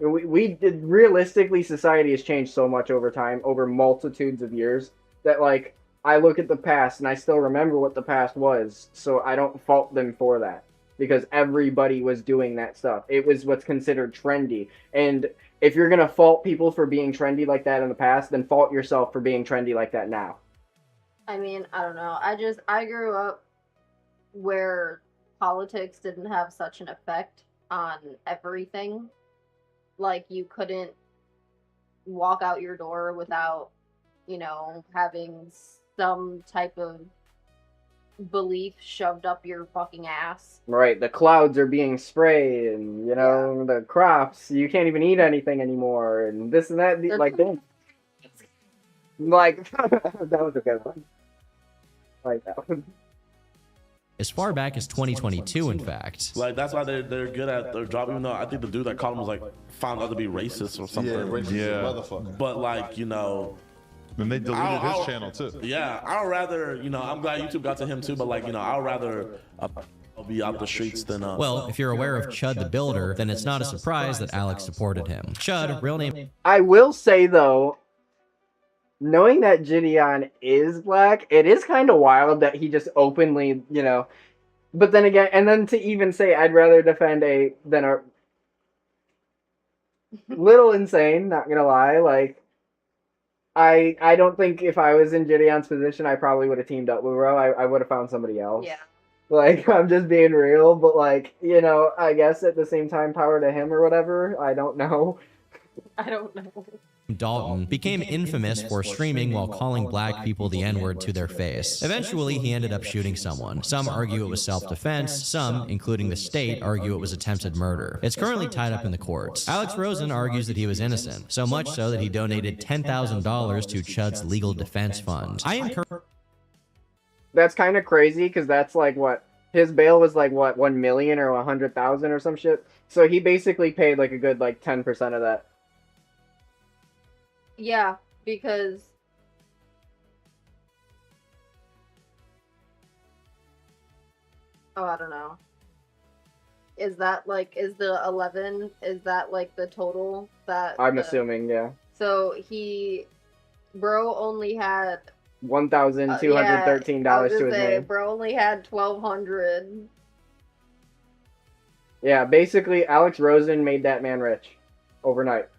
realistically, society has changed so much over time, over multitudes of years, that like I look at the past and I still remember what the past was, so I don't fault them for that. Because everybody was doing that stuff. It was what's considered trendy. And if you're going to fault people for being trendy like that in the past, then fault yourself for being trendy like that now. I mean, I don't know. I grew up where politics didn't have such an effect on everything. Like, you couldn't walk out your door without, having some type of belief shoved up your fucking ass. Right, the clouds are being sprayed, and the crops, you can't even eat anything anymore, and this and that, like that. Like that was a good one. Like that one. As far back as 2022, in fact. Like, that's why they're good at their job, even though I think the dude that called him was like found out to be racist or something. Yeah, racist motherfucker. But like, then they deleted his channel too. Yeah, I'd rather, I'm glad YouTube got to him too, but like, I'd rather be out the streets than Well, if you're aware of Chud the Builder, then it's not a surprise that Alex supported him. Chud, real name. I will say though, knowing that Jideon is black, it is kind of wild that he just openly, but then again, and then to even say I'd rather defend than a little insane, not gonna lie, like, I don't think if I was in Jideon's position, I probably would have teamed up with Ro. I would have found somebody else. Yeah. Like, I'm just being real, but like, I guess at the same time, power to him or whatever. I don't know. I don't know. Dalton became infamous for streaming while calling black people the N-word to their face. Eventually, he ended up shooting someone. Some argue it was self-defense. Some, including the state, argue it was attempted murder. It's currently tied up in the courts. Alex Rosen argues that he was innocent, so much so that he donated $10,000 to Chud's legal defense fund. That's kind of crazy, because that's like what? His bail was like, what, 1 million or 100,000 or some shit? So he basically paid like a good like 10% of that. Yeah, because I don't know. Is that like, is the 11, is that like the total that I'm assuming, yeah. So bro only had $1,213 to his name. Bro only had $1,200. Yeah, basically Alex Rosen made that man rich overnight.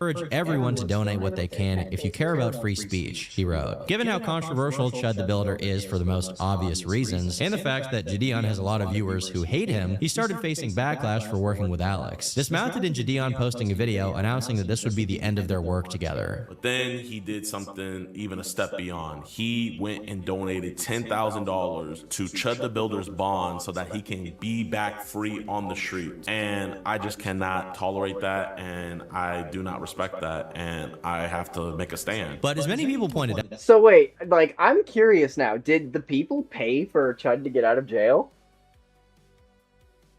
Encourage everyone to donate what they can if you care about free speech, he wrote. Given how controversial Chud the Builder is for the most obvious reasons, and the fact that Jideon has a lot of viewers who hate him, he started facing backlash for working with Alex. This mounted in Jideon posting a video announcing that this would be the end of their work together. But then he did something even a step beyond. He went and donated $10,000 to Chud the Builder's bond so that he can be back free on the street. And I just cannot tolerate that, and I do not respect that, and I have to make a stand. But as many people pointed out... So wait, like, I'm curious now. Did the people pay for Chud to get out of jail?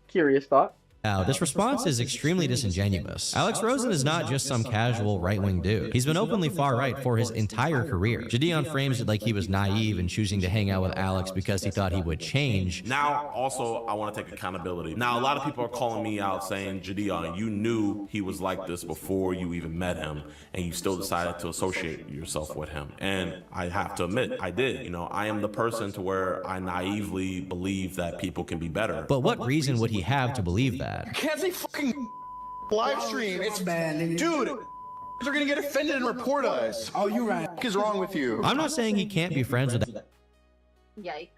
Curious thought. Now, this response is extremely disingenuous. Alex Rosen is not just some casual right-wing dude. He's been openly far-right for his entire career. Jideon frames it like he was naive in choosing to hang out with Alex because he thought he would change. Now, also, I want to take accountability. Now, a lot of people are calling me out saying, Jideon, you knew he was like this before you even met him, and you still decided to associate yourself with him. And I have to admit, I did. You know, I am the person to where I naively believe that people can be better. But what reason would he have to believe that? You can't say fucking live stream. It's dude. They're gonna get offended and report us. Oh, you right. What is wrong with you? I'm not saying he can't be friends with Yikes.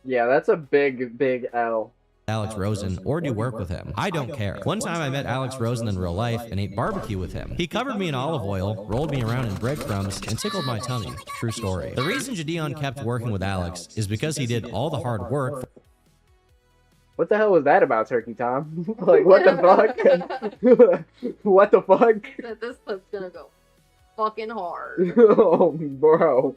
Yeah, that's a big L. Alex Rosen or do work with him. I don't care. One time I met Alex Rosen in real life and ate barbecue with him. He covered me in olive oil, rolled me around in breadcrumbs, and tickled my tummy. True story. The reason Jideon kept working with Alex is because he did all the hard work. What the hell was that about, Turkey Tom? Like, what the fuck? What the fuck? This clip's gonna go fucking hard. Oh, bro.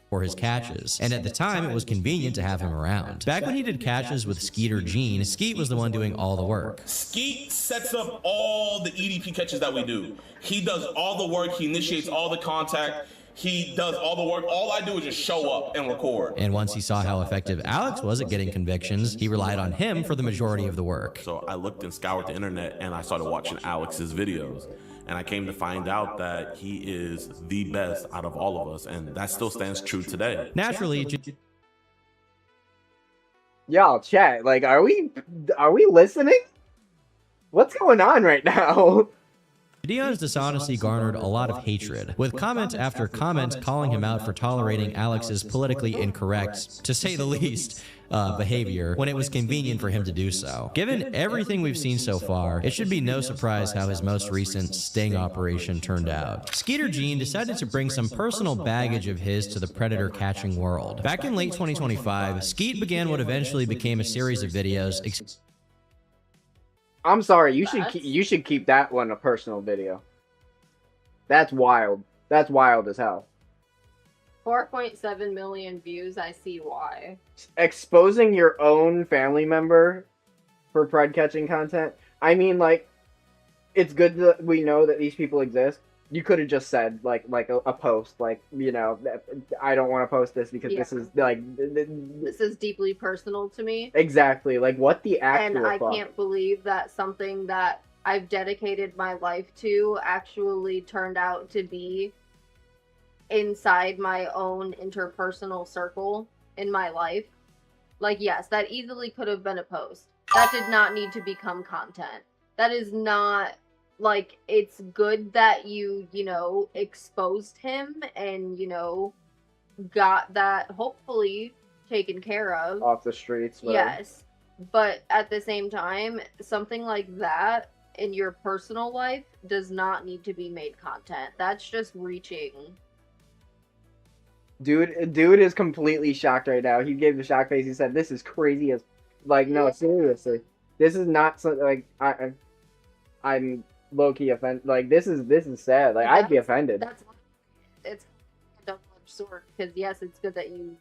For his catches, and at the time it was convenient to have him around. Back when he did catches with Skeeter Gene, Skeet was the one doing all the work. Skeet sets up all the EDP catches that we do. He does all the work, he initiates all the contact, he does all the work. All I do is just show up and record. And once he saw how effective Alex was at getting convictions, he relied on him for the majority of the work. So I looked and scoured the internet and I started watching Alex's videos. And I came to find out that he is the best out of all of us, and that still stands true today. Naturally, y'all chat, like, are we listening? What's going on right now? Jideon's dishonesty garnered a lot of hatred, with comment after comment calling him out for tolerating Alex's politically incorrect, to say the least, behavior when it was convenient for him to do so. Given everything we've seen so far, it should be no surprise how his most recent sting operation turned out. Skeeter Gene decided to bring some personal baggage of his to the predator catching world. Back in late 2025, Skeet began what eventually became a series of videos. I'm sorry, you should keep that one a personal video. That's wild. That's wild as hell. 4.7 million views, I see why. Exposing your own family member for pride catching content. I mean, like, it's good that we know that these people exist. You could have just said, like a post, like, you know, I don't want to post this because this is, like... This is deeply personal to me. Exactly, like, what the actual And I fuck? can't believe that something that I've dedicated my life to actually turned out to be inside my own interpersonal circle in my life. Like, yes, that easily could have been a post. That did not need to become content. That is not... Like, it's good that you know, exposed him and, you know, got that hopefully taken care of. Off the streets. Whatever. Yes. But at the same time, something like that in your personal life does not need to be made content. That's just reaching. Dude is completely shocked right now. He gave the shock face. He said, "This is crazy as..." Like, no, seriously. This is not something, like, I'm... low-key offended. Like, this is sad. Like, I'd be offended. It's a double-edged sword, because yes, it's good that you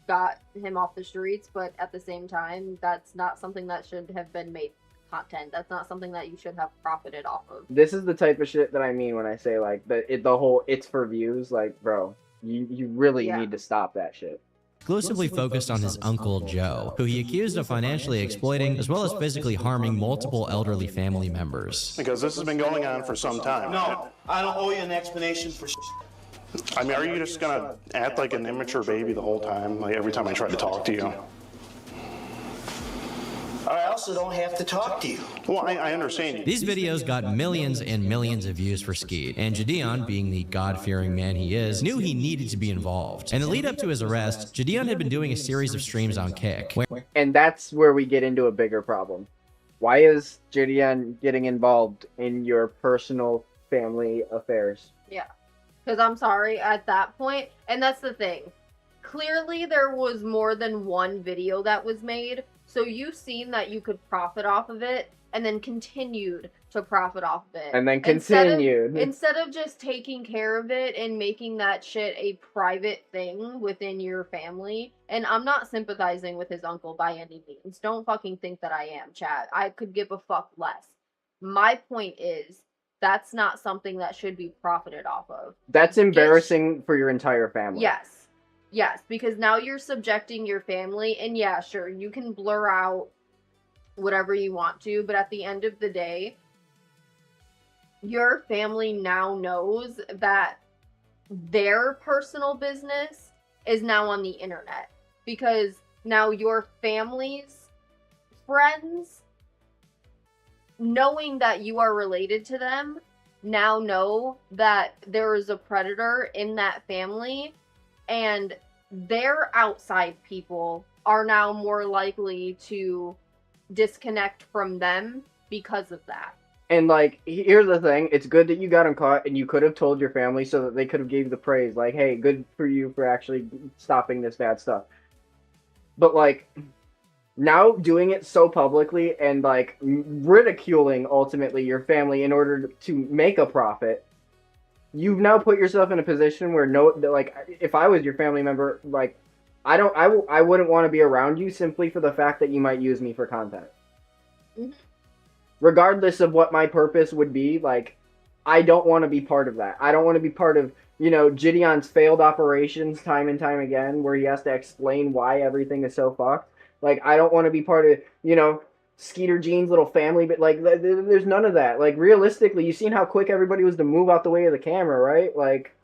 got him off the streets, but at the same time, that's not something that should have been made content. That's not something that you should have profited off of. This is the type of shit that I mean when I say, like, the whole it's for views. Like, bro, you really need to stop that shit. Exclusively focused on his uncle Joe, who he accused of financially exploiting as well as physically harming multiple elderly family members. Because this has been going on for some time. No, I don't owe you an explanation for I mean, are you just gonna act like an immature baby the whole time, like every time I try to talk to you? I also don't have to talk to you. Well, I understand you. These videos got millions and millions of views for Skeet, and Jideon, being the God-fearing man he is, knew he needed to be involved. And in the lead up to his arrest, Jideon had been doing a series of streams on Kick. And that's where we get into a bigger problem. Why is Jideon getting involved in your personal family affairs? Yeah. Because I'm sorry, at that point, and that's the thing. Clearly there was more than one video that was made, so you've seen that you could profit off of it, and then continued to profit off of it. And then continued. Instead of just taking care of it and making that shit a private thing within your family. And I'm not sympathizing with his uncle by any means. Don't fucking think that I am, chat. I could give a fuck less. My point is, that's not something that should be profited off of. That's embarrassing for your entire family. Yes. Yes, because now you're subjecting your family, and yeah, sure, you can blur out whatever you want to, but at the end of the day, your family now knows that their personal business is now on the internet, because now your family's friends, knowing that you are related to them, now know that there is a predator in that family, and their outside people are now more likely to disconnect from them because of that. And, like, here's the thing. It's good that you got him caught, and you could have told your family so that they could have gave you the praise. Like, hey, good for you for actually stopping this bad stuff. But, like, now doing it so publicly and, like, ridiculing, ultimately, your family in order to make a profit, you've now put yourself in a position where, like, if I was your family member, like, I wouldn't want to be around you simply for the fact that you might use me for content. Mm-hmm. Regardless of what my purpose would be, like, I don't want to be part of that. I don't want to be part of, you know, Jideon's failed operations time and time again, where he has to explain why everything is so fucked. Like, I don't want to be part of, you know, Skeeter Jean's little family, but, like, there's none of that. Like, realistically, you've seen how quick everybody was to move out the way of the camera, right? Like,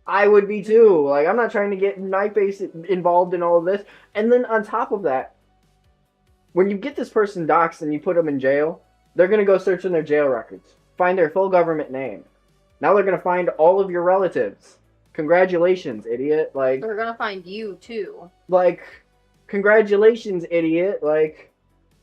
I would be too. Like, I'm not trying to get Knifeface involved in all of this. And then on top of that, when you get this person doxxed and you put them in jail, they're going to go search in their jail records, find their full government name. Now they're going to find all of your relatives. Congratulations, idiot. Like, they're going to find you too. Like, congratulations, idiot. Like,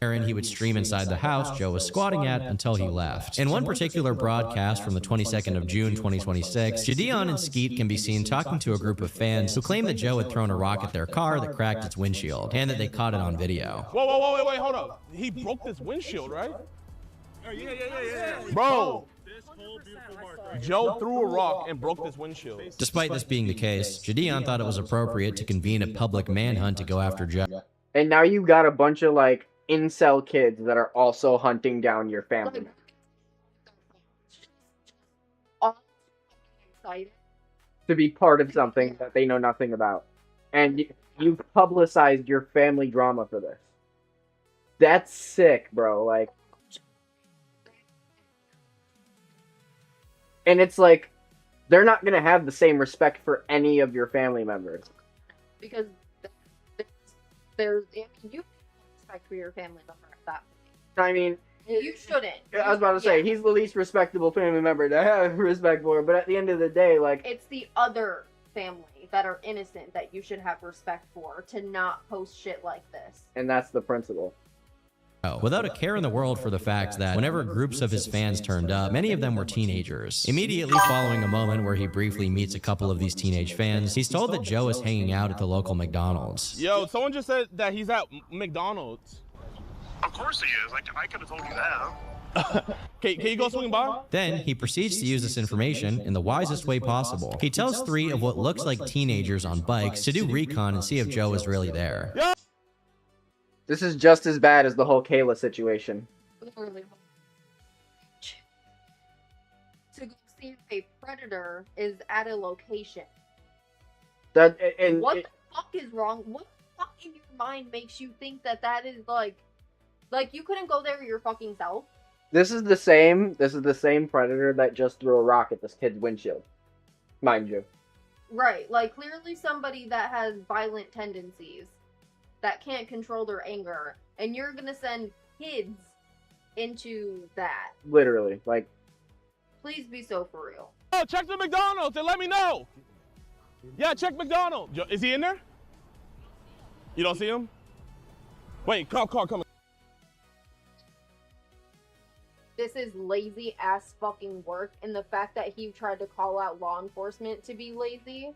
He would stream inside the house Joe was squatting at until he left. In one particular broadcast from the 22nd of June 2026, Jideon and Skeet can be seen talking to a group of fans who claim that Joe had thrown a rock at their car that cracked its windshield, and that they caught it on video. Whoa, wait, hold up. He broke this windshield, right? Yeah. Bro, Joe threw a rock and broke this windshield. Despite this being the case, Jideon thought it was appropriate to convene a public manhunt to go after Joe. And now you've got a bunch of, like, incel kids that are also hunting down your family. To be part of something that they know nothing about. And you've publicized your family drama for this. That's sick, bro. Like, and it's like, they're not going to have the same respect for any of your family members. Because there's you respect for your family member at that point. I mean, you shouldn't. I was about to say, he's the least respectable family member to have respect for, but at the end of the day, like, it's the other family that are innocent that you should have respect for, to not post shit like this. And that's the principle. Without a care in the world for the fact that whenever groups of his fans turned up, many of them were teenagers. Immediately following a moment where he briefly meets a couple of these teenage fans, he's told that Joe is hanging out at the local McDonald's. Yo, someone just said that he's at McDonald's. Of course he is. I could have told you that. Can you go swing by? Then he proceeds to use this information in the wisest way possible. He tells 3 of what looks like teenagers on bikes to do recon and see if Joe is really there. This is just as bad as the whole Kayla situation. Literally. To go see if a predator is at a location. What the fuck is wrong? What the fuck in your mind makes you think that that is like you couldn't go there your fucking self? This is the same predator that just threw a rock at this kid's windshield. Mind you. Right, like clearly somebody that has violent tendencies, that can't control their anger, and you're gonna send kids into that. Literally, like. Please be so for real. Oh, check the McDonald's and let me know. Yeah, check McDonald's. Is he in there? You don't see him? Wait, come. This is lazy ass fucking work, and the fact that he tried to call out law enforcement to be lazy.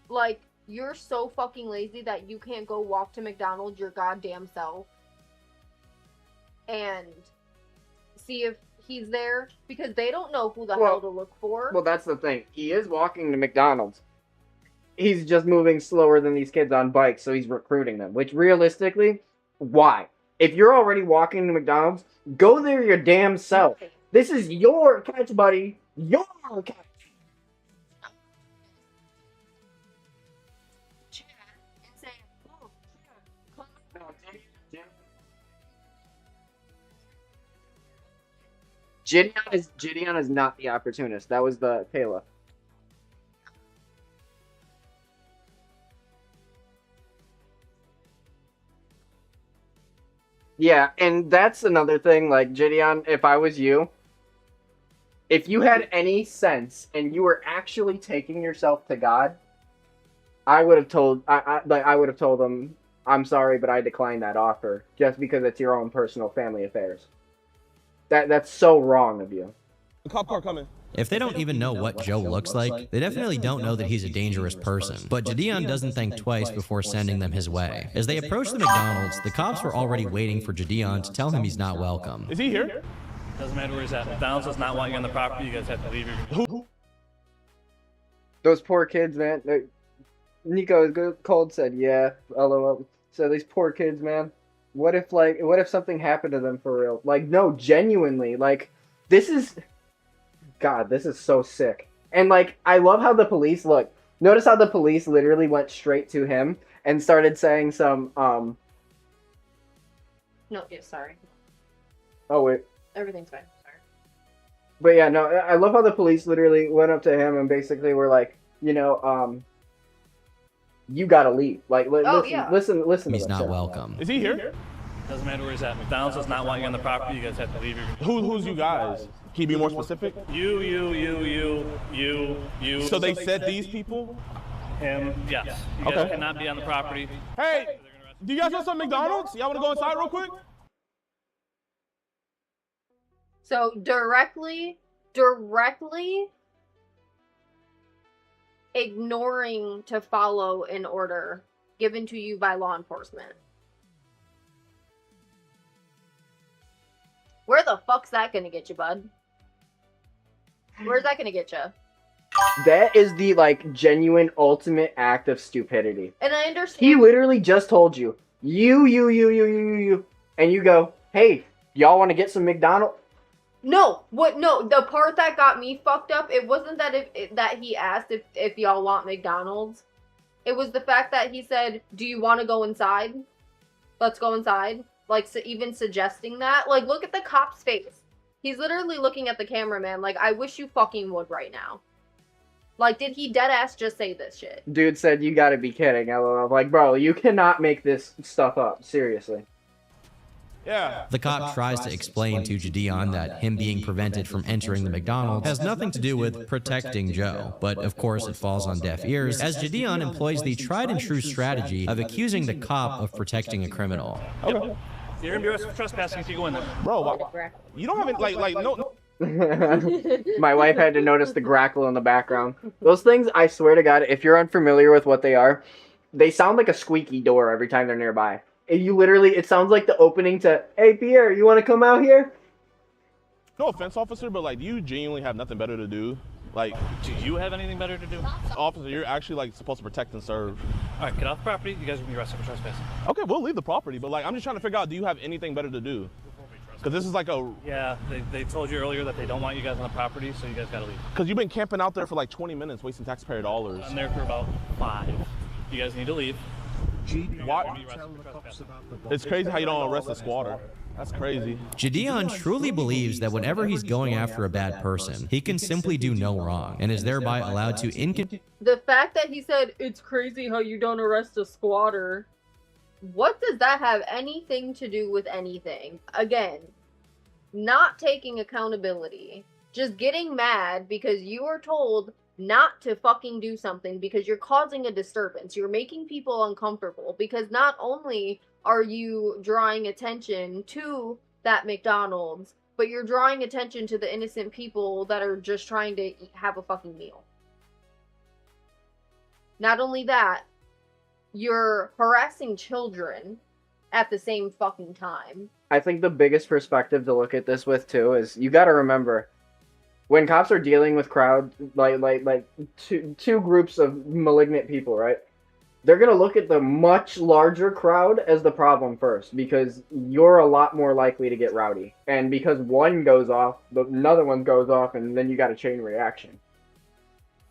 Like, you're so fucking lazy that you can't go walk to McDonald's your goddamn self and see if he's there because they don't know who the hell to look for. Well, that's the thing. He is walking to McDonald's. He's just moving slower than these kids on bikes, so he's recruiting them. Which, realistically, why? If you're already walking to McDonald's, go there your damn self. This is your catch, buddy. Your catch. Jideon is not the opportunist. That was the Kayla. Yeah, and that's another thing. Like, Jideon, if I was you, if you had any sense and you were actually taking yourself to God, I would have told them, I'm sorry, but I declined that offer just because it's your own personal family affairs. That's so wrong of you. The cop car coming. If they don't even know what Joe looks like, they definitely don't know that he's a dangerous person. But Jideon doesn't think twice before sending them his way. As they approach the McDonald's, the cops were already waiting for Jideon to tell him he's not welcome. Is he here? Doesn't matter where he's at. McDonald's does not want you on the property. You guys have to leave your... Those poor kids, man. Nico Cold said, yeah, LOL. So these poor kids, man. What if something happened to them for real? Like, no, genuinely. Like, this is... God, this is so sick. And, like, I love how the police look. Notice how the police literally went straight to him and started saying some, No, yeah, sorry. Oh, wait. Everything's fine. Sorry. But yeah, no, I love how the police literally went up to him and basically were like, you know, you gotta leave. Like, listen. He's not welcome. Is he here? Doesn't matter where he's at. McDonald's does not want you on the property. You guys have to leave your... Who's you guys? Can you be more specific? You. So they said these people? Him, yes. You guys cannot be on the property. Hey, do you guys want some McDonald's? Y'all want to go inside real quick? So directly ignoring to follow an order given to you by law enforcement. Where the fuck's that gonna get you, bud? Where's that gonna get you? That is the, like, genuine ultimate act of stupidity. And I understand. He literally just told you, you, and you go, hey, y'all want to get some McDonald's? No, no, the part that got me fucked up, it wasn't that he asked if y'all want McDonald's. It was the fact that he said, do you want to go inside? Let's go inside. Like, so even suggesting that. Like, look at the cop's face. He's literally looking at the cameraman like, I wish you fucking would right now. Like, did he deadass just say this shit? Dude said, you gotta be kidding. LOL. Like, bro, you cannot make this stuff up. Seriously. Yeah. The cop tries to explain to Jideon that him being prevented from entering the McDonald's has nothing to do with protecting Joe, but of course it falls on deaf ears, as Jideon employs the tried and true strategy of accusing the cop of protecting a criminal. Okay. You're gonna be arrested for trespassing if you go in there. Bro, you don't have it, no. My wife had to notice the grackle in the background. Those things, I swear to God, if you're unfamiliar with what they are, they sound like a squeaky door every time they're nearby. You literally, it sounds like the opening to, hey, Pierre, you want to come out here? No offense, officer, but, like, do you genuinely have nothing better to do? Like, do you have anything better to do? Officer, you're actually, like, supposed to protect and serve. All right, get off the property. You guys are going to be arrested for trespassing. Okay, we'll leave the property, but, like, I'm just trying to figure out, do you have anything better to do? Because this is like a... Yeah, they told you earlier that they don't want you guys on the property, so you guys got to leave. Because you've been camping out there for, like, 20 minutes, wasting taxpayer dollars. I'm there for about 5. You guys need to leave. Why? It's crazy how you don't arrest a squatter. That's crazy. Jideon truly believes that whenever he's going after a bad person, he can simply do no wrong, and is thereby allowed to The fact that he said, it's crazy how you don't arrest a squatter, what does that have anything to do with anything? Again, not taking accountability. Just getting mad because you are told not to fucking do something because you're causing a disturbance. You're making people uncomfortable because not only are you drawing attention to that McDonald's, but you're drawing attention to the innocent people that are just trying to have a fucking meal. Not only that, you're harassing children at the same fucking time. I think the biggest perspective to look at this with too is you got to remember when cops are dealing with crowd like two groups of malignant people, right? They're gonna look at the much larger crowd as the problem first because you're a lot more likely to get rowdy, and because one goes off, another one goes off, and then you got a chain reaction.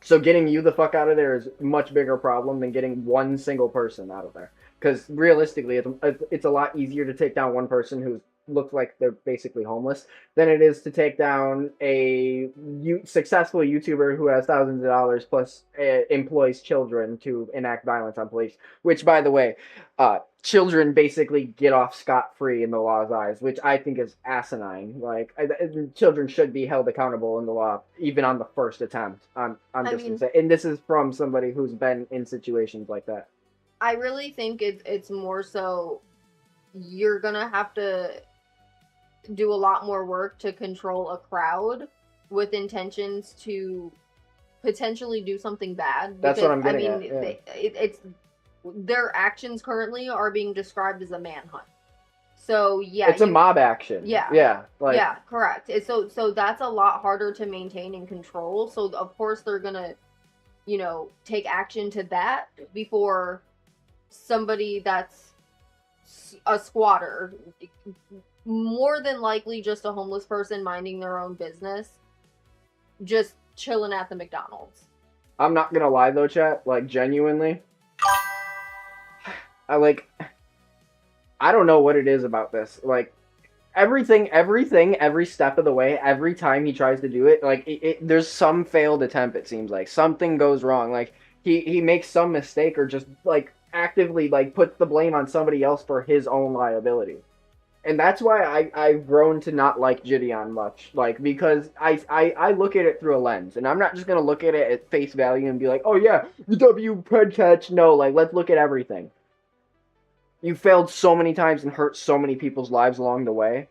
So getting you the fuck out of there is a much bigger problem than getting one single person out of there. Because realistically, it's a lot easier to take down one person who looks like they're basically homeless than it is to take down a successful YouTuber who has thousands of dollars plus employs children to enact violence on police. Which, by the way, children basically get off scot-free in the law's eyes, which I think is asinine. Like, children should be held accountable in the law, even on the first attempt. I'm just gonna say, and this is from somebody who's been in situations like that. I really think it's more so you're gonna have to do a lot more work to control a crowd with intentions to potentially do something bad. That's what I'm getting at. It's their actions currently are being described as a manhunt. So yeah, it's a mob action. Yeah, yeah, correct. So that's a lot harder to maintain and control. So of course they're gonna, take action to that before somebody that's a squatter, more than likely just a homeless person minding their own business, just chilling at the McDonald's. I'm not gonna lie though, chat, like genuinely, I don't know what it is about this. Like everything, every step of the way, every time he tries to do it, like there's some failed attempt. It seems like something goes wrong. Like he makes some mistake or just like actively like puts the blame on somebody else for his own liability. And that's why I've grown to not like Jideon much, like, because I look at it through a lens, and I'm not just gonna look at it at face value and be like, oh yeah, W head catch. No, like, let's look at everything. You failed so many times and hurt so many people's lives along the way.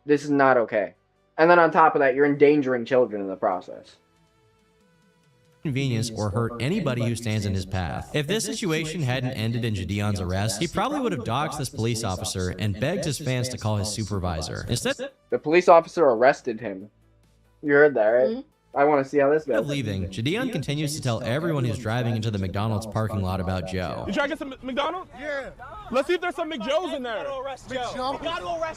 This is not okay. And then on top of that, you're endangering children in the process. Convenience or hurt anybody who stands in his path. If this situation hadn't ended in Jideon's arrest, he probably would have doxed this police officer and begged his fans to call his supervisor. Instead, the police officer arrested him. You heard that, right? Mm-hmm. I want to see how this goes. Of leaving, Jideon continues to tell everyone who's driving into the McDonald's parking lot about Joe. You try to get some McDonald's? Yeah. Let's see if there's some McJoes in there.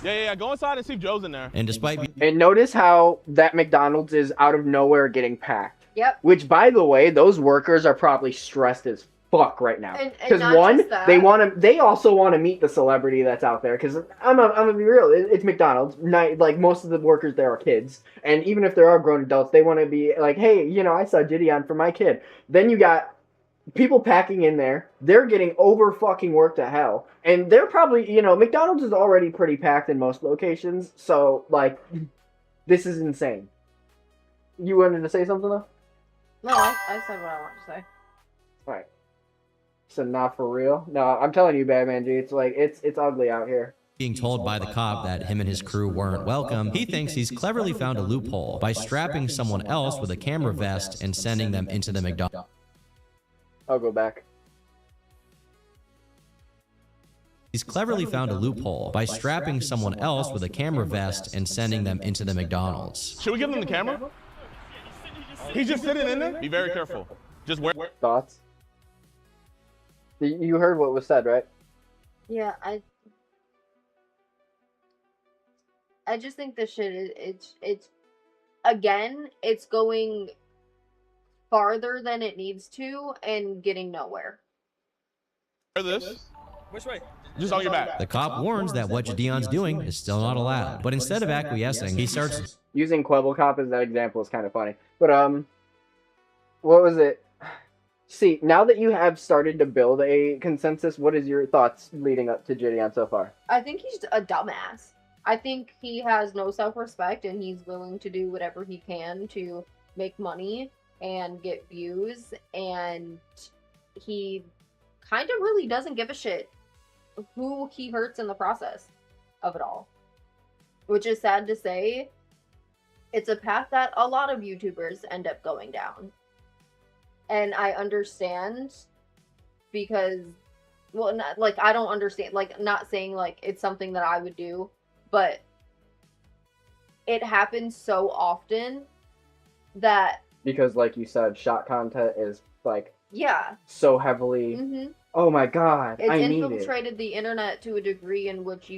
Yeah. Go inside and see if Joe's in there. And despite and notice how that McDonald's is out of nowhere getting packed. Yep. Which, by the way, those workers are probably stressed as fuck right now. Because one, they also want to meet the celebrity that's out there. Because I'm gonna be real, it's McDonald's. Like most of the workers there are kids, and even if there are grown adults, they want to be like, hey, I saw Jideon for my kid. Then you got people packing in there. They're getting over fucking worked to hell, and they're probably McDonald's is already pretty packed in most locations. So like, this is insane. You wanted to say something though? No, I said what I wanted to say. Alright. So not for real? No, I'm telling you, Batman G, it's like, it's ugly out here. Being told by the cop that him and his crew weren't welcome, he thinks he's cleverly found a loophole by strapping someone else with a camera vest and sending them into the McDonald's. I'll go back. He's cleverly found a loophole by strapping someone else with a camera vest and sending them into the McDonald's. Should we give them the camera? He's just sitting in there? Be very careful. Just wear... Thoughts? You heard what was said, right? Yeah, I just think this shit it's again, it's going farther than it needs to and getting nowhere. This? Which way? Just on your back. The cop warns that what Jideon's doing is still not allowed, but instead of acquiescing, he starts... Using Quibble Cop as that example is kind of funny. But, what was it? See, now that you have started to build a consensus, what is your thoughts leading up to Jideon so far? I think he's a dumbass. I think he has no self-respect and he's willing to do whatever he can to make money and get views, and he kind of really doesn't give a shit who he hurts in the process of it all. Which is sad to say. It's a path that a lot of YouTubers end up going down. And I understand, because well, not, like, I don't understand, like, not saying, like, it's something that I would do, but it happens so often that... Because, like you said, shot content is, like, yeah. so heavily... Mm-hmm. Oh my god, It's I need it. infiltrated the internet to a degree in which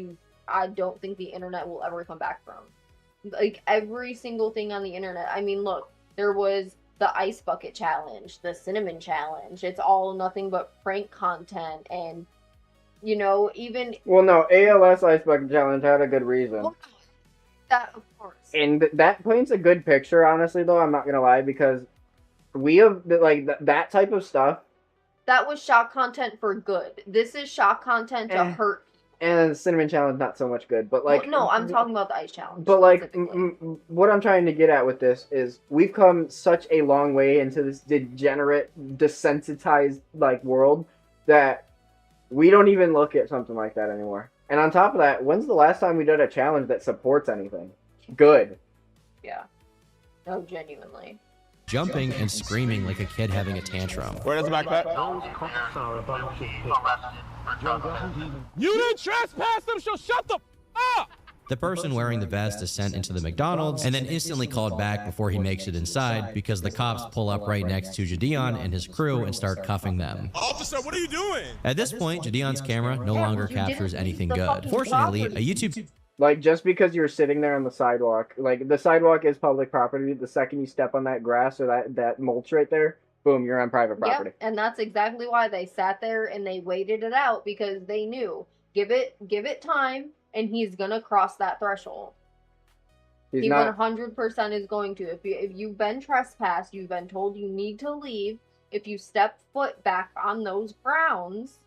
I don't think the internet will ever come back from. Like, every single thing on the internet. I mean, look, there was the ice bucket challenge, the cinnamon challenge. It's all nothing but prank content, and, you know, even... Well, no, ALS Ice Bucket Challenge had a good reason. Well, that, of course. And that paints a good picture, honestly, though, I'm not gonna lie, because we have, like, that type of stuff. That was shock content for good. This is shock content to hurt. And Cinnamon Challenge, not so much good, but, like... Well, no, I'm talking about the ice challenge. But, like, what I'm trying to get at with this is we've come such a long way into this degenerate, desensitized, like, world that we don't even look at something like that anymore. And on top of that, when's the last time we did a challenge that supports anything? Good. Yeah. No, genuinely. Jumping and screaming like a kid having a tantrum. Where does the backpack? You didn't trespass them, so shut the up! The person wearing the vest is sent into the McDonald's and then instantly called back before he makes it inside because the cops pull up right next to Jideon and his crew and start cuffing them. Officer, what are you doing? At this point, Jideon's camera no longer captures anything good. Fortunately, a YouTube... Like, just because you're sitting there on the sidewalk, like, the sidewalk is public property. The second you step on that grass or that mulch right there, boom, you're on private property. Yep, and that's exactly why they sat there and they waited it out, because they knew, give it time, and he's gonna cross that threshold. He 100% is going to. If you've been trespassed, you've been told you need to leave. If you step foot back on those grounds,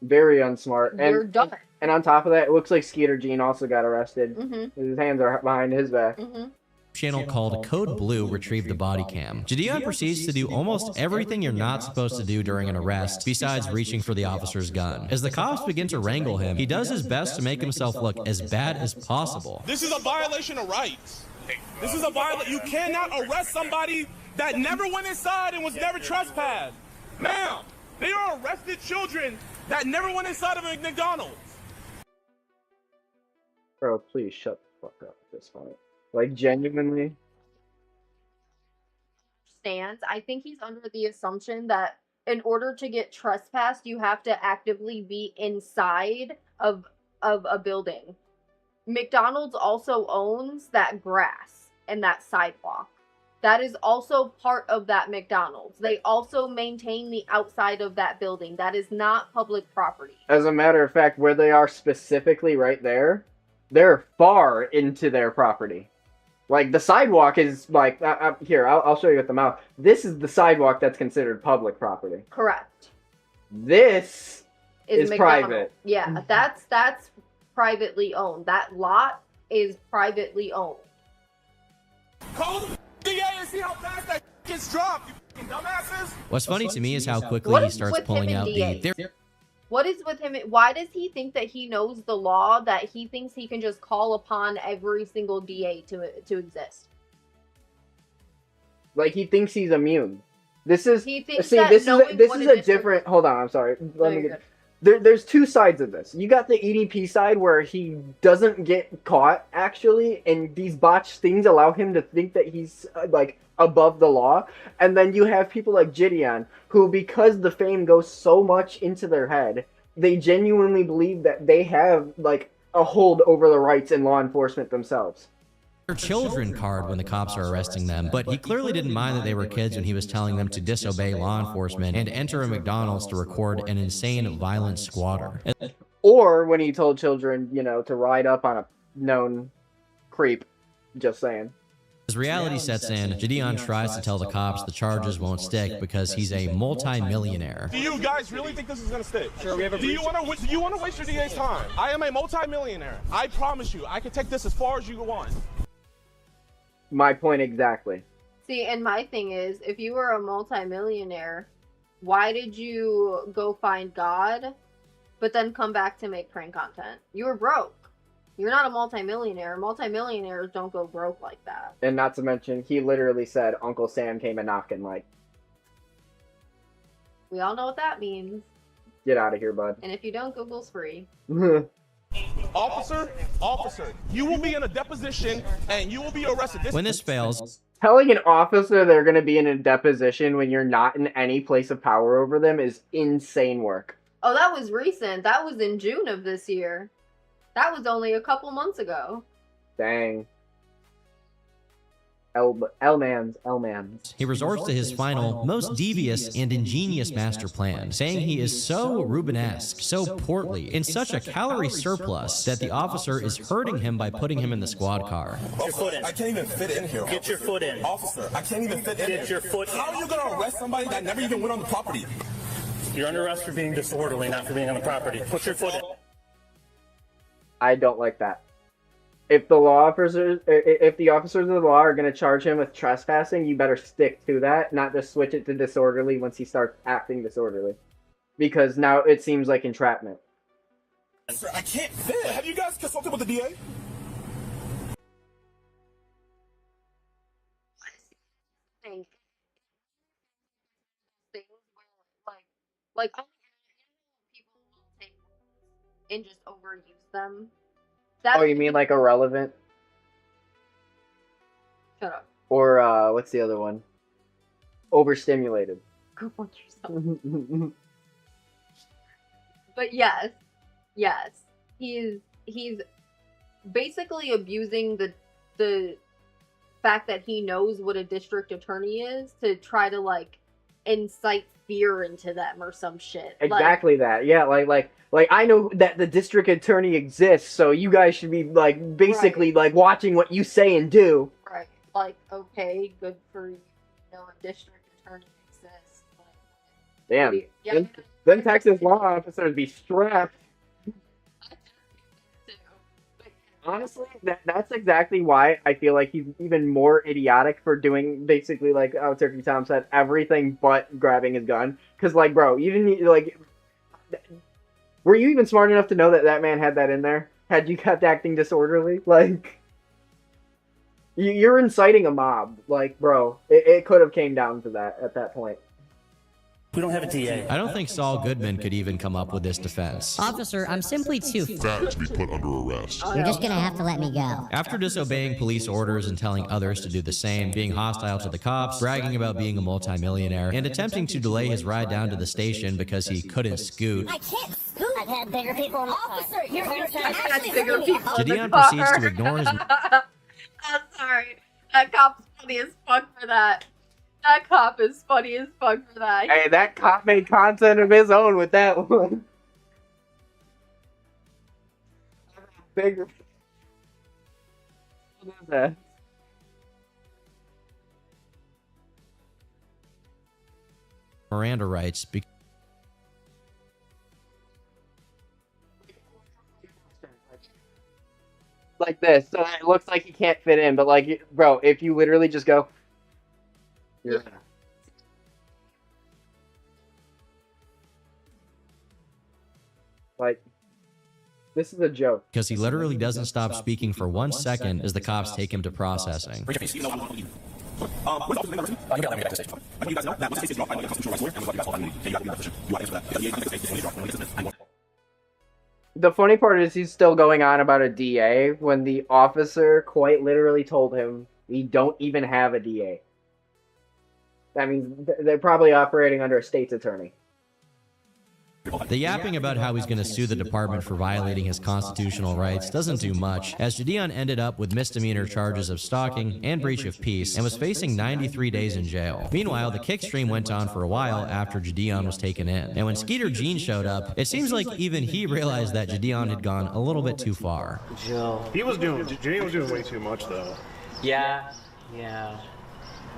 very unsmart. You're done. And on top of that, it looks like Skeeter Jean also got arrested. Mm-hmm. His hands are behind his back. Mm-hmm. Channel called Code Blue retrieved the body cam. Jideon proceeds to do almost everything you're not supposed to do during an arrest, besides reaching for the officer's gun. As the cops begin to wrangle him, he does his best to make himself look as bad as possible. This is a violation of rights. This is a violation. You cannot arrest somebody that never went inside and was never trespassed. Ma'am, they are arrested children that never went inside of a McDonald's. Bro, please shut the fuck up at this point. Like, genuinely. I think he's under the assumption that in order to get trespassed, you have to actively be inside of a building. McDonald's also owns that grass and that sidewalk. That is also part of that McDonald's. They also maintain the outside of that building. That is not public property. As a matter of fact, where they are specifically right there, they're far into their property. Like, the sidewalk is, like, here, I'll show you with the mouth. This is the sidewalk that's considered public property. Correct. This is McDonald's. private. Yeah, that's privately owned. That lot is privately owned. Call the DA and see how fast that gets dropped, you fucking dumbasses. What's funny to me is how quickly he starts pulling out the... What is with him? Why does he think that he knows the law, that he thinks he can just call upon every single DA to exist? Like, he thinks he's immune. This is... He thinks see, that this is a different... Hold on, I'm sorry. Let me get... There's two sides of this. You got the EDP side where he doesn't get caught, actually, and these botched things allow him to think that he's, like, above the law. And then you have people like Jideon, who, because the fame goes so much into their head, they genuinely believe that they have, like, a hold over the rights in law enforcement themselves. Children card when the cops are arresting them, but he clearly didn't mind that they were kids when he was telling them to disobey law enforcement and enter a McDonald's to record an insane, violent squatter. Or when he told children, you know, to ride up on a known creep. Just saying. As reality sets in, Jideon tries to tell the cops the charges won't stick because he's a multi-millionaire. Do you guys really think this is gonna stick? Sure, we have a... Do you want to waste your DA's time? I am a multi-millionaire. I promise you, I can take this as far as you want. My point exactly. See, and my thing is, if you were a multi-millionaire, why did you go find God, but then come back to make prank content? You were broke. You're not a multi-millionaire. Multi-millionaires don't go broke like that. And not to mention, he literally said Uncle Sam came a knocking, like... We all know what that means. Get out of here, bud. And if you don't, Google's free. Officer, you will be in a deposition and you will be arrested. When this fails, Telling an officer they're going to be in a deposition when you're not in any place of power over them is insane work. Oh, that was recent. That was in June of this year. That was only a couple months ago. Dang. L-Mans. he resorts to his final, most devious and ingenious master plan, saying he is so Rubenesque, so portly, in such a calorie surplus that the officer is hurting him by putting him in the squad car. Get your foot in. I can't even fit in here. Get your foot in. Officer, I can't even fit in. Get your foot in. How are you going to arrest somebody that never even went on the property? You're under arrest for being disorderly, not for being on the property. Put your foot in. I don't like that. If the officers of the law are going to charge him with trespassing, you better stick to that, not just switch it to disorderly once he starts acting disorderly. Because now it seems like entrapment. Sir, I can't fit. Have you guys consulted with the DA? Like people will take and just overuse them. Oh, you mean like irrelevant? Shut up. Or, what's the other one? Overstimulated. Go fuck yourself. But yes. He's basically abusing the fact that he knows what a district attorney is to try to, like, incite fear into them or some shit. Exactly that. Yeah, like I know that the district attorney exists, so you guys should be like basically like watching what you say and do. Right. Like, okay, good for you. You know, a district attorney exists. Damn. Then Texas law officers be strapped. Honestly, that's exactly why I feel like he's even more idiotic for doing basically like how Turkey Tom said, everything but grabbing his gun. Because like, bro, even like, were you even smart enough to know that that man had that in there? Had you kept acting disorderly? Like, you're inciting a mob. Like, bro, it could have came down to that at that point. We don't have a DA. I don't think Saul Goodman could even come up with this defense. Officer, I'm simply too fat to be put under arrest. You're just gonna have to let me go. After disobeying police orders and telling others to do the same, being hostile to the cops, bragging about being a multimillionaire, and attempting to delay his ride down to the station because he couldn't scoot, I can't scoot. I've had bigger people in the Officer, you're had bigger people. Jideon proceeds to ignore his... I'm sorry. That cop's funny as fuck for that. That cop is funny as fuck for that. Hey, that cop made content of his own with that one. Bigger. What is that? Miranda writes, like this, so it looks like he can't fit in, but like, bro, if you literally just go... Yeah. Like, this is a joke. Because he literally doesn't stop speaking for 1 second as the cops take him to processing. The funny part is he's still going on about a DA when the officer quite literally told him we don't even have a DA. That means they're probably operating under a state's attorney. The yapping about how he's going to sue the department for violating his constitutional rights doesn't do much, as Jideon ended up with misdemeanor charges of stalking and breach of peace and was facing 93 days in jail. Meanwhile, the kick stream went on for a while after Jideon was taken in, and when Skeeter Jean showed up, it seems like even he realized that Jideon had gone a little bit too far. Jideon was doing way too much though. Yeah.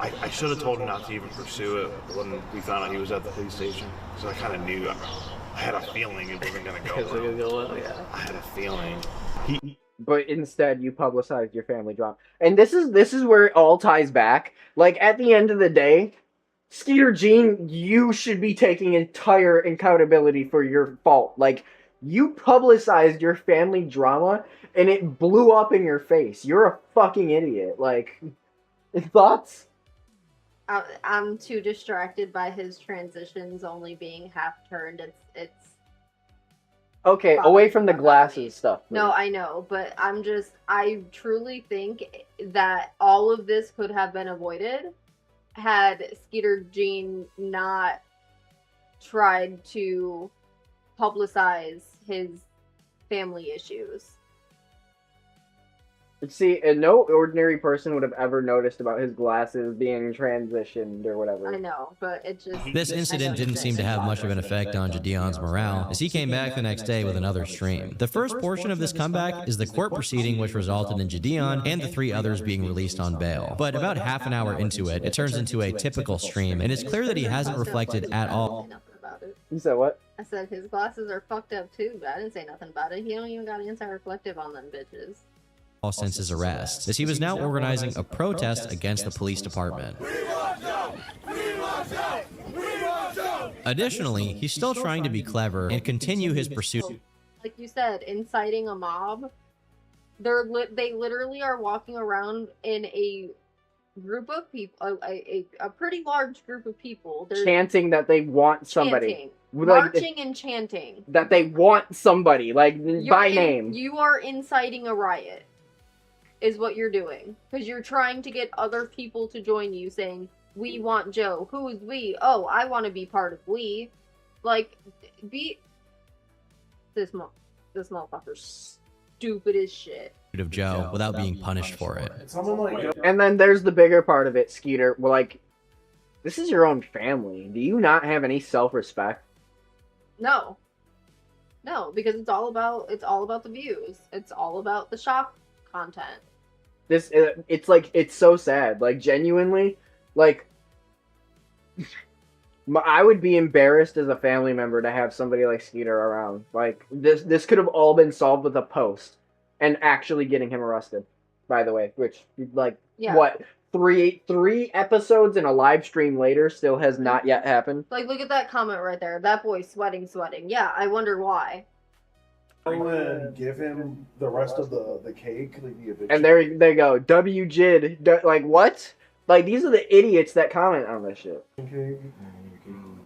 I should have told him not to even pursue it when we found out he was at the police station. So I kind of knew. I had a feeling it wasn't going to go well. Yeah. I had a feeling. But instead, you publicized your family drama. And this is where it all ties back. Like, at the end of the day, Skeeter Jean, you should be taking entire accountability for your fault. Like, you publicized your family drama, and it blew up in your face. You're a fucking idiot. Like, thoughts? I'm too distracted by his transitions only being half turned. It's Okay, away from the glasses stuff. Please. No, I know, but I truly think that all of this could have been avoided had Skeeter Jean not tried to publicize his family issues. See, and no ordinary person would have ever noticed about his glasses being transitioned or whatever. I know, but it just... This incident didn't seem to have much of an effect on Jideon's morale, as he came back the next day with another stream. The first portion of this comeback is the court proceeding which resulted in Jideon and the 3 others being released on bail. But about half an hour into it, it turns into a typical stream, and it's clear that he hasn't reflected at all. You said what? I said his glasses are fucked up too, but I didn't say nothing about it. He don't even got anti-reflective on them bitches. Since his arrest, as he was now organizing a protest against the police department. Additionally, he's still trying to be clever and continue his pursuit. Like you said, inciting a mob. They literally are walking around in a group of people, a pretty large group of people. They're chanting that they want somebody. Chanting. Like, marching and chanting. That they want somebody, like, by name. You are inciting a riot. Is what you're doing. Because you're trying to get other people to join you saying, we want Joe. Who is we? Oh, I want to be part of we. Like, this motherfucker's stupid as shit. Of Joe without being punished for it. And then there's the bigger part of it, Skeeter. Well, like, this is your own family. Do you not have any self-respect? No. No, because it's all about the views. It's all about the shock content. It's so sad. Like, genuinely, like, I would be embarrassed as a family member to have somebody like Skeeter around. Like, this could have all been solved with a post and actually getting him arrested, by the way, which, like, yeah. What, three episodes and a live stream later still has not yet happened? Like, look at that comment right there. That boy's sweating. Yeah, I wonder why. I'm gonna give him the rest of the cake. Like the eviction. And there they go. Jid. Like, what? Like, these are the idiots that comment on this shit.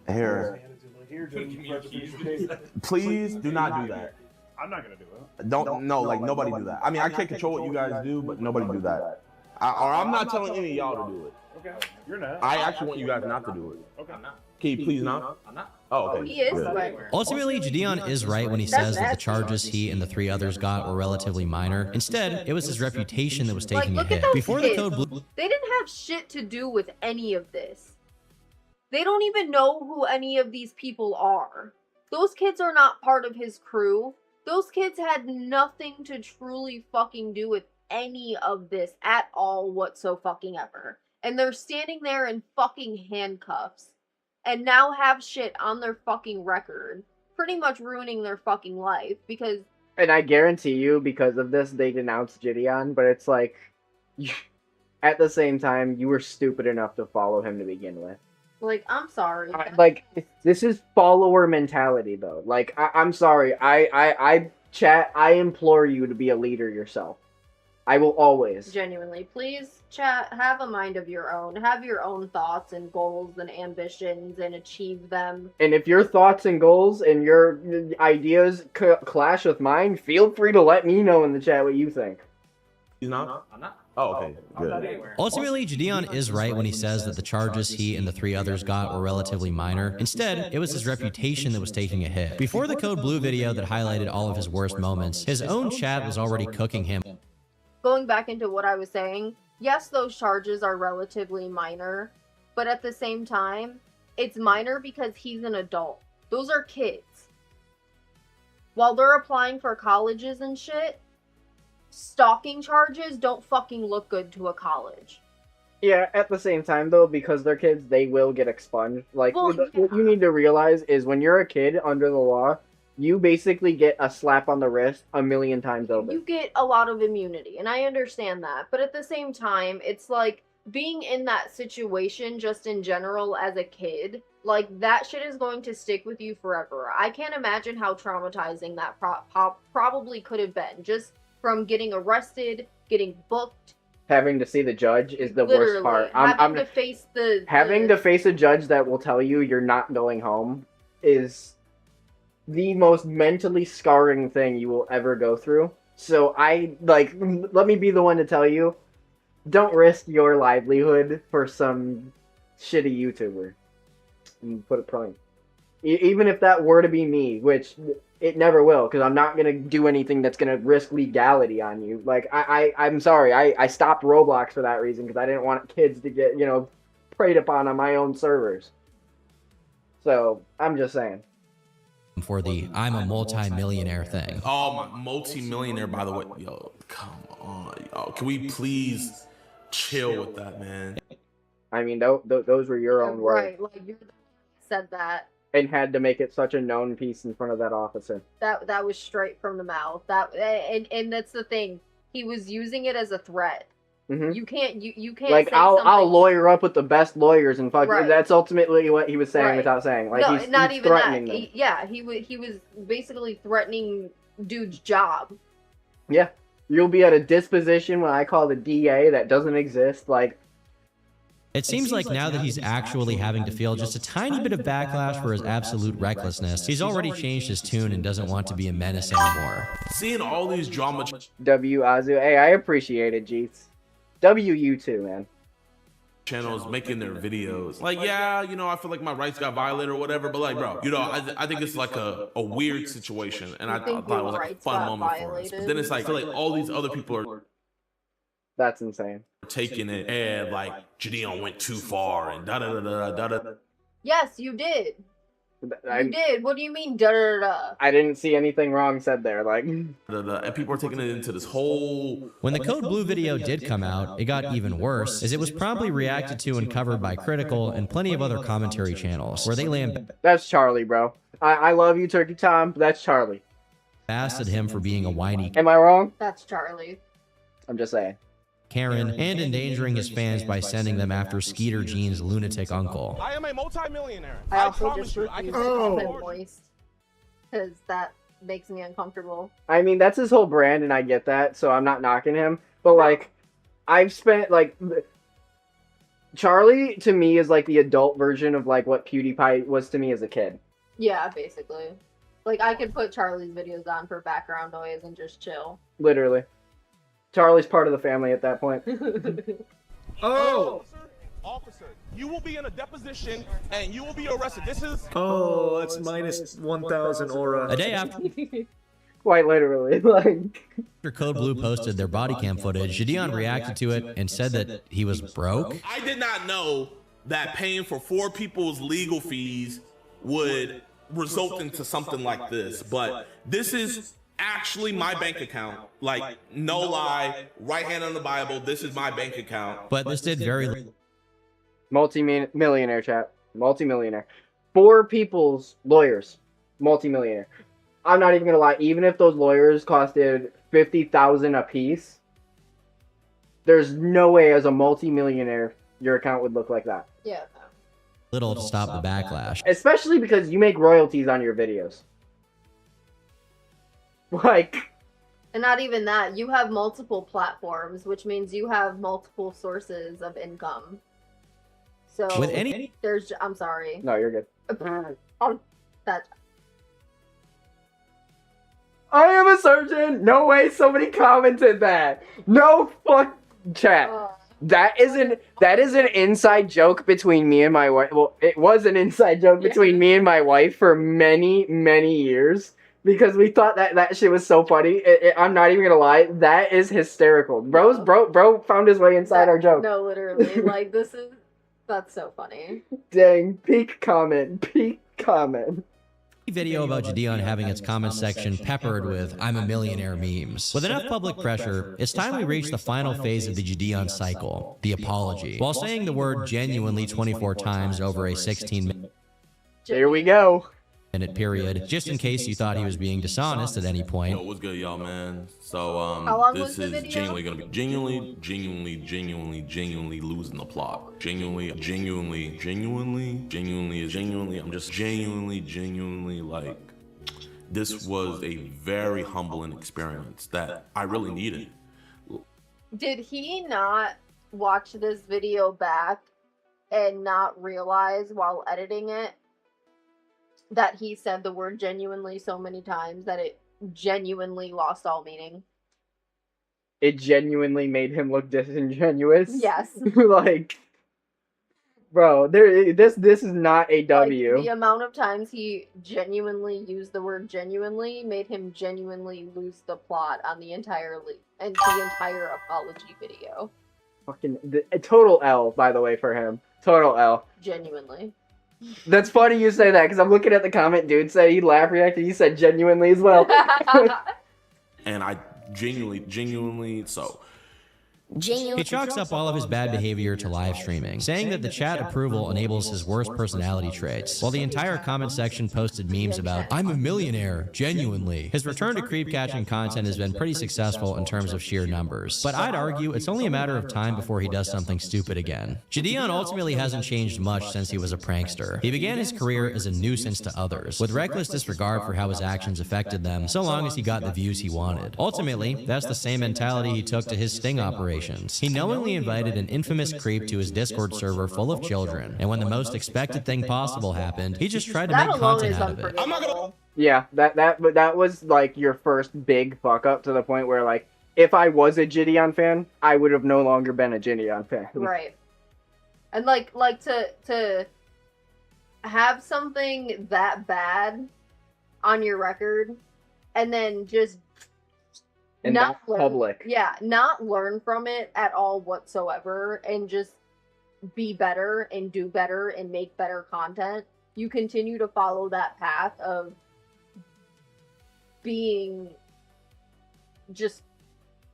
Here. Please do not do that. I'm not gonna do it. Like, nobody do that. I mean, I can't control what you guys do, but nobody do that. I'm not telling any of y'all to do it. Okay, you're not. I actually want you guys not to do it. Okay. I'm not. Can you please not? I'm not. Oh, okay. He is right. Ultimately, Jideon is right when he says that the charges he and the 3 others got were relatively minor. Instead, it was his reputation that was taking a hit. Before the code blue, they didn't have shit to do with any of this. They don't even know who any of these people are. Those kids are not part of his crew. Those kids had nothing to truly fucking do with any of this at all whatsoever. And they're standing there in fucking handcuffs. And now have shit on their fucking record. Pretty much ruining their fucking life. Because... And I guarantee you, because of this, they denounced Jideon. But it's like... At the same time, you were stupid enough to follow him to begin with. Like, I'm sorry. Like, this is follower mentality, though. Like, I'm sorry. Chat, I implore you to be a leader yourself. I will always. Genuinely. Please, chat, have a mind of your own. Have your own thoughts and goals and ambitions and achieve them. And if your thoughts and goals and your ideas clash with mine, feel free to let me know in the chat what you think. He's not? I'm not. Oh, okay. Good. Ultimately, Jideon is right when he says that the charges he and the 3 others got were relatively minor. Instead, it was his reputation that was taking a hit. Before the Code Blue video that highlighted all of his worst moments, his own chat was already cooking him. Going back into what I was saying, yes, those charges are relatively minor, but at the same time, it's minor because he's an adult. Those are kids. While they're applying for colleges and shit, stalking charges don't fucking look good to a college. Yeah, at the same time, though, because they're kids, they will get expunged. Like, what you need to realize is when you're a kid under the law, you basically get a slap on the wrist 1,000,000 times over. You get a lot of immunity, and I understand that. But at the same time, it's like being in that situation just in general as a kid, like that shit is going to stick with you forever. I can't imagine how traumatizing that probably could have been. Just from getting arrested, getting booked. Having to see the judge is the worst part. Having to face to face a judge that will tell you you're not going home is the most mentally scarring thing you will ever go through. So let me be the one to tell you, don't risk your livelihood for some shitty YouTuber. And put it plain. Even if that were to be me, which it never will, because I'm not gonna do anything that's gonna risk legality on you. Like I'm sorry, I stopped Roblox for that reason because I didn't want kids to get preyed upon on my own servers. So I'm just saying. For the I'm a multi-millionaire thing. Oh, my multi-millionaire, by the way. Yo, come on, yo. Can we please chill with that, man? I mean, those were your own words. Right, like you said that. And had to make it such a known piece in front of that officer. That was straight from the mouth. And that's the thing. He was using it as a threat. Mm-hmm. You can't like say I'll lawyer up with the best lawyers and fuck. Right. That's ultimately what he was saying Right. without saying. Like no, he's not threatening even that. them. He was basically threatening dude's job. Yeah, you'll be at a disposition when I call the DA that doesn't exist. Like. It seems like now that he's actually having to feel just a tiny bit of backlash for his absolute recklessness, he's already changed his tune and doesn't want to be a menace anymore. Seeing all these drama Azu, hey, I appreciate it, Jeets. You too, man. channels making their videos. Like, yeah, I feel like my rights got violated or whatever, but like, bro, I think it's like a weird situation, and I thought it was like a fun moment for us. But then it's like, I feel like all these other people are. That's insane. Taking it and like Jideon went too far and da da da da da da. Yes, you did. You did. What do you mean da da da? I didn't see anything wrong said there. Like, and people are taking it into this whole. When the Code Blue video did come out, it got even worse, as it was promptly reacted to and covered by Critical and plenty of other commentary channels, where they That's Charlie, bro. I love you, Turkey Tom, but that's Charlie. Blasted him for being a whiny. Am I wrong? That's Charlie. I'm just saying. Karen, and endangering his fans by sending them after Skeeter Jean's lunatic uncle. I am a multi-millionaire. I also just refuse to call him moist, because that makes me uncomfortable. I mean, that's his whole brand, and I get that, so I'm not knocking him. But like, I've spent like Charlie to me is like the adult version of like what PewDiePie was to me as a kid. Yeah, basically. Like I could put Charlie's videos on for background noise and just chill. Literally. Charlie's part of the family at that point. Oh! Officer, you will be in a deposition and you will be arrested. This is... Oh, that's minus 1,000 aura. A day after... Quite literally, like... After Code Blue posted their body cam footage, Jideon reacted to it and said that he was broke. I did not know that paying for 4 people's legal fees would result into something like this, but this is actually my bank account. Like, no lie, right hand on the Bible, this is my bank account. But this did very... Multi-millionaire, chat. Multi-millionaire. 4 people's lawyers. Multi-millionaire. I'm not even gonna lie, even if those lawyers costed $50,000 a piece, there's no way as a multi-millionaire your account would look like that. Yeah. Little to stop the backlash. Especially because you make royalties on your videos. Like... And not even that, you have multiple platforms, which means you have multiple sources of income. So, with any... I'm sorry. No, you're good. That... I am a surgeon! No way somebody commented that! No fuck... Chat. That is an inside joke between me and my wife. Well, it was an inside joke between me and my wife for many, many years. Because we thought that shit was so funny. I'm not even gonna lie. That is hysterical. Bro found his way inside our joke. No, literally. Like, that's so funny. Dang, peak comment. Video about Jideon having its comment section peppered with I'm a millionaire memes. With enough public pressure, it's time we reach the final phase of the Jideon cycle, the apology. While saying the word genuinely 24 times over a 16-minute... Here we go. Period, just in case you thought he was being dishonest at any point. Yo, what's good, y'all, man? So, How long this was the is video? genuinely gonna be genuinely losing the plot. Genuinely, I'm just genuinely like, this was a very humbling experience that I really needed. Did he not watch this video back and not realize while editing it that he said the word genuinely so many times that it genuinely lost all meaning. It genuinely made him look disingenuous. Yes. Like, bro, this is not a W. Like, the amount of times he genuinely used the word genuinely made him genuinely lose the plot on the entire apology video. Fucking a total L, by the way, for him. Total L. Genuinely. That's funny you say that, because I'm looking at the comment dude said he laugh reacted, he said genuinely as well. And I genuinely so. He chalks up all of his bad behavior to live streaming, saying that the chat approval enables his worst personality traits, while the entire comment section posted memes about, "I'm a millionaire, genuinely." His return to creep-catching content has been pretty successful in terms of sheer numbers, but I'd argue it's only a matter of time before he does something stupid again. Jideon ultimately hasn't changed much since he was a prankster. He began his career as a nuisance to others, with reckless disregard for how his actions affected them, so long as he got the views he wanted. Ultimately, that's the same mentality he took to his sting operation. He knowingly invited an infamous creep to his Discord server full of children, and when the most expected thing possible happened, he just tried to make content out of it. Yeah, that was like your first big fuck up to the point where, like, if I was a Jideon fan, I would have no longer been a Jideon fan. Right. And like to have something that bad on your record and then just And not that's public. Yeah, not learn from it at all whatsoever and just be better and do better and make better content. You continue to follow that path of being just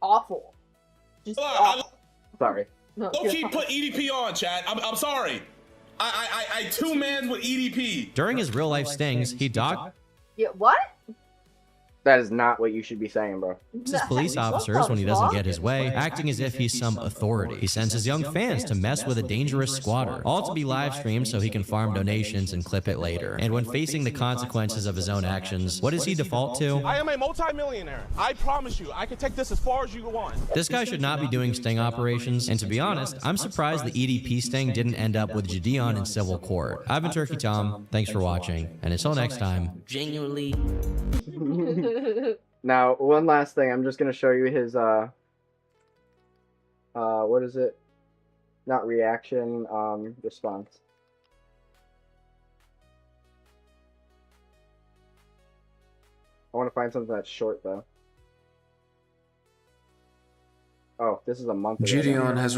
awful. Just awful. Sorry. No, Don't keep put EDP on, chat. I'm sorry. I two mans with EDP. During his real-life stings, he docked Yeah, what? That is not what you should be saying, bro. his police officers when he doesn't get his way, acting as if he's some authority. He sends his young fans to mess with a dangerous squatter, all to be live streamed so he can farm donations and clip it later. And when facing the consequences of his own actions, what does he default to? I am a multi-millionaire. I promise you, I can take this as far as you want. This guy should not be doing sting operations, and to be honest, I'm surprised the EDP sting didn't end up with Jideon in civil court. I've been Turkey Tom, thanks for watching, and until next time, genuinely. Now, one last thing. I'm just going to show you his, what is it? Not reaction, response. I want to find something that's short, though. Oh, this is a month ago. Jideon has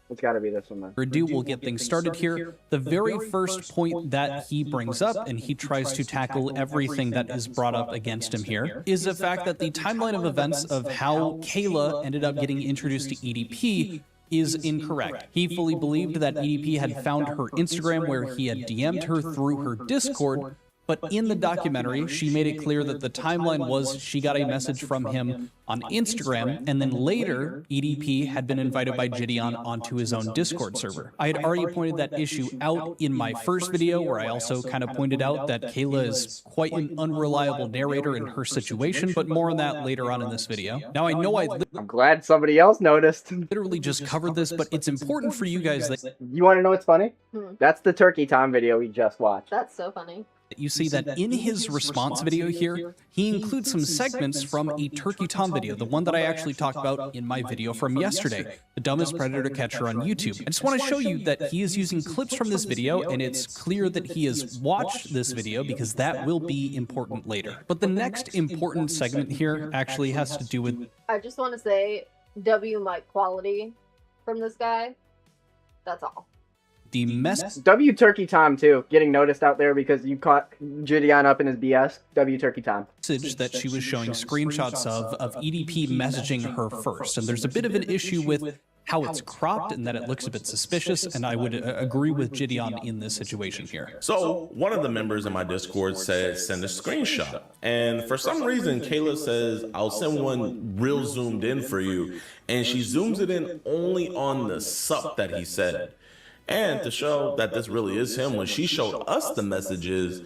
It's got to be this one, then. We'll get things started here. The very first point that he brings up, and he tries to tackle everything that is brought up against him here, is the fact that the timeline of events of how Kayla ended up getting introduced to EDP is incorrect. He fully believed that EDP had found her Instagram where he had DM'd her through her Discord, but in the documentary, she made it clear that the timeline was she got a message from him on Instagram, and then later, EDP had been invited by Jideon onto his own Discord server. I had already pointed that issue out in my first video, where I also kind of pointed out that Kayla is quite an unreliable narrator in her situation, but more on that later on in this video. Now, I know I'm glad somebody else noticed. Literally just covered this, but it's important for you guys that... You want to know what's funny? That's the Turkey Tom video we just watched. That's so funny. You see that in his response video here, he includes some segments from a Turkey Tom video, the one that I actually talked about in my video from yesterday, the dumbest predator catcher on YouTube. I just want to show you that he is using clips from this video, and it's clear that he has watched this video because that will be important later. But the next important segment here actually has to do with... I just want to say, W mic quality from this guy. That's all. The W Turkey Tom too, getting noticed out there because you caught Jideon up in his BS. W Turkey Tom. Message that she was showing screenshots of EDP messaging her first, and there's a bit of an issue with how it's cropped and that it looks a bit suspicious, and I would agree with Jideon in this situation here. So one of the members in my Discord said send a screenshot, and for some reason Kayla says I'll send one real zoomed in for you, and she zooms it in only on the sup that he said. And to show that this really is him, when she showed us the messages,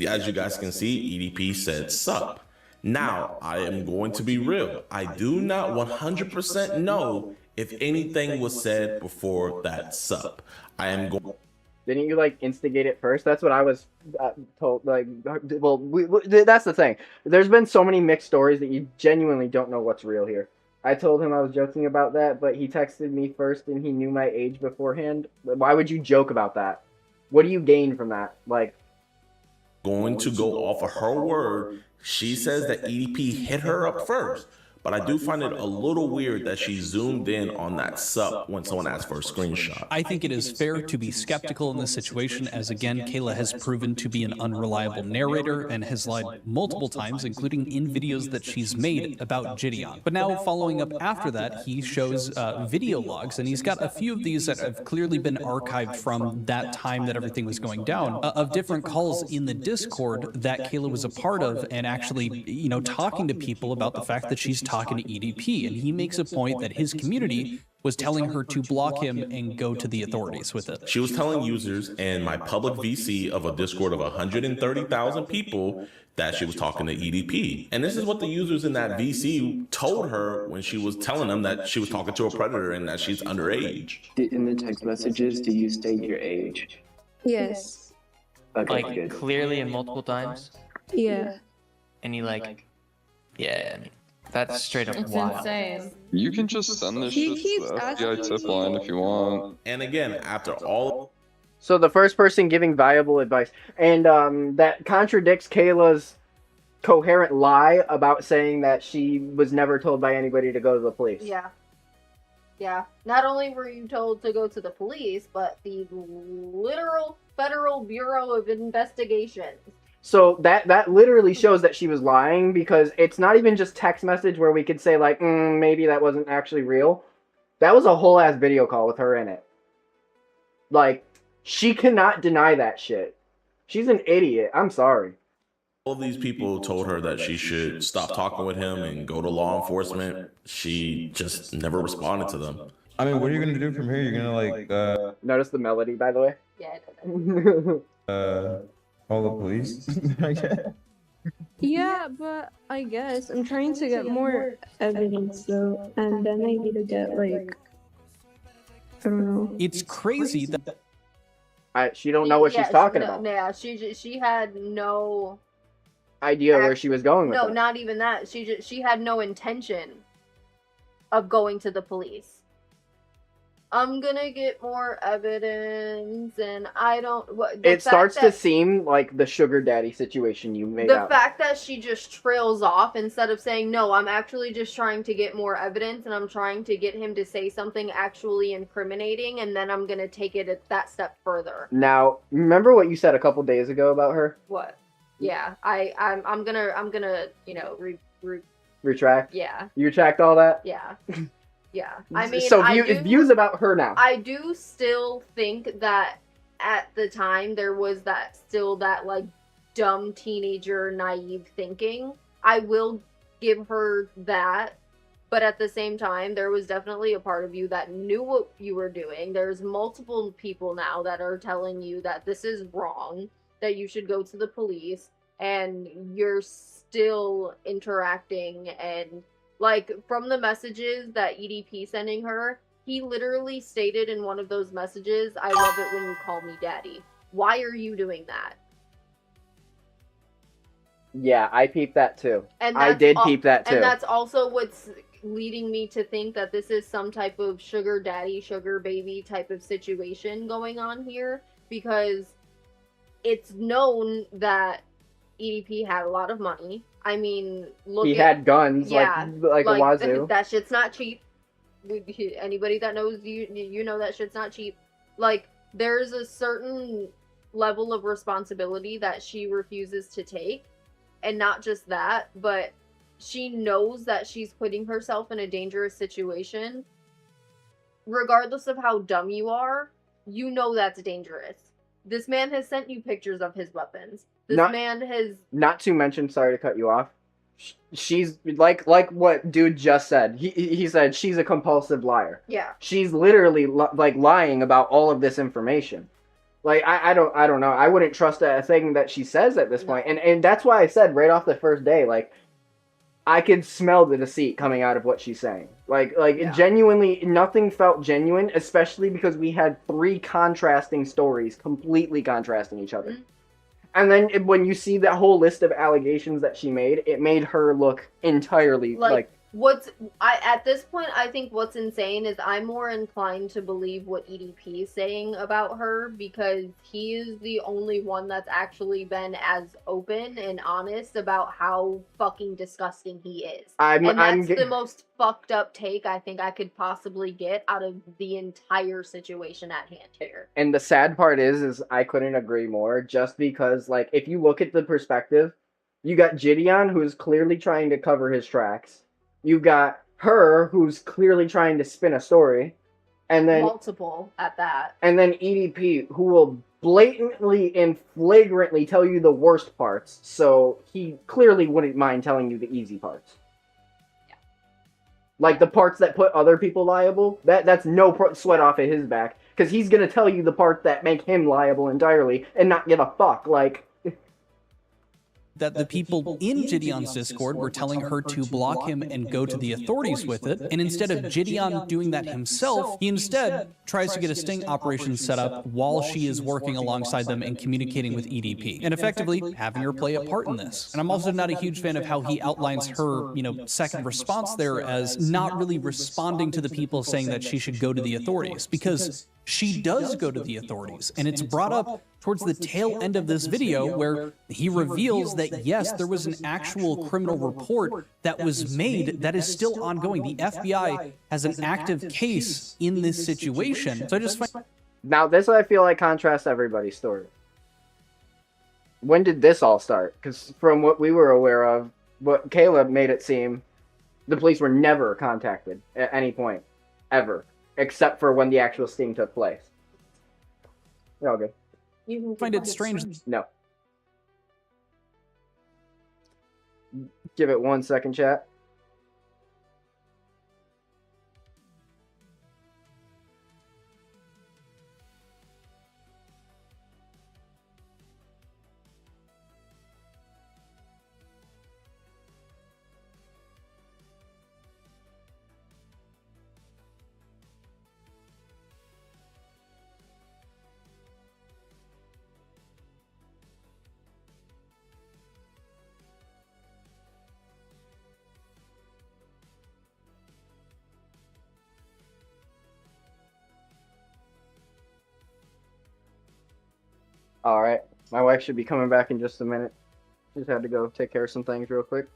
as you guys can see, EDP said sup. Now, I am going to be real. I do not 100% know if anything was said before that sup. I am going... Didn't you like instigate it first? That's what I was told. Like, well, that's the thing. There's been so many mixed stories that you genuinely don't know what's real here. I told him I was joking about that, but he texted me first and he knew my age beforehand. Why would you joke about that? What do you gain from that? Like, going to go off of her word, she says that EDP hit her up first. But I do find it a little weird that she zoomed in on that sup when someone asked for a screenshot. I think it is fair to be skeptical in this situation, as again, Kayla has proven to be an unreliable narrator and has lied multiple times, including in videos that she's made about Jideon. But now, following up after that, he shows video logs, and he's got a few of these that have clearly been archived from that time that everything was going down, of different calls in the Discord that Kayla was a part of, and actually, you know, talking to people about the fact that she's talking to EDP, and he makes a point that his community was telling her to block him and go to the authorities with it. She was telling users in my public VC of a Discord of 130,000 people that she was talking to EDP. And this is what the users in that VC told her when she was telling them that she was talking to a predator and that she's underage. In the text messages, do you state your age? Yes. Okay, like, good. clearly and multiple times? Yeah. And he like, yeah, I mean, that's straight up wild. Insane. You can just send this shit to the FBI tip line if you want. And again, after all... So the first person giving valuable advice. And that contradicts Kayla's coherent lie about saying that she was never told by anybody to go to the police. Yeah. Yeah. Not only were you told to go to the police, but the literal Federal Bureau of Investigations. So that literally shows that she was lying, because it's not even just text message where we could say like, maybe that wasn't actually real. That was a whole ass video call with her in it. Like, she cannot deny that shit. She's an idiot. I'm sorry. All these people told her that she should stop talking with him and go to law enforcement. She just never responded to them. I mean, what are you gonna do from here? You're gonna like Notice the melody, by the way? Yeah, I know that. Call the police? Yeah, but I guess I'm trying to get more evidence though, and then I need to get like, I don't know. It's crazy that she don't know what she's talking about. Yeah, she had no idea where she was going with No, it. not even that. She had no intention of going to the police. I'm gonna get more evidence, and I don't. It starts to seem like the sugar daddy situation you made the out. fact that she just trails off instead of saying, no, I'm actually just trying to get more evidence, and I'm trying to get him to say something actually incriminating, and then I'm gonna take it that step further. Now, remember what you said a couple days ago about her? What? Yeah, I'm gonna you know Retract? Yeah. You retract all that? Yeah. Yeah, I mean, so views about her now. I do still think that at the time there was that like dumb teenager naive thinking. I will give her that, but at the same time there was definitely a part of you that knew what you were doing. There's multiple people now that are telling you that this is wrong, that you should go to the police, and you're still interacting. And like, from the messages that EDP sending her, he literally stated in one of those messages, I love it when you call me daddy. Why are you doing that? Yeah, I peeped that too. And I did peep that too. And that's also what's leading me to think that this is some type of sugar daddy, sugar baby type of situation going on here, because it's known that EDP had a lot lot of money. I mean, he had guns, yeah, like a wazoo. That shit's not cheap. Anybody that knows you know that shit's not cheap. Like, there's a certain level of responsibility that she refuses to take. And not just that, but she knows that she's putting herself in a dangerous situation. Regardless of how dumb you are, you know that's dangerous. This man has sent you pictures of his weapons. This man has... Not to mention, sorry to cut you off, she's, like what dude just said. He said she's a compulsive liar. Yeah. She's literally, lying about all of this information. Like, I don't know. I wouldn't trust a thing that she says at this point. And that's why I said right off the first day, like, I could smell the deceit coming out of what she's saying. Like genuinely, nothing felt genuine, especially because we had 3 contrasting stories, completely contrasting each other. And then when you see that whole list of allegations that she made, it made her look entirely like at this point, I think what's insane is I'm more inclined to believe what EDP is saying about her, because he is the only one that's actually been as open and honest about how fucking disgusting he is. That's the most fucked up take I think I could possibly get out of the entire situation at hand here. And the sad part is I couldn't agree more, just because, like, if you look at the perspective, you got Jideon, who's clearly trying to cover his tracks. You got her, who's clearly trying to spin a story, and then multiple at that. And then EDP, who will blatantly and flagrantly tell you the worst parts. So he clearly wouldn't mind telling you the easy parts. Yeah. Like the parts that put other people liable. That's no sweat off of his back, because he's gonna tell you the parts that make him liable entirely and not give a fuck. Like. That the people in Jideon's Discord were telling her to block him and go to the authorities with it, and instead of Jideon doing that himself, he instead tries to get a sting operation set up while she is working alongside them and communicating with EDP, and effectively having her play a part in this. And I'm also not a huge fan of how he outlines her, second response there as not really responding to the people saying that she should go to the authorities, because she does go to the authorities, and it's brought up towards the tail end of this video where he reveals that yes, there was an actual criminal report that was made that is still ongoing. The FBI has an active case in this situation. So I just find... Now this I feel like contrasts everybody's story. When did this all start? Because from what we were aware of, what Kayla made it seem, the police were never contacted at any point, ever. Except for when the actual sting took place. You're all good. You find it strange. No. Give it 1 second, chat. Alright, my wife should be coming back in just a minute. Just had to go take care of some things real quick.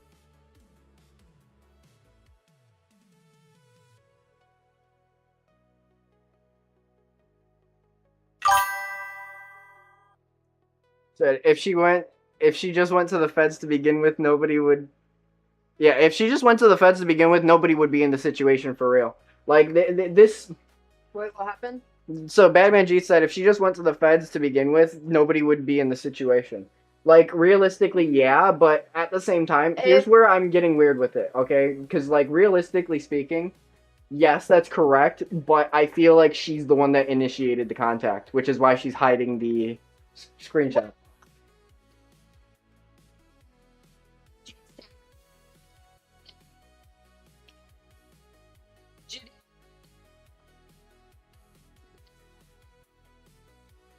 Said if she just went to the feds to begin with, nobody would... Yeah, if she just went to the feds to begin with, nobody would be in the situation for real. Like, this... Wait, what happened? So, Badman G said if she just went to the feds to begin with, nobody would be in the situation. Like, realistically, yeah, but at the same time, here's where I'm getting weird with it, okay? Because, like, realistically speaking, yes, that's correct, but I feel like she's the one that initiated the contact, which is why she's hiding the screenshot.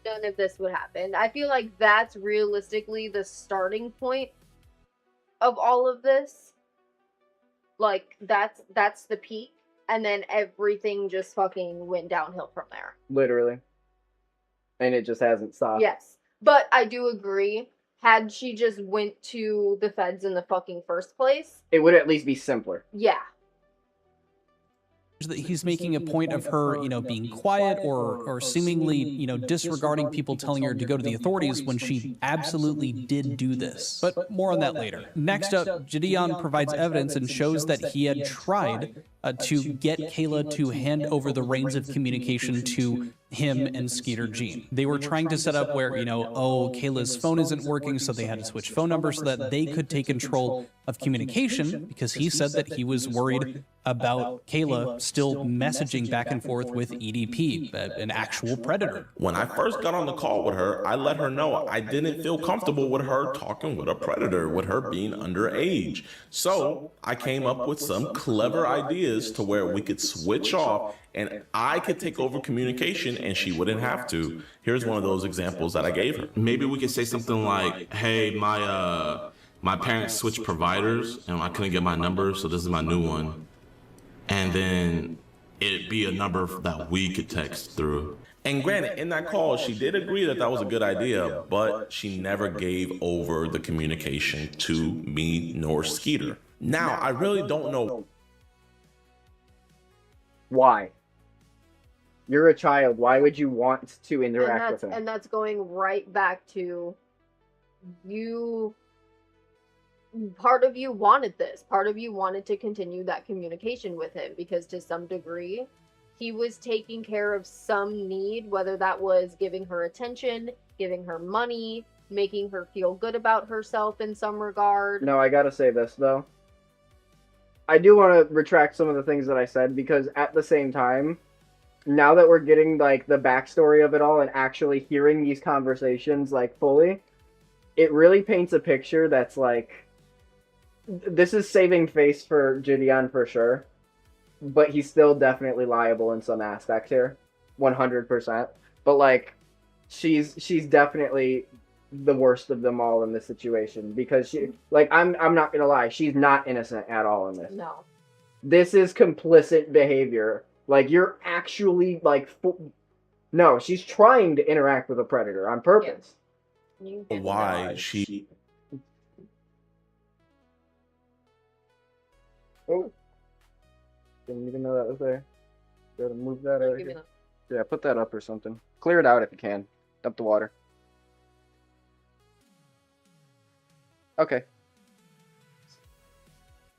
None of this would happen. I feel like that's realistically the starting point of all of this. Like, that's the peak, and then everything just fucking went downhill from there. Literally. And it just hasn't stopped. Yes. But I do agree, had she just went to the feds in the fucking first place, it would at least be simpler. Yeah. That he's making a point of her, being quiet or seemingly, disregarding people telling her to go to the authorities when she absolutely did do this. But more on that later. Next up, Jideon provides evidence and shows that he had tried to get Kayla to hand over the reins of communication to him and Skeeter Jean. They were trying to set up where, you know, oh, Kayla's phone isn't working, so they had to switch phone numbers so that they could take control of communication, because he said that he was worried about Kayla still messaging back and forth with EDP, an actual predator. When I first got on the call with her, I let her know I didn't feel comfortable with her talking with a predator, with her being underage. So I came up with some clever ideas to where we could switch off and I could take over communication and she wouldn't have to. Here's one of those examples that I gave her. Maybe we could say something like, hey, my parents switched providers and I couldn't get my number, so this is my new one. And then it'd be a number that we could text through. And granted, in that call, she did agree that that was a good idea, but she never gave over the communication to me nor Skeeter. Now, I really don't know why. You're a child. Why would you want to interact with him? And that's going right back to you. Part of you wanted this. Part of you wanted to continue that communication with him because to some degree, he was taking care of some need, whether that was giving her attention, giving her money, making her feel good about herself in some regard. No, I gotta say this, though. I do want to retract some of the things that I said, because at the same time, now that we're getting, like, the backstory of it all and actually hearing these conversations, like, fully, it really paints a picture that's, like, this is saving face for Jideon for sure, but he's still definitely liable in some aspects here, 100%. But, like, she's definitely the worst of them all in this situation, because she, like, I'm not gonna lie, she's not innocent at all in this. No. This is complicit behavior. Like, you're actually, like, no, she's trying to interact with a predator on purpose. why she... Oh. Didn't even know that was there. Gotta move that out of here. Yeah, put that up or something. Clear it out if you can. Dump the water. Okay.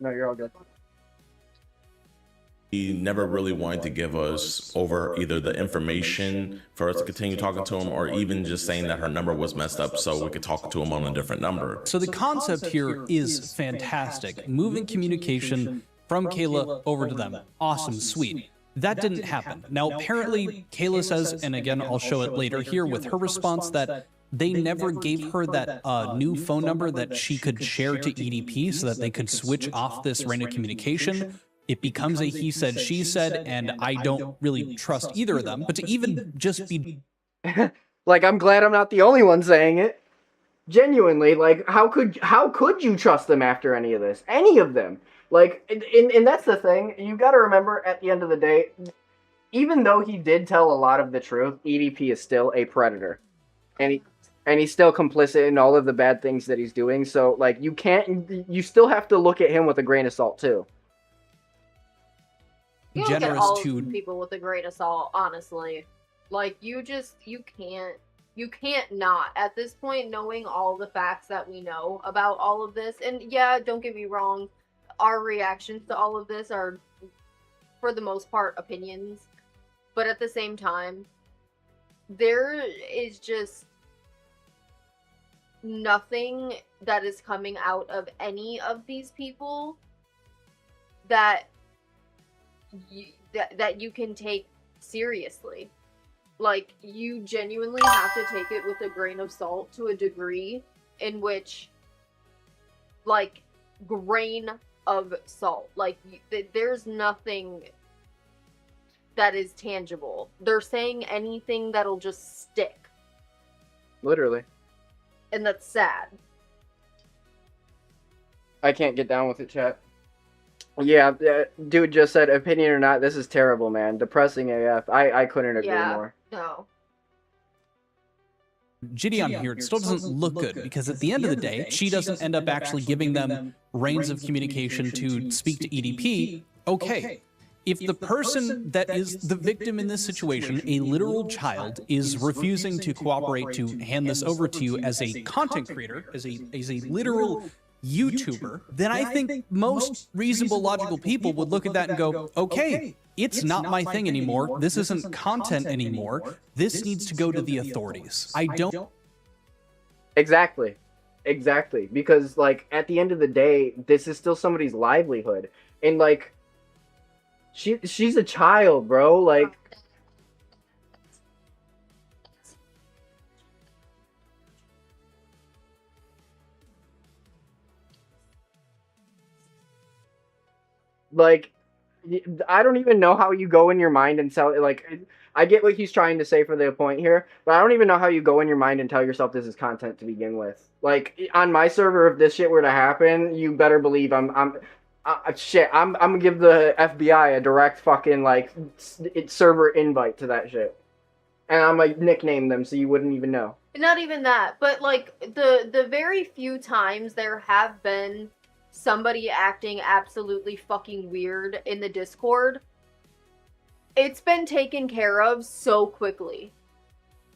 No, you're all good. He never really wanted to give us over either the information for us to continue talking to him, or even just saying that her number was messed up so we could talk to him on a different number. So the concept here is fantastic. Moving communication from Kayla over to them. Awesome, sweet. That didn't happen. Now, apparently, Kayla says, and again, I'll show it later here with her response, that they never gave her that new phone number that she could share to EDP so that they could switch off this random communication. It becomes a he said, she said, and I don't really trust either of them. But to even just be... Like, I'm glad I'm not the only one saying it. Genuinely, like, how could you trust them after any of this? Any of them. Like, and that's the thing. You gotta remember, at the end of the day, even though he did tell a lot of the truth, EDP is still a predator. And he's still complicit in all of the bad things that he's doing. So, like, you still have to look at him with a grain of salt, too. You look at all people with a grain of salt, honestly. Like, you can't not, at this point, knowing all the facts that we know about all of this. And yeah, don't get me wrong, our reactions to all of this are, for the most part, opinions. But at the same time, there is just nothing that is coming out of any of these people that you can take seriously. Like, you genuinely have to take it with a grain of salt to a degree in which, like, grain of salt. Like, there's nothing that is tangible. They're saying anything that'll just stick. Literally. And that's sad. I can't get down with it, chat. Yeah, dude just said, opinion or not, this is terrible, man. Depressing AF. I couldn't agree more. No. Jideon here, it still doesn't look good, because at the end of the day, she doesn't end up actually giving them reins of communication to speak to EDP. Okay. If the person that is the victim in this situation, a literal child, is refusing to cooperate to hand this over to you as a content creator, as a literal YouTuber, then I think most reasonable, logical people would look at that and go, okay, it's not my thing anymore. This isn't content anymore. This needs to go to the authorities. I don't... Exactly. Exactly. Because, like, at the end of the day, this is still somebody's livelihood. And, like, she's a child, bro. Like... Like, I don't even know how you go in your mind and tell, like, I get what he's trying to say for the point here, but I don't even know how you go in your mind and tell yourself this is content to begin with. Like, on my server, if this shit were to happen, you better believe I'm gonna give the FBI a direct fucking, like, server invite to that shit. And I'm gonna nickname them so you wouldn't even know. Not even that, but, like, the very few times there have been somebody acting absolutely fucking weird in the Discord, it's been taken care of so quickly.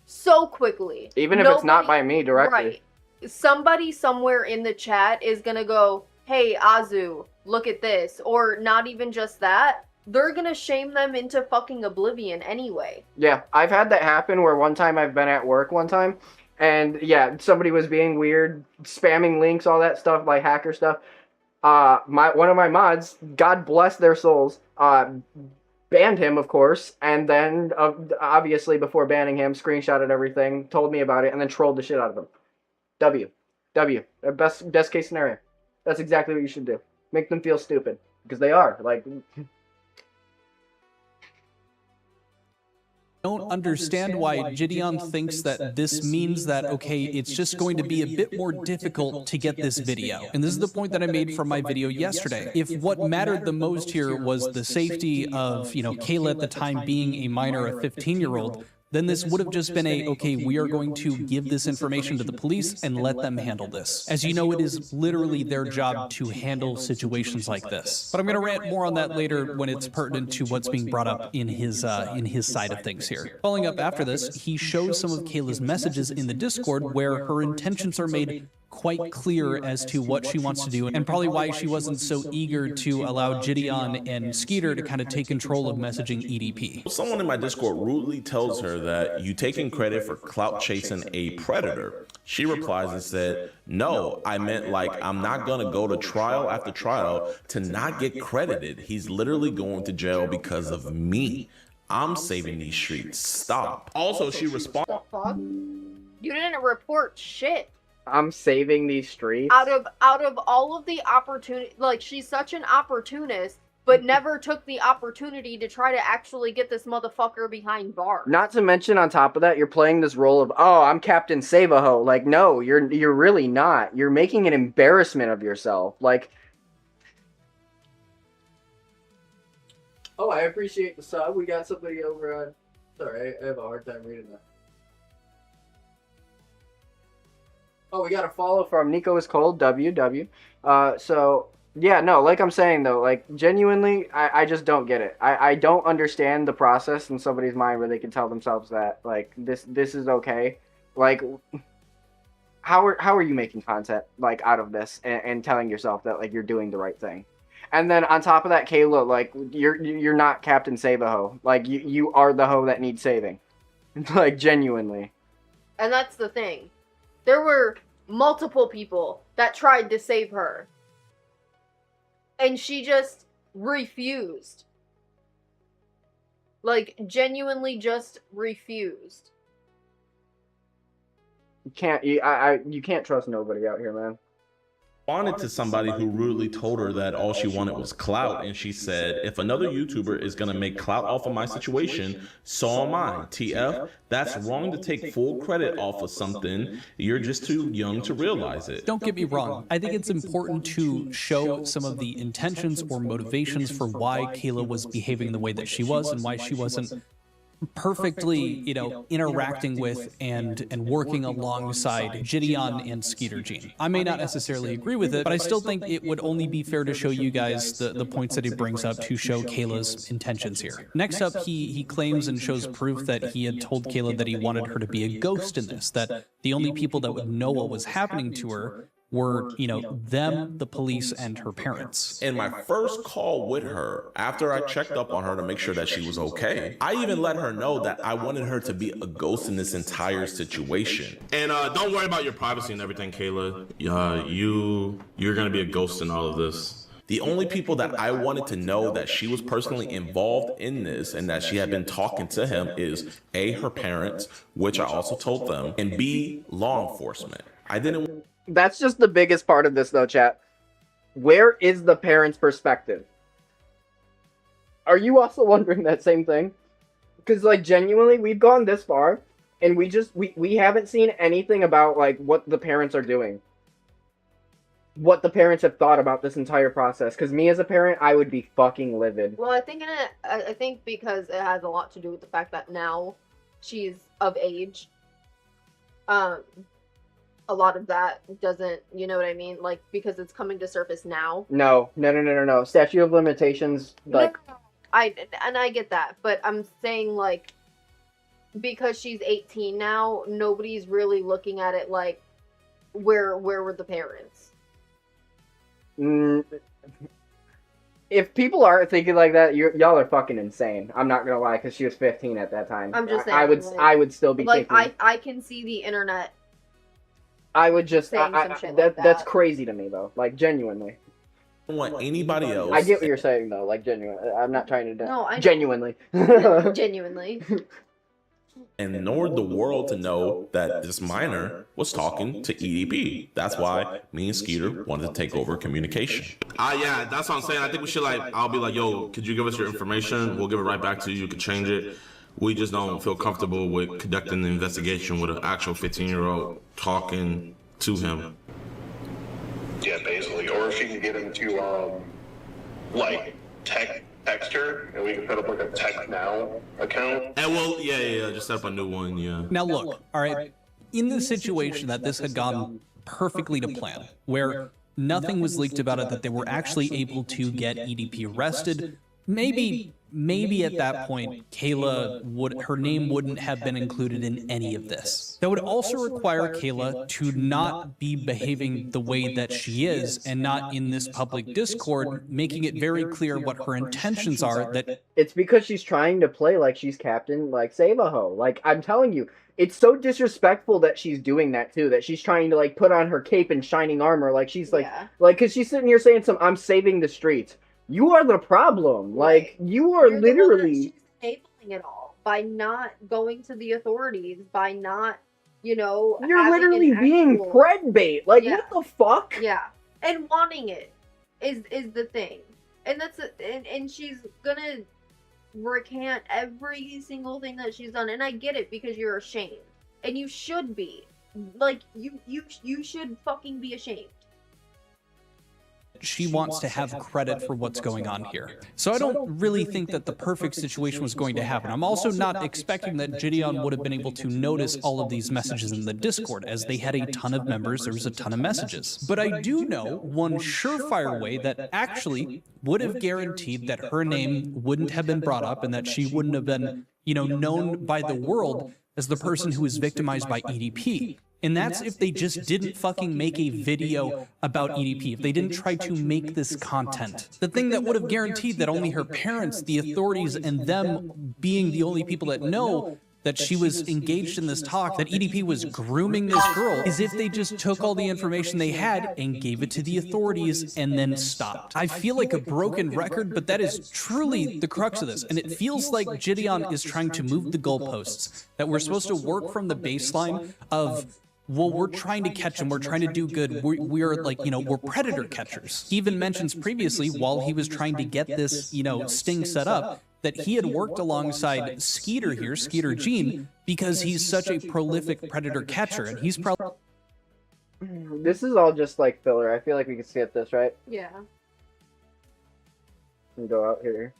So quickly. Even if it's not by me directly. Right. Somebody somewhere in the chat is gonna go, hey, Azu, look at this. Or not even just that. They're gonna shame them into fucking oblivion anyway. Yeah, I've had that happen where one time I've been at work one time, and yeah, somebody was being weird, spamming links, all that stuff, like hacker stuff. One of my mods, God bless their souls, banned him, of course, and then, obviously, before banning him, screenshotted everything, told me about it, and then trolled the shit out of him. W. Best case scenario. That's exactly what you should do. Make them feel stupid. Because they are. Like... don't understand why Jideon thinks that this means that, okay, it's just going to be a bit more difficult to get this video. And this is the point that I made from my video yesterday. If what mattered the most here was the safety of, you know, Kayla at the time being a minor, a 15-year-old, then this would have just been a, okay, we are going to give this information to the police and let them handle this. As you know, it is literally their job to handle situations like this. But I'm going to rant more on that later when it's pertinent to what's being brought up in his side of things here. Following up after this, he shows some of Kayla's messages in the Discord where her intentions are made quite clear as to what she wants to do, and probably why she wasn't so eager to allow Jideon and Skeeter to kind of take control of messaging EDP. Someone in my Discord rudely tells her that you taking credit for clout chasing a predator. She replies and said, no, I meant like I'm not gonna go to trial after trial to not get credited. He's literally going to jail because of me. I'm saving these streets. Stop. Also, she responded, You didn't report shit. I'm saving these streets. Out of all of the opportunity, like, she's such an opportunist, but never took the opportunity to try to actually get this motherfucker behind bars. Not to mention, on top of that, you're playing this role of, oh, I'm Captain Save-A-Ho. Like, no, you're really not. You're making an embarrassment of yourself. Like, oh, I appreciate the sub. We got somebody over on... Sorry, I have a hard time reading that. Oh, we got a follow from Nico is Cold, WW. So, yeah, no, like I'm saying, though, like, genuinely, I just don't get it. I don't understand the process in somebody's mind where they can tell themselves that, like, this is okay. Like, how are you making content, like, out of this and telling yourself that, like, you're doing the right thing? And then on top of that, Kayla, like, you're not Captain Save-A-Ho. Like, you are the hoe that needs saving. Like, genuinely. And that's the thing. There were multiple people that tried to save her. And she just refused. Like, genuinely just refused. You can't trust nobody out here, man. Responded to somebody who rudely told her that all she wanted was clout, and she said, if another YouTuber is gonna make clout off of my situation, so am I. TF, that's wrong to take full credit off of something. You're just too young to realize it. Don't get me wrong. I think it's important to show some of the intentions or motivations for why Kayla was behaving the way that she was and why she wasn't perfectly, you know, interacting with and working alongside Jideon and Skeeter Jean. I may not necessarily agree with it, but I still think it would only be fair to show you guys the points that he brings up to show Kayla's intentions here. Next up, he claims and shows proof that he had told Kayla that he wanted her to be a ghost in this, that the only people that would know what was happening to her were, you know, them, the police, and her parents. In my first call with her, after I checked up on her to make sure that she was okay, I even let her know that I wanted her to be a ghost in this entire situation. And don't worry about your privacy and everything, Kayla. You're gonna be a ghost in all of this. The only people that I wanted to know that she was personally involved in this and that she had been talking to him is A, her parents, which I also told them, and B, law enforcement. I didn't... That's just the biggest part of this, though, chat. Where is the parents' perspective? Are you also wondering that same thing? Because, like, genuinely, we've gone this far, and we haven't seen anything about, like, what the parents are doing. What the parents have thought about this entire process. Because me as a parent, I would be fucking livid. Well, I think because it has a lot to do with the fact that now she's of age. A lot of that doesn't, you know what I mean? Like, because it's coming to surface now. No. Statute of limitations, like... No, I get that, but I'm saying, like, because she's 18 now, nobody's really looking at it like, where were the parents? If people aren't thinking like that, y'all are fucking insane. I'm not gonna lie, because she was 15 at that time. I'm just saying. I would still be like, thinking... I can see the internet. I would just... like that's crazy to me, though. Like, genuinely. I don't want anybody else... I get what you're saying, though. Like, genuinely. I'm not trying to... No, I know. Genuinely. Genuinely. And nor the world to know that this minor was talking to EDP. That's why me and Skeeter wanted to take over communication. Yeah, that's what I'm saying. I think we should, like, I'll be like, yo, could you give us your information? We'll give it right back to you. You can change it. We just don't feel comfortable with conducting the investigation with an actual 15-year-old talking to him. Yeah, basically. Or if she can get him to, like, text her, and we can put up, like, a Text Now account. And well, yeah, just set up a new one, yeah. Now look, all right, in the situation that this had gone perfectly to plan, where nothing was leaked about it, that they were actually able to get EDP arrested, maybe at that point, Kayla her name wouldn't have been included in any of this. That would also require Kayla to not be behaving the way that she is and not in this public Discord, making it very clear what her intentions are. That it's because she's trying to play like she's Captain, like, Save-A-Ho. Like, I'm telling you, it's so disrespectful that she's doing that, too. That she's trying to, like, put on her cape and shining armor. Like, she's, like, because she's sitting here saying I'm saving the streets. You are the problem. Like, you are literally... She's enabling it all by not going to the authorities, by not, you know... You're literally being pred bait. Like, what the fuck? Yeah. And wanting it is the thing. And that's... And she's gonna recant every single thing that she's done. And I get it, because you're ashamed. And you should be. Like, you should fucking be ashamed. She wants to have credit for what's going on here. So I don't really think that the perfect situation was going to happen. I'm also not expecting that Jideon would have been able to notice all of these messages in the Discord. As they had a ton of members, there was a ton of messages. But I do know one surefire way that actually would have guaranteed that her name wouldn't have been brought up and that she wouldn't have been, you know, known by the world as the person who was victimized by EDP. And that's if they just didn't fucking make a video about EDP, if they didn't try to make this content. The thing that would have guaranteed that only her parents, the authorities, and them being the only people that know that she was engaged in this talk, that EDP was grooming this girl, is if they just took all the information they had and gave it to the authorities and then stopped. I feel like a broken record, but that is truly the crux of this. And it feels like Jideon is trying to move the goalposts, that we're supposed to work from the baseline of, well, we're trying to catch them, we're trying to do good, we're like, you know, we're predator catchers. He even mentions previously, while he was trying to get this, you know, sting set up, that he had worked alongside Skeeter here, Skeeter Jean, because he's such a prolific predator catcher, and he's probably... This is all just, like, filler. I feel like we can skip this, right? Yeah. And go out here.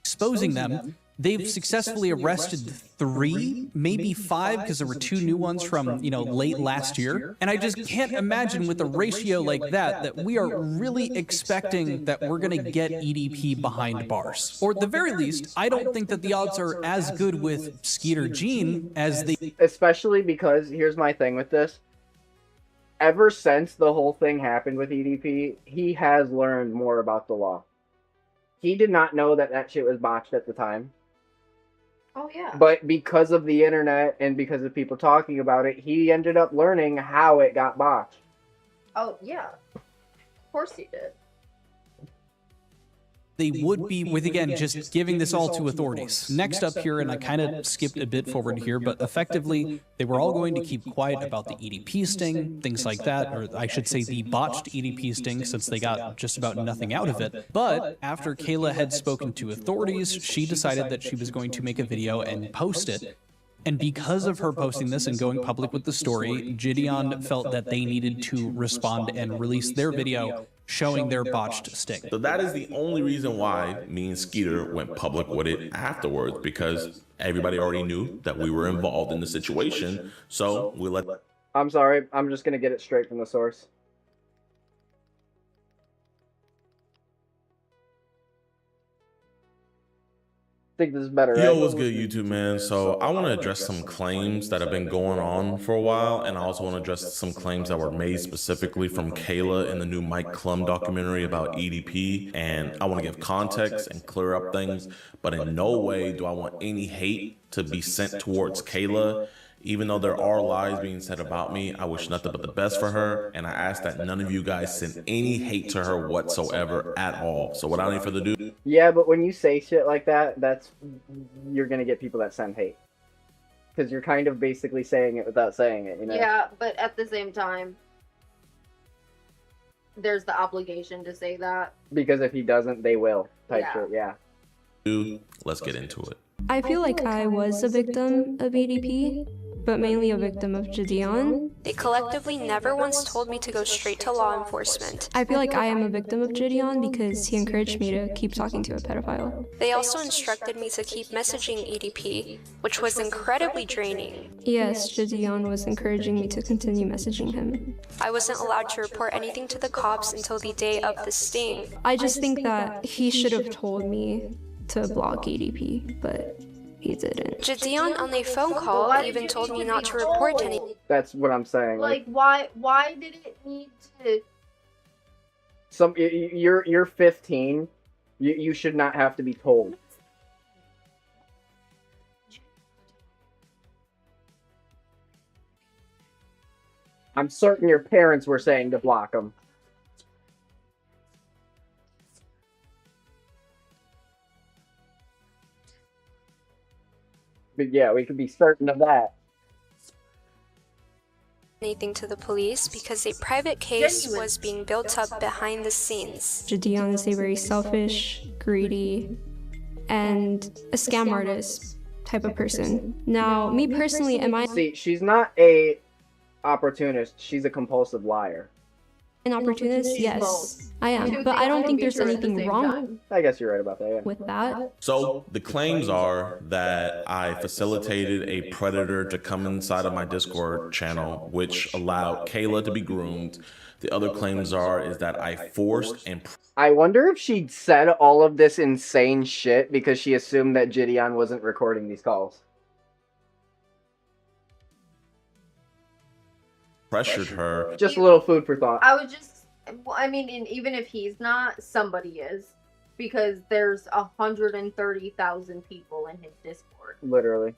Exposing them. They've successfully arrested 3, maybe 5, because there were 2 new ones from, you know, late last year. And I just can't imagine with a ratio like that we are really expecting that we're going to get EDP behind bars. Or at the very least, I don't think that the odds are as good with Skeeter Jean as they... Especially because, here's my thing with this. ever since the whole thing happened with EDP, he has learned more about the law. He did not know that that shit was botched at the time. Oh, yeah. But because of the internet and because of people talking about it, he ended up learning how it got botched. Oh, yeah. Of course he did. They would be with, again, just giving this all to authorities. Next up here, and I kind of skipped a bit forward here, but effectively, they were all going to keep quiet about the EDP sting, things like that, or I should say the botched EDP sting, since they got just about nothing out of it. But after Kayla had spoken to authorities, she decided that she was going to make a video and post it. And because of her posting this and going public with the story, Jideon felt that they needed to respond and release their video showing their botched sting. So that is the only reason why me and Skeeter went public with it afterwards, because everybody already knew that we were involved in the situation. So we let... I'm sorry, I'm just gonna get it straight from the source. I think this is better, right? Yo, what's good, YouTube, man? So I want to address some claims that have been going on for a while, and I also want to address some claims that were made specifically from Kayla in the new Mike Klum documentary about EDP, and I want to give context and clear up things, but in no way do I want any hate to be sent towards Kayla. Even though there are lies being said about me, I wish nothing but the best for her, and I ask that none of you guys send any hate to her whatsoever at all. So without any further ado... Yeah, but when you say shit like that, you're gonna get people that send hate. Because you're kind of basically saying it without saying it, you know? Yeah, but at the same time, there's the obligation to say that. Because if he doesn't, they will. Type Yeah. shit, yeah. Dude, let's get into it. I feel like I was a victim of EDP, but mainly a victim of Jideon. They collectively never once told me to go straight to law enforcement. I feel like I am a victim of Jideon because he encouraged me to keep talking to a pedophile. They also instructed me to keep messaging EDP, which was incredibly draining. Yes, Jideon was encouraging me to continue messaging him. I wasn't allowed to report anything to the cops until the day of the sting. I just think that he should have told me to block EDP, but he didn't. Jideon on a phone call even told me not to report anything. That's what I'm saying. Like, why did it need to... You're 15. You should not have to be told. I'm certain your parents were saying to block him. But yeah, we could be certain of that. Anything to the police because a private case was being built up behind the scenes. Jideon is a very selfish, greedy, and a scam artist type of person. Now, me personally, See, she's not a opportunist. She's a compulsive liar. an opportunist? Yes, I am. But I don't think there's anything wrong I guess you're right about that, yeah. with that. So the claims are that I facilitated a predator to come inside of my Discord channel, which allowed Kayla to be groomed. The other claims is that I forced and... I wonder if she said all of this insane shit because she assumed that Jideon wasn't recording these calls. pressured her. Just a little food for thought. I would just, I mean, and even if he's not, somebody is. Because there's 130,000 people in his Discord. Literally.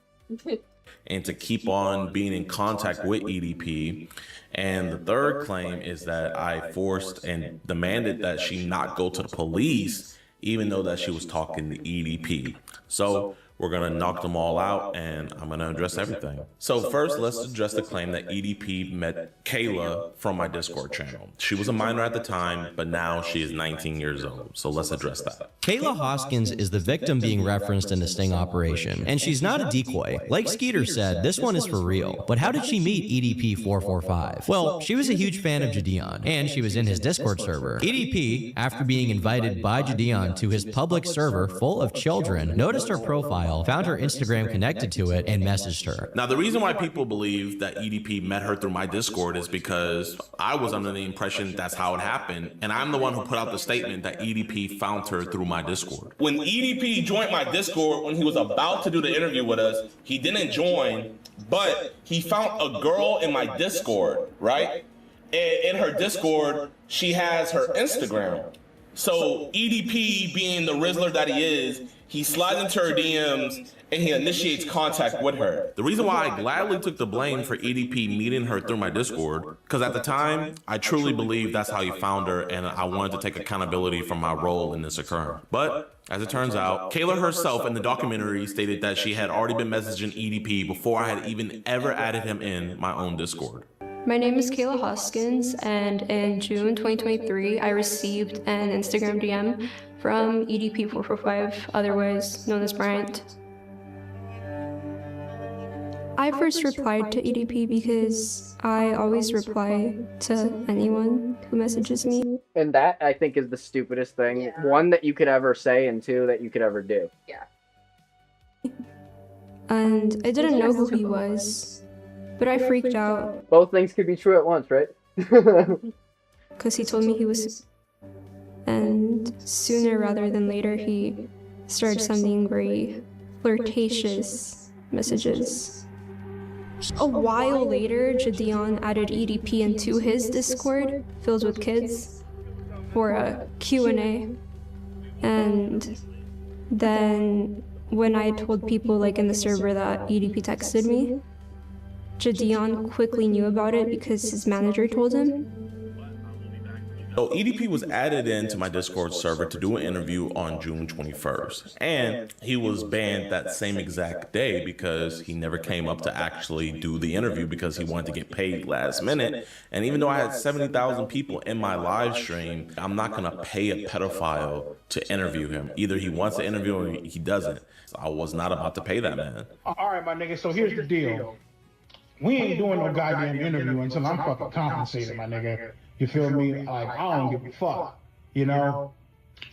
And to keep on being in contact with EDP. And the third claim is that I forced and demanded that she not go to the police, even though that she was talking to EDP. So we're going to knock them all out, and I'm going to address everything. So first, let's address the claim that EDP met Kayla from my Discord channel. She was a minor at the time, but now she is 19 years old. So let's address that. Kayla Hoskins is the victim being referenced in the sting operation, and she's not a decoy. Like Skeeter said, this one is for real. But how did she meet EDP445? Well, she was a huge fan of Jideon, and she was in his Discord server. EDP, after being invited by Jideon to his public server full of children, noticed her profile, found her Instagram connected to it, and messaged her. Now, the reason why people believe that EDP met her through my Discord is because I was under the impression that's how it happened, and I'm the one who put out the statement that EDP found her through my Discord. When EDP joined my Discord, when he was about to do the interview with us, he didn't join, but he found a girl in my Discord, right? in her Discord, she has her Instagram. So EDP, being the Rizzler that he is, he slides into her DMs and he initiates contact with her. The reason why I gladly took the blame for EDP meeting her through my Discord, because at the time, I truly believed that's how he found her, and I wanted to take accountability for my role in this occurrence. But as it turns out, Kayla herself in the documentary stated that she had already been messaging EDP before I had even ever added him in my own Discord. My name is Kayla Hoskins, and in June 2023, I received an Instagram DM from EDP445, otherwise known as Bryant. I first replied to EDP because I always reply to anyone who messages me. And that, I think, is the stupidest thing. Yeah. One, that you could ever say, and two, that you could ever do. Yeah. And I didn't know who he was, but I freaked out. Both things could be true at once, right? Because he told me he was... And sooner rather than later, he started sending very flirtatious messages. A while later, Jideon added EDP into his Discord, filled with kids, for a Q&A. And then when I told people like in the server that EDP texted me, Jideon quickly knew about it because his manager told him. So EDP was added into my Discord server to do an interview on June 21st. And he was banned that same exact day because he never came up to actually do the interview because he wanted to get paid last minute. And even though I had 70,000 people in my live stream, I'm not going to pay a pedophile to interview him. Either he wants to interview or he doesn't. So I was not about to pay that man. All right, my nigga, so here's the deal. We ain't doing no goddamn interview until I'm fucking compensated, my nigga. You feel me? Like, I don't give a fuck. You know?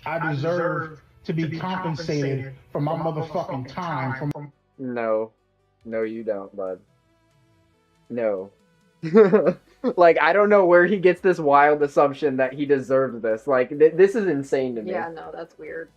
I deserve to be compensated for my motherfucking time. No. No, you don't, bud. No. Like, I don't know where he gets this wild assumption that he deserves this. Like, this is insane to me. Yeah, no, that's weird.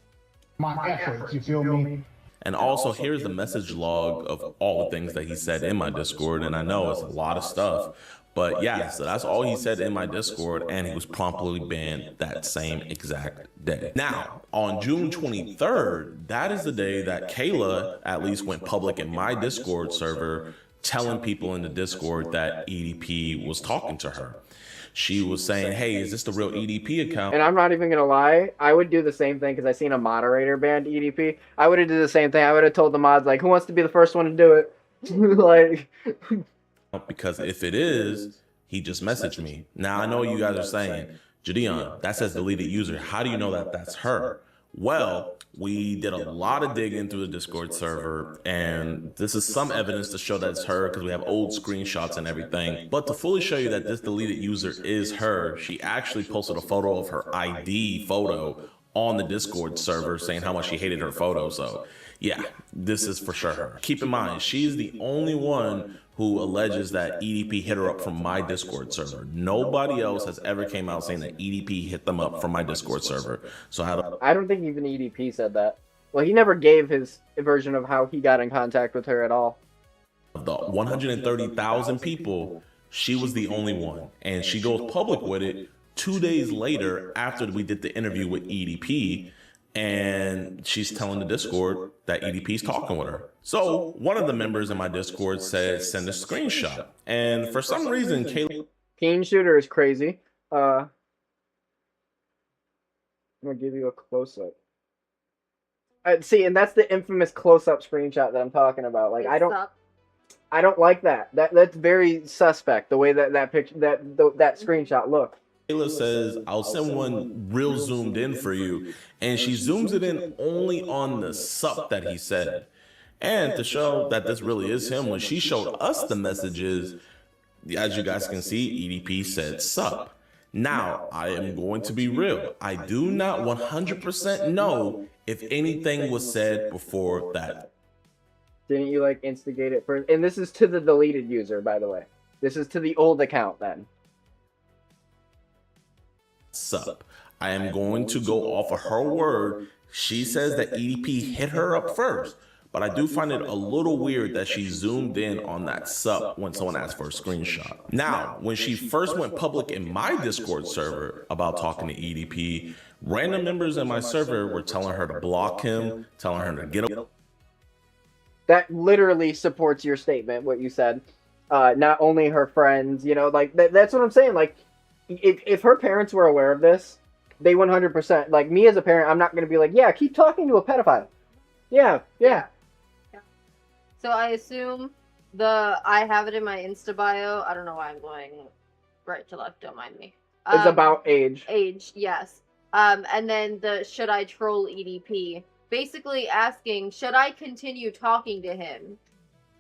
My efforts, you feel me? And also, here's the message log of all the things that he said in my Discord. And I know it's a lot of stuff. But yeah, so that's all he said in my Discord, and he was promptly banned that same exact day. Now, on June 23rd, that is the day that Kayla at least went public in my Discord server, telling people in the Discord that EDP was talking to her. She was saying, hey, is this the real EDP account? And I'm not even going to lie, I would do the same thing because I seen a moderator banned EDP. I would have did the same thing. I would have told the mods, like, who wants to be the first one to do it? Like... Because if it is, he just messaged me. Now I know you guys are saying, Jideon, that says deleted user. How do you know that that's her? Well, we did a lot of digging through the Discord server, and this is some evidence to show that it's her because we have old screenshots and everything. But to fully show you that this deleted user is her, she actually posted a photo of her ID photo on the Discord server saying how much she hated her photo. So yeah, this is for sure her. Keep in mind, she's the only one who alleges that EDP hit her up from my Discord server. Nobody else has ever came out saying that EDP hit them up from my Discord server. So I don't think even EDP said that. Well, he never gave his version of how he got in contact with her at all. Of the 130,000 people, she was the only one. And she goes public with it 2 days later after we did the interview with EDP. And she's telling the Discord that EDP's talking with her. So one of the members in my Discord said, send a screenshot. And for some reason, Kayla... Keen Shooter is crazy. I'm going to give you a close-up. See, and that's the infamous close-up screenshot that I'm talking about. Like, I don't like that. That's very suspect, the way that picture, that screenshot looked. Kayla says, I'll send one real zoomed in for you. And she zooms it in only on the sup that he said. And to show that this really is him, when she showed us the messages, as you guys can see, EDP said sup. Now, I am going to be real. I do not 100% know if anything was said before that. Didn't you, like, instigate it first? And this is to the deleted user, by the way. This is to the old account, then. Sup. I am going to go off of her word. She says that EDP hit her up first. but I do find it a little weird that she zoomed in on that sup when someone asked for a screenshot. Now, when she first went public in my Discord server about talking to EDP, random members in my server were telling her to block him, telling her to get him. That literally supports your statement, what you said. Not only her friends, you know, like, that's what I'm saying. Like, if her parents were aware of this, they 100%, like, me as a parent, I'm not going to be like, yeah, keep talking to a pedophile. Yeah. So I assume I have it in my Insta bio. I don't know why I'm going right to left. Don't mind me. It's about age. Age, yes. And then the should I troll EDP? Basically asking, should I continue talking to him?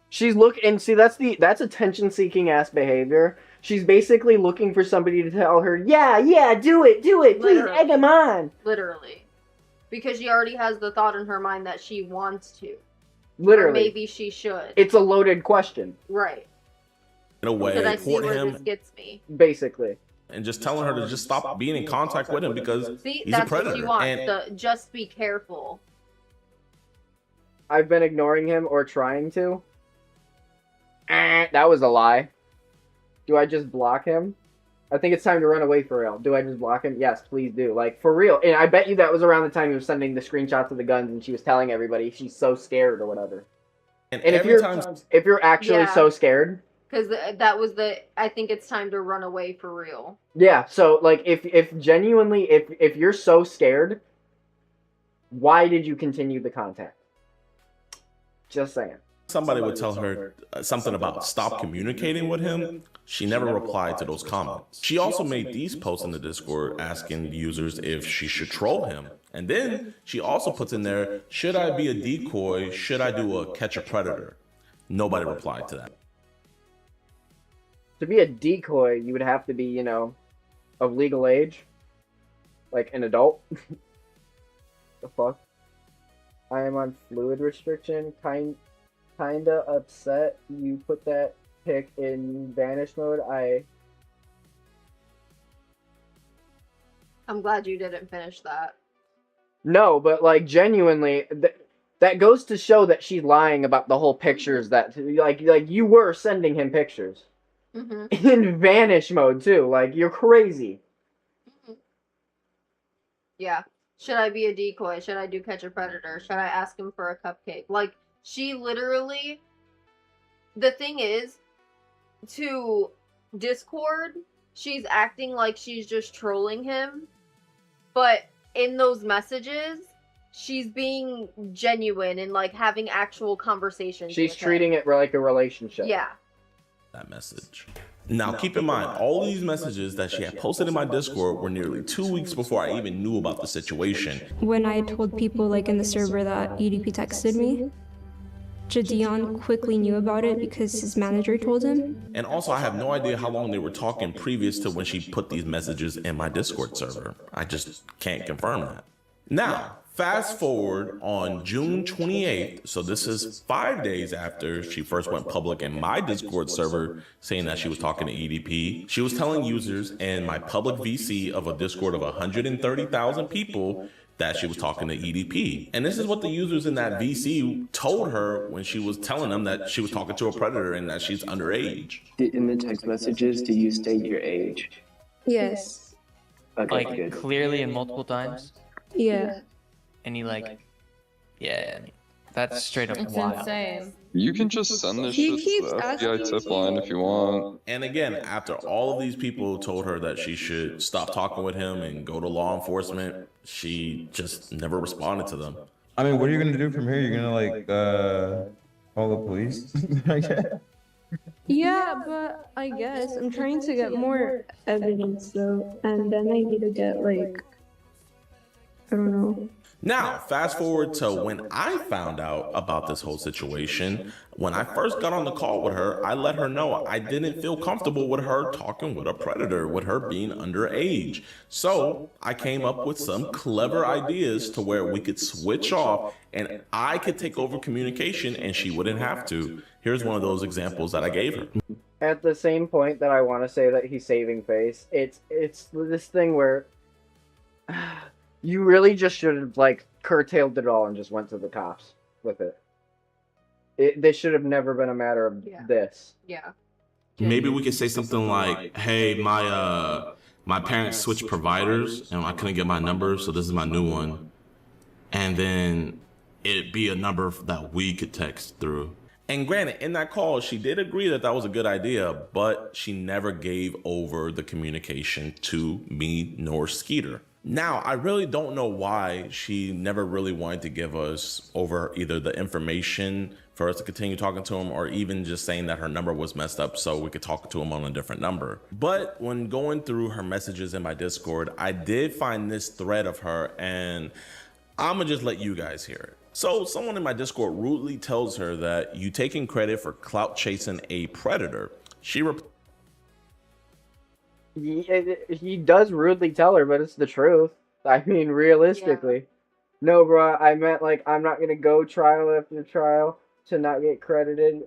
She's and see, that's attention-seeking ass behavior. She's basically looking for somebody to tell her, yeah, do it, please, egg him on. Literally. Because she already has the thought in her mind that she wants to. Literally. Or maybe she should. It's a loaded question. Right. In a way, Should I see court where him, this gets me? Basically. and just telling her to just stop being in contact with him because he's a predator. What she wants. Just be careful. I've been ignoring him or trying to. That was a lie. Do I just block him? I think it's time to run away for real. Do I just block him? Yes, please do. Like, for real. And I bet you that was around the time he was sending the screenshots of the guns and she was telling everybody she's so scared or whatever. And if you're actually so scared... Because that was I think it's time to run away for real. Yeah, so, like, if genuinely, if you're so scared, why did you continue the contact? Just saying. Somebody would tell her something about stop communicating with him. She never replied to those comments. She also made these posts in the Discord asking users if she should troll him. And then she also puts in there, should I be a decoy? Should I do a catch a predator? Nobody replied to that. To be a decoy, you would have to be, you know, of legal age. Like an adult. The fuck? I am on fluid restriction. Kinda upset you put that pic in vanish mode. I'm glad you didn't finish that. No, but like genuinely, that goes to show that she's lying about the whole pictures that like you were sending him pictures. Mm-hmm. In vanish mode too. Like, you're crazy. Mm-hmm. Yeah. Should I be a decoy? Should I do catch a predator? Should I ask him for a cupcake? Like, she literally... The thing is, to Discord, she's acting like she's just trolling him. But in those messages, she's being genuine and, like, having actual conversations. She's treating it like a relationship. Yeah. That message. Now, keep in mind, all these messages that she had posted in my Discord were nearly 2 weeks before I even knew about the situation. When I told people, like, in the server that EDP texted me, Jideon quickly knew about it because his manager told him. And also, I have no idea how long they were talking previous to when she put these messages in my Discord server. I just can't confirm that. Now, fast forward on June 28th, so this is 5 days after she first went public in my Discord server saying that she was talking to EDP. She was telling users in my public VC of a Discord of 130,000 people that she was talking to EDP. And this is what the users in that VC told her when she was telling them that she was talking to a predator and that she's underage. In the text messages, do you state your age? Yes. Okay, like, good. clearly and multiple times? Yeah. And he, like, yeah, that's straight up It's wild. insane. You can just send this shit to the FBI tip line if you want. And again, after all of these people told her that she should stop talking with him and go to law enforcement, she just never responded to them. I mean, what are you gonna do from here? You're gonna like call the police? Yeah, but I guess I'm trying to get more evidence though, and then I need to get like, I don't know. Now, fast forward to when I found out about this whole situation. When I first got on the call with her, I let her know I didn't feel comfortable with her talking with a predator, with her being underage. So I came up with some clever ideas to where we could switch off and I could take over communication and she wouldn't have to. Here's one of those examples that I gave her. At the same point that I want to say that he's saving face, it's this thing where you really just should have, like, curtailed it all and just went to the cops with it. This should have never been a matter of this. Yeah. Maybe we could say something like, "Hey, my parents switched providers, and I couldn't get my number, so this is my new one." And then it'd be a number that we could text through. And granted, in that call, she did agree that that was a good idea, but she never gave over the communication to me nor Skeeter. Now, I really don't know why she never really wanted to give us over either the information for us to continue talking to him, or even just saying that her number was messed up so we could talk to him on a different number. But when going through her messages in my Discord, I did find this thread of her, and I'm gonna just let you guys hear it. So someone in my Discord rudely tells her that you taking credit for clout chasing a predator. She He does rudely tell her, but it's the truth. I mean, realistically. No, bro, I meant, like, I'm not gonna go trial after trial to not get credited.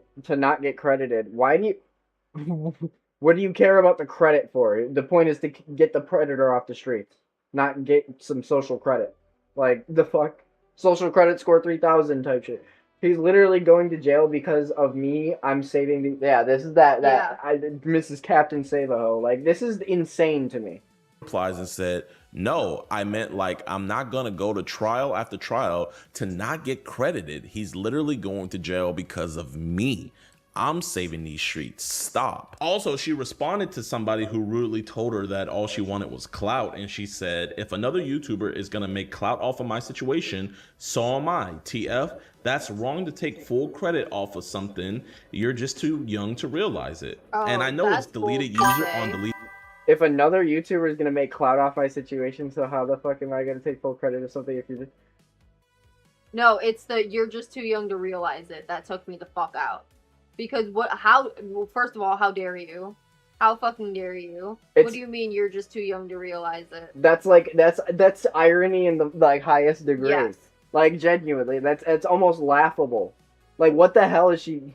Why do you... What do you care about the credit for? The point is to get the predator off the streets, not get some social credit. Like, the fuck? Social credit score 3,000 type shit. He's literally going to jail because of me. I'm saving the... Yeah, this is Mrs. Captain Save-A-Ho. Like, this is insane to me. replies and said, "No, I meant like I'm not gonna go to trial after trial to not get credited. He's literally going to jail because of me. I'm saving these streets. Stop." Also, she responded to somebody who rudely told her that all she wanted was clout, and she said, "If another YouTuber is gonna make clout off of my situation, so am I. TF, that's wrong to take full credit off of something. You're just too young to realize it." And I know it's deleted user on delete. If another YouTuber is gonna make clout off my situation, so how the fuck am I gonna take full credit of something if you just... No, it's the "you're just too young to realize it" that took me the fuck out. Because well, first of all, how dare you? How fucking dare you? What do you mean you're just too young to realize it? That's like, that's irony in the, like, highest degree. Yes. Like, genuinely, it's almost laughable. Like, what the hell is she...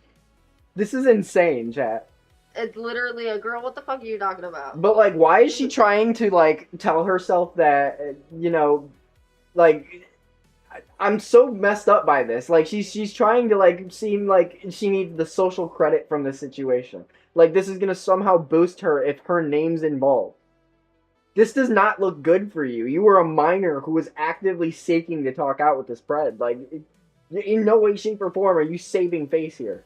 This is insane, chat. It's literally a girl, what the fuck are you talking about? But, like, why is she trying to, like, tell herself that, you know, like... I'm so messed up by this. Like, she's trying to, like, seem like she needs the social credit from this situation. Like, this is gonna somehow boost her if her name's involved. This does not look good for you. You were a minor who was actively seeking to talk out with this pred. Like, in no way, shape, or form are you saving face here.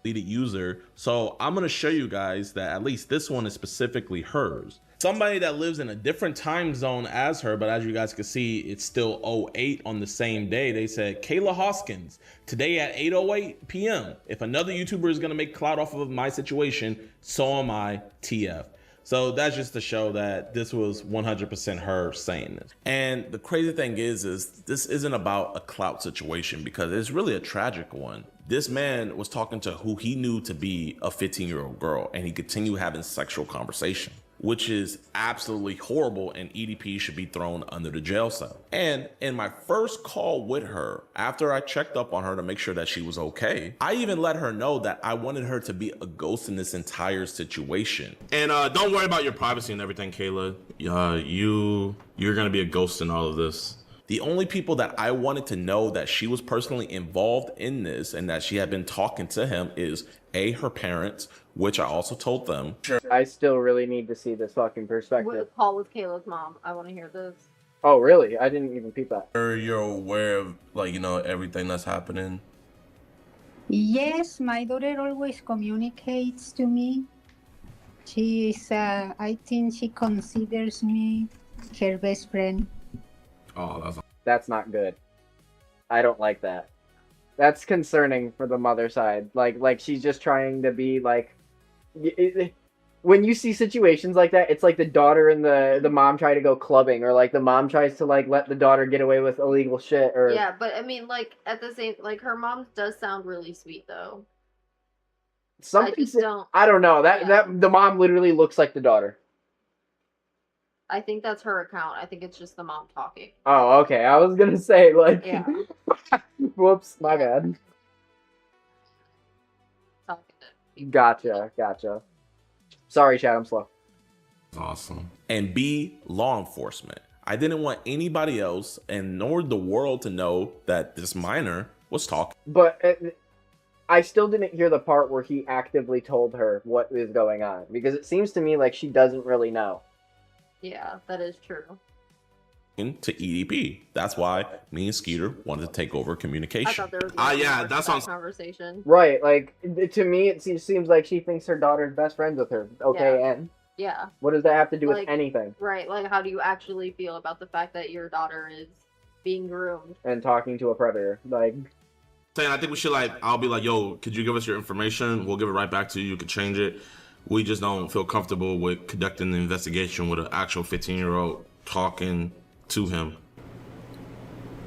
Deleted user. So I'm going to show you guys that at least this one is specifically hers. Somebody that lives in a different time zone as her, but as you guys can see, it's still 08 on the same day. They said, "Kayla Hoskins, today at 8:08 p.m. If another YouTuber is going to make clout off of my situation, so am I, TF." So that's just to show that this was 100% her saying this. And the crazy thing is this isn't about a clout situation, because it's really a tragic one. This man was talking to who he knew to be a 15-year-old girl, and he continued having sexual conversation, which is absolutely horrible, and EDP should be thrown under the jail cell. And in my first call with her, after I checked up on her to make sure that she was okay, I even let her know that I wanted her to be a ghost in this entire situation. And don't worry about your privacy and everything, Kayla. You're gonna be a ghost in all of this. The only people that I wanted to know that she was personally involved in this and that she had been talking to him is her parents, which I also told them. I still really need to see this fucking perspective. Call with Kayla's mom. I want to hear this. Oh, really? I didn't even peep that. You're aware of, like, you know, everything that's happening? Yes, my daughter always communicates to me. She's, I think she considers me her best friend. Oh, that's not good. I don't like that. That's concerning for the mother side. Like she's just trying to be like... when you see situations like that, it's like the daughter and the mom try to go clubbing, or like the mom tries to like let the daughter get away with illegal shit, or... Yeah, but I mean, like, at the same... Like, her mom does sound really sweet, though. I don't know. That the mom literally looks like the daughter. I think that's her account. I think it's just the mom talking. Oh, okay. I was gonna say, like... Yeah. Whoops, my bad. Gotcha. Sorry, chat, I'm slow. Awesome. And B, law enforcement. I didn't want anybody else, and nor the world, to know that this minor was talking. But I still didn't hear the part where he actively told her what is going on, because it seems to me like she doesn't really know. Yeah, that is true. To EDP. That's why me and Skeeter wanted to take over communication. I thought there was Yeah, that's on conversation. Right, like, to me it seems like she thinks her daughter's best friends with her. Okay, Yeah. and Yeah. what does that have to do Like, with anything? Right, like how do you actually feel about the fact that your daughter is being groomed? And talking to a predator, like... Saying, I think we should, like, I'll be like, yo, could you give us your information? We'll give it right back to you. You could change it. We just don't feel comfortable with conducting the investigation with an actual 15-year-old talking to him.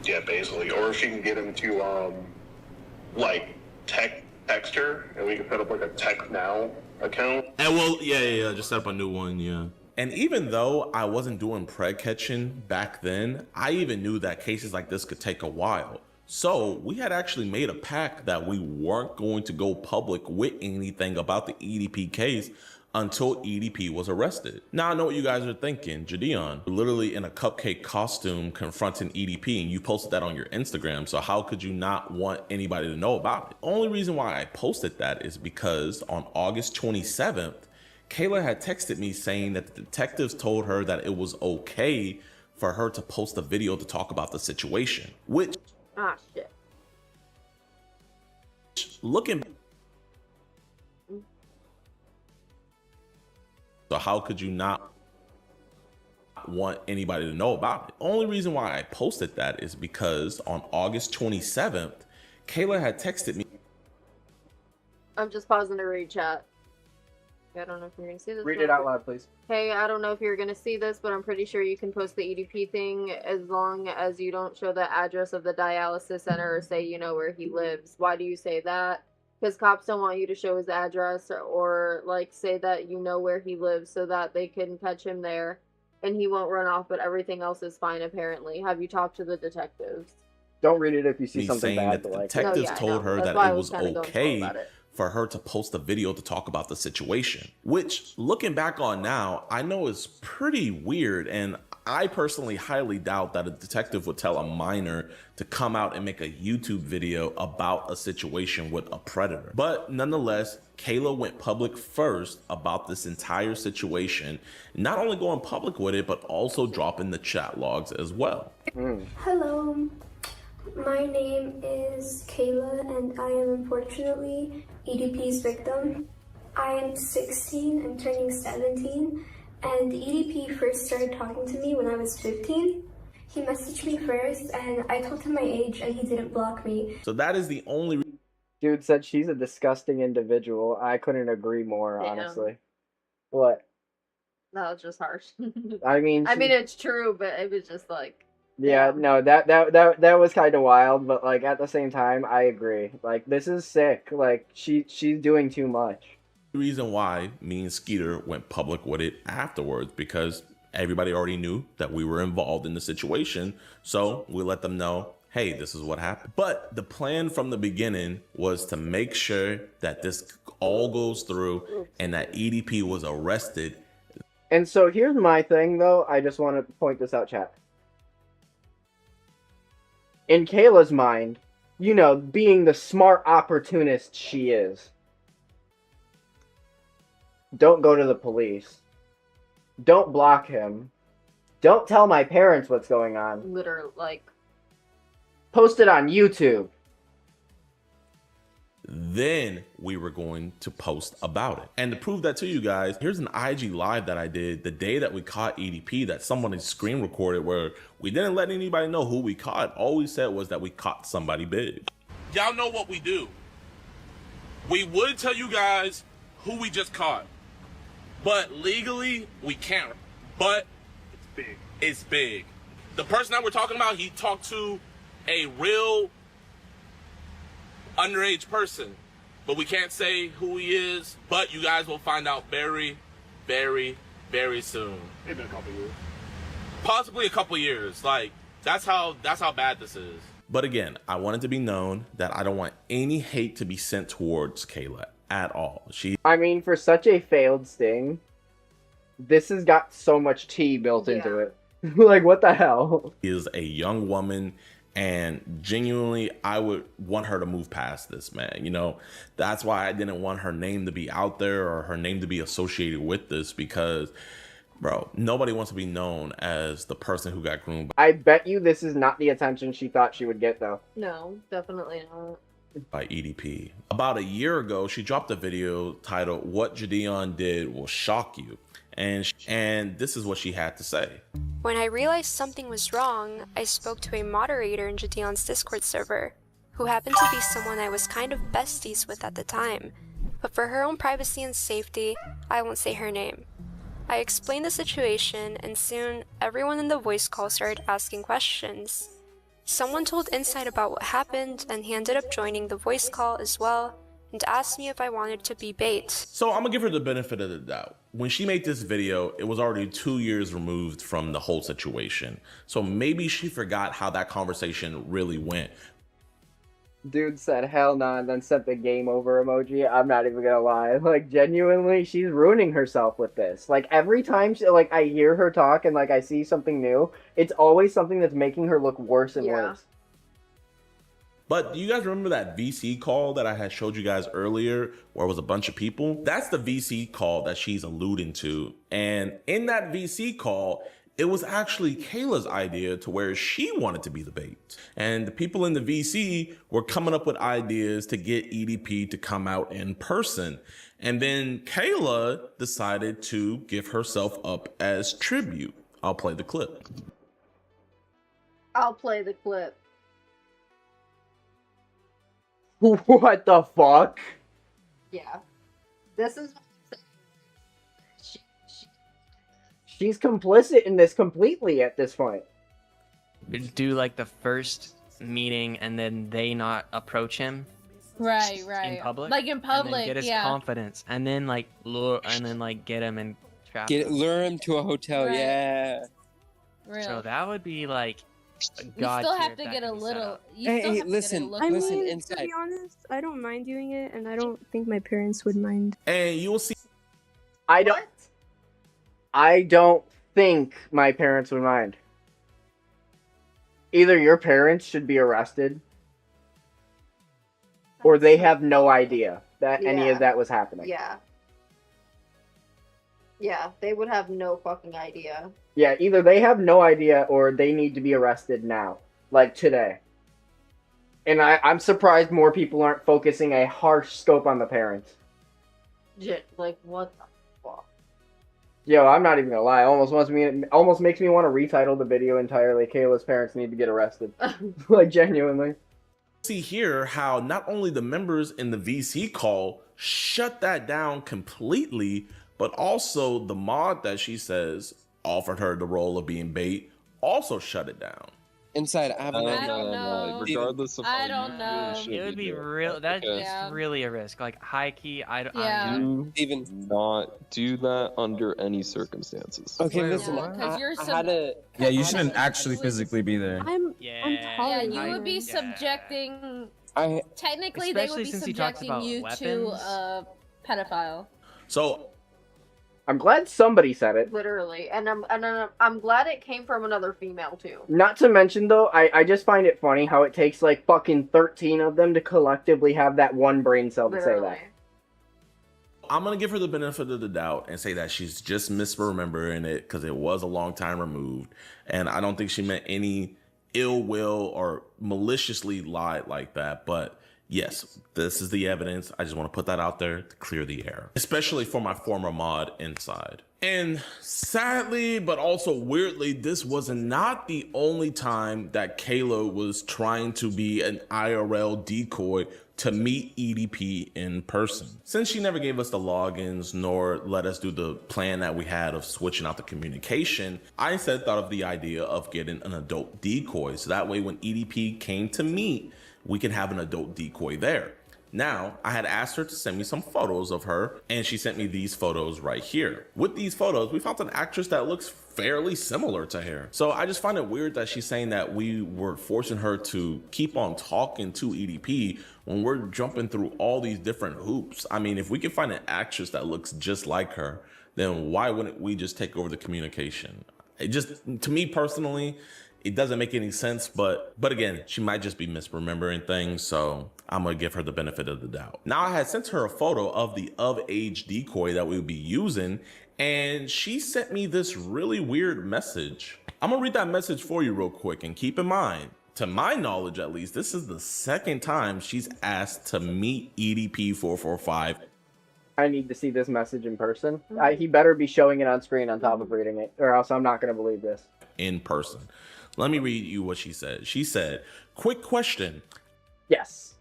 Yeah, basically. Or if she can get him to, like, text her, and we can put up, like, a text now account. And well, yeah, just set up a new one, yeah. And even though I wasn't doing preg catching back then, I even knew that cases like this could take a while. So we had actually made a pact that we weren't going to go public with anything about the EDP case until EDP was arrested. Now I know what you guys are thinking. Jideon, literally in a cupcake costume confronting EDP, and you posted that on your Instagram, so how could you not want anybody to know about it? Only reason why I posted that is because on August 27th, Kayla had texted me saying that the detectives told her that it was okay for her to post a video to talk about the situation, which... Ah, shit. Looking... So how could you not want anybody to know about it? Only reason why I posted that is because on August 27th, Kayla had texted me. I'm just pausing to read chat. I don't know if you're gonna see this. Read it out loud, please. Hey, I don't know if you're gonna see this, but I'm pretty sure you can post the EDP thing as long as you don't show the address of the dialysis center or say you know where he lives. Why do you say that? Because cops don't want you to show his address or like say that you know where he lives so that they can catch him there and he won't run off, but everything else is fine apparently. Have you talked to the detectives? Don't read it if you see something saying bad. that the Like... detectives told her That's that why I it was was kinda going slow okay about it. for her to post a video to talk about the situation, which looking back on now, I know is pretty weird. And I personally highly doubt that a detective would tell a minor to come out and make a YouTube video about a situation with a predator. But nonetheless, Kayla went public first about this entire situation, not only going public with it, but also dropping the chat logs as well. Hello, my name is Kayla and I am unfortunately EDP's victim. I am 16 and turning 17, and EDP first started talking to me when I was 15. He messaged me first and I told him my age and he didn't block me. So that is the only... Dude said she's a disgusting individual. I couldn't agree more, Damn. honestly. What? That was just harsh. I mean, it's true, but it was just like... Yeah, no, that was kind of wild, but like at the same time, I agree. Like this is sick. Like she's doing too much. The reason why me and Skeeter went public with it afterwards, because everybody already knew that we were involved in the situation, so we let them know, hey, this is what happened. But the plan from the beginning was to make sure that this all goes through and that EDP was arrested. And so here's my thing, though. I just want to point this out, chat. In Kayla's mind, you know, being the smart opportunist she is, don't go to the police. Don't block him. Don't tell my parents what's going on. Literally, like... Post it on YouTube. Then we were going to post about it. And to prove that to you guys, here's an IG live that I did the day that we caught EDP that someone had screen recorded, where we didn't let anybody know who we caught. All we said was that we caught somebody big. Y'all know what we do. We would tell you guys who we just caught, but legally we can't. But It's big. it's big. The person that we're talking about, he talked to a real underage person, but we can't say who he is, but you guys will find out very, very, very soon. Maybe in a couple years. Possibly a couple years. Like, that's how bad this is. But again, I want it to be known that I don't want any hate to be sent towards Kayla at all. I mean, for such a failed sting, this has got so much tea built into it. Like, what the hell? Is a young woman, And genuinely, I would want her to move past this, man. You know, that's why I didn't want her name to be out there or her name to be associated with this, because, bro, nobody wants to be known as the person who got groomed I bet you this is not the attention she thought she would get, though. No, definitely not. by EDP. About a year ago, she dropped a video titled "What Jideon Did Will Shock You," and this is what she had to say. When I realized something was wrong, I spoke to a moderator in Jideon's Discord server, who happened to be someone I was kind of besties with at the time, but for her own privacy and safety, I won't say her name. I explained the situation, and soon everyone in the voice call started asking questions. Someone told Insight about what happened, and he ended up joining the voice call as well, and asked me if I wanted to be bait. So I'm gonna give her the benefit of the doubt. When she made this video, it was already 2 years removed from the whole situation. So maybe she forgot how that conversation really went. Dude said hell nah and then sent the game over emoji. I'm not even gonna lie. Like, genuinely, she's ruining herself with this. Like, every time I hear her talk and I see something new, it's always something that's making her look worse and worse. But do you guys remember that VC call that I had showed you guys earlier where it was a bunch of people? That's the VC call that she's alluding to. And in that VC call, it was actually KAYLA'S idea to where she wanted to be the bait. And the people in the VC were coming up with ideas to get EDP to come out in person. And then KAYLA decided to give herself up as tribute. I'll play the clip. I'll play the clip. What the fuck? Yeah. This is She's complicit in this completely at this point. Do like the first meeting and then they not approach him Right. in public, Like in and public, then get his yeah. confidence, and then like lure, and then like get him and trap him. Lure him to a hotel, Right. yeah. Real. So that would be like You God still tier have if to that get a could be set little. up. You still have to listen, get a look. I listen, mean, inside. to be honest, I don't mind doing it, and I don't think my parents would mind. And you will see. I don't think my parents would mind. Either your parents should be arrested, or they have no idea that any of that was happening. Yeah. Yeah, they would have no fucking idea. Yeah, either they have no idea or they need to be arrested now. Like today. And I'm surprised more people aren't focusing a harsh scope on the parents. Like, what the fuck? Yo, I'm not even gonna lie. Almost makes me want to retitle the video entirely. KAYLA'S parents need to get arrested. Like, genuinely. See here how not only the members in the VC call shut that down completely, but also the mod that she says offered her the role of being bait also shut it down. Inside, I have an idea. know. Regardless of I don't know. It would be real. That's really a risk. Like high key, Yeah. Even not do that under any circumstances. Okay, listen. Because you're I had a. Yeah, you shouldn't actually physically be there. I'm Yeah, tolerating you would be it. subjecting. I Technically, they would Especially be since he talks subjecting about you to weapons. a pedophile. So I'm glad somebody said it. Literally. And I'm glad it came from another female, too. Not to mention, though, I just find it funny how it takes, like, fucking 13 of them to collectively have that one brain cell to say that. I'm going to give her the benefit of the doubt and say that she's just misremembering it because it was a long time removed. And I don't think she meant any ill will or maliciously lied like that. But yes, this is the evidence. I just want to put that out there to clear the air, especially for my former mod Inside. And sadly, but also weirdly, this was not the only time that KAYLA was trying to be an IRL decoy to meet EDP in person. Since she never gave us the logins nor let us do the plan that we had of switching out the communication, I instead thought of the idea of getting an adult decoy. So that way when EDP came to meet, we can have an adult decoy there. Now, I had asked her to send me some photos of her, and she sent me these photos right here. With these photos, we found an actress that looks fairly similar to her. So I just find it weird that she's saying that we were forcing her to keep on talking to EDP when we're jumping through all these different hoops. I mean, if we can find an actress that looks just like her, then why wouldn't we just take over the communication? It just, to me personally, It doesn't make any sense, but again, she might just be misremembering things, so I'm gonna give her the benefit of the doubt. Now, I had sent her a photo of the of-age decoy that we would be using, and she sent me this really weird message. I'm gonna read that message for you real quick, and keep in mind, to my knowledge at least, this is the second time she's asked to meet EDP445. I need to see this message in person. He better be showing it on screen on top of reading it, or else I'm not going to believe this. In person. Let me read you what she said. She said, "Quick question. Yes.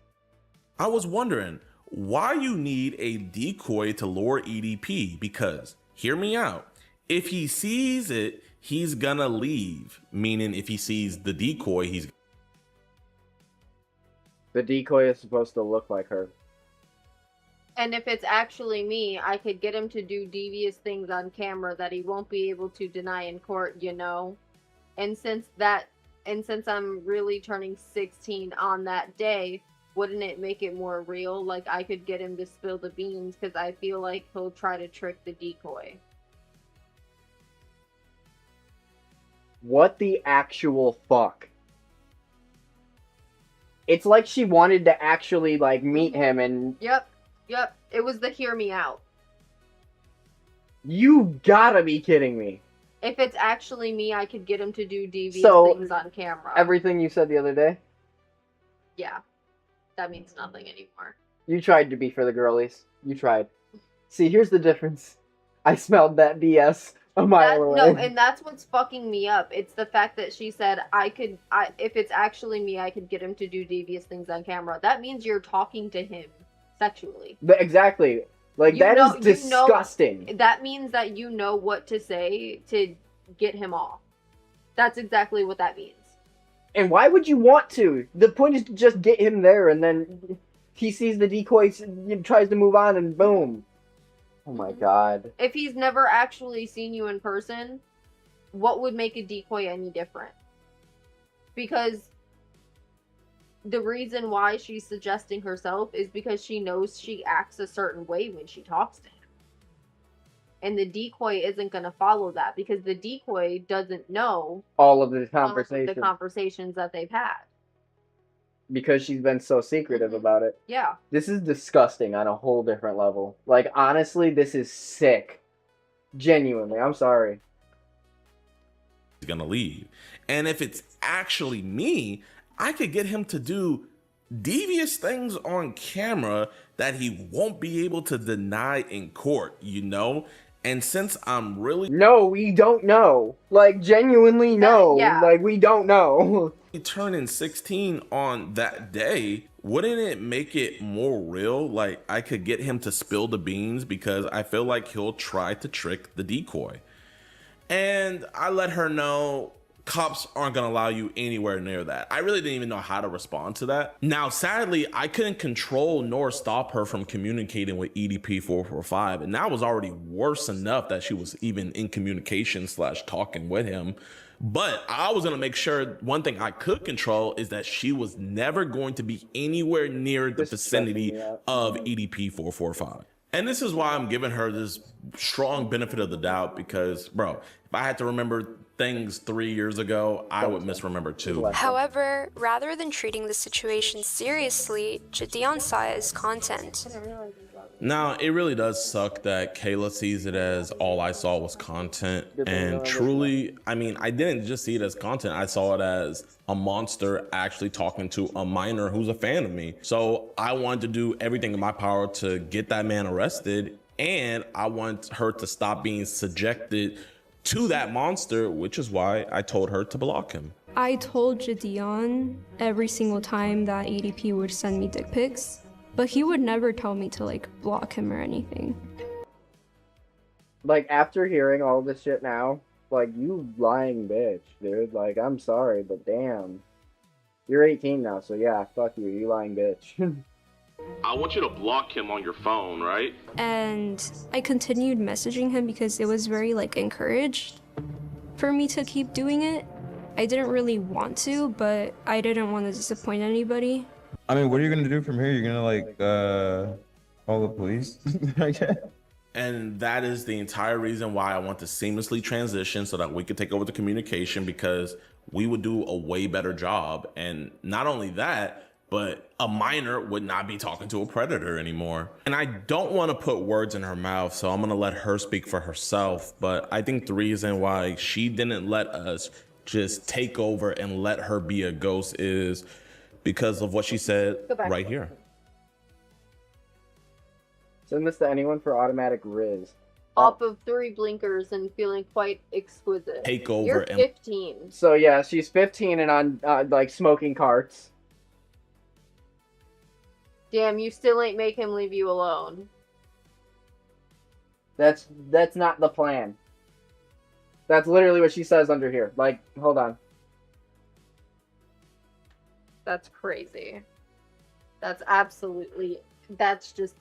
I was wondering why you need a decoy to lure EDP, because, hear me out, if he sees it, he's gonna leave." Meaning if he sees the decoy, he's... The decoy is supposed to look like her. And if it's actually me, I could get him to do devious things on camera that he won't be able to deny in court, you know? And since I'm really turning 16 on that day, wouldn't it make it more real? Like, I could get him to spill the beans, because I feel like he'll try to trick the decoy. What the actual fuck? It's like she wanted to actually, like, meet him and... Yep. It was the hear me out. You gotta be kidding me. If it's actually me, I could get him to do devious things on camera. Everything you said the other day? Yeah. That means nothing anymore. You tried to be for the girlies. You tried. See, here's the difference. I smelled that BS a mile away. No, and that's what's fucking me up. It's the fact that she said, if it's actually me, I could get him to do devious things on camera. That means you're talking to him sexually. Exactly. Like, that is disgusting. That means that you know what to say to get him off. That's exactly what that means. And why would you want to? The point is to just get him there, and then he sees the decoy, tries to move on, and boom. Oh my god. If he's never actually seen you in person, what would make a decoy any different? Because the reason why she's suggesting herself is because she knows she acts a certain way when she talks to him. And the decoy isn't going to follow that, because the decoy doesn't know all of the conversations that they've had. Because she's been so secretive about it. Yeah. This is disgusting on a whole different level. Like, honestly, this is sick. Genuinely, I'm sorry. He's gonna leave. And if it's actually me, I could get him to do devious things on camera that he won't be able to deny in court, you know? And since I'm really... No, we don't know. Like, genuinely, no. Yeah. Like, we don't know. Turning 16 on that day, wouldn't it make it more real? Like, I could get him to spill the beans, because I feel like he'll try to trick the decoy. And I let her know cops aren't gonna allow you anywhere near that. I really didn't even know how to respond to that. Now, sadly, I couldn't control nor stop her from communicating with EDP445, and that was already worse enough that she was even in communication / talking with him. But I was gonna make sure one thing I could control is that she was never going to be anywhere near the vicinity of EDP445. And this is why I'm giving her this strong benefit of the doubt, because, bro, if I had to remember things 3 years ago, I would misremember too. However, rather than treating the situation seriously, Jideon saw it as content. Now, it really does suck that Kayla sees it as all I saw was content. And truly, I mean, I didn't just see it as content. I saw it as a monster actually talking to a minor who's a fan of me. So I wanted to do everything in my power to get that man arrested. And I want her to stop being subjected to that monster, which is why I told her to block him. I told Jideon every single time that EDP would send me dick pics, but he would never tell me to, like, block him or anything. Like, after hearing all this shit now, like, you lying bitch, dude. Like, I'm sorry, but damn. You're 18 now, so yeah, fuck you, you lying bitch. I want you to block him on your phone, right? And I continued messaging him because it was very, like, encouraged for me to keep doing it. I didn't really want to, but I didn't want to disappoint anybody. I mean, what are you gonna do from here? You're gonna, like, call the police? I guess. And that is the entire reason why I want to seamlessly transition so that we can take over the communication, because we would do a way better job. And not only that, but a minor would not be talking to a predator anymore. And I don't want to put words in her mouth, so I'm going to let her speak for herself. But I think the reason why she didn't let us just take over and let her be a ghost is because of what she said right here. Send this to anyone for automatic Riz. Off of 3 blinkers and feeling quite exquisite. Take over. You're and 15. So yeah, she's 15 and on like smoking carts. Damn, you still ain't make him leave you alone. That's not the plan. That's literally what she says under here. Like, hold on. That's crazy. That's absolutely... That's just...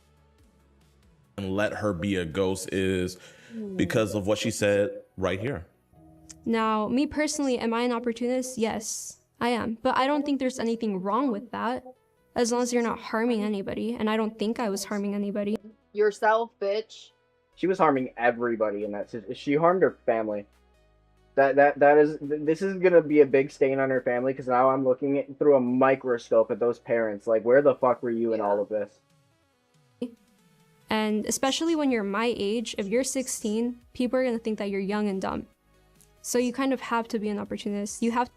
And let her be a ghost is because of what she said right here. Now, me personally, am I an opportunist? Yes, I am. But I don't think there's anything wrong with that, as long as you're not harming anybody. And I don't think I was harming anybody. Yourself, bitch. She was harming everybody in that situation. She harmed her family. This is gonna be a big stain on her family, because now I'm looking at, through a microscope at those parents. Like, where the fuck were you in all of this? And especially when you're my age, if you're 16, people are gonna think that you're young and dumb. So you kind of have to be an opportunist. You have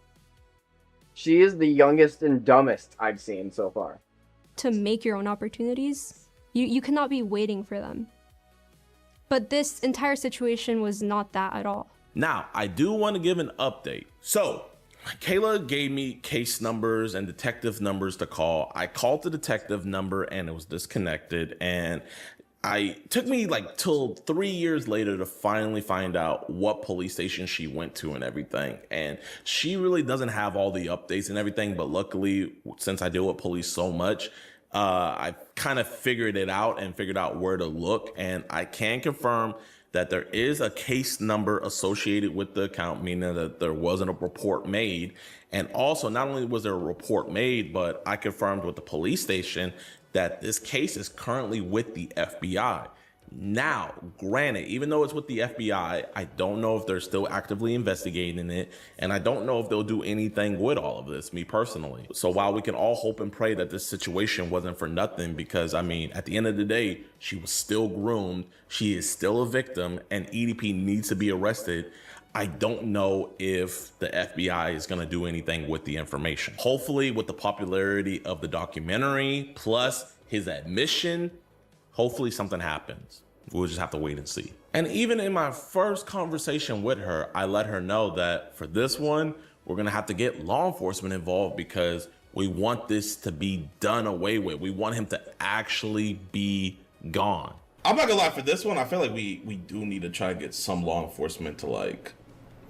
She is the youngest and dumbest I've seen so far. to make your own opportunities. You cannot be waiting for them. But this entire situation was not that at all. Now, I do want to give an update. So, Kayla gave me case numbers and detective numbers to call. I called the detective number and it was disconnected. And took me like till 3 years later to finally find out what police station she went to and everything. And she really doesn't have all the updates and everything. But luckily, since I deal with police so much, I kind of figured it out and figured out where to look. And I can confirm that there is a case number associated with the account, meaning that there wasn't a report made. And also, not only was there a report made, but I confirmed with the police station that this case is currently with the FBI. Now, granted, even though it's with the FBI, I don't know if they're still actively investigating it, and I don't know if they'll do anything with all of this, me personally. So while we can all hope and pray that this situation wasn't for nothing, because I mean, at the end of the day, she was still groomed, she is still a victim, and EDP needs to be arrested, I don't know if the FBI is gonna do anything with the information. Hopefully, with the popularity of the documentary, plus his admission, hopefully something happens. We'll just have to wait and see. And even in my first conversation with her, I let her know that for this one, we're gonna have to get law enforcement involved because we want this to be done away with. We want him to actually be gone. I'm not gonna lie, for this one, I feel like we do need to try to get some law enforcement to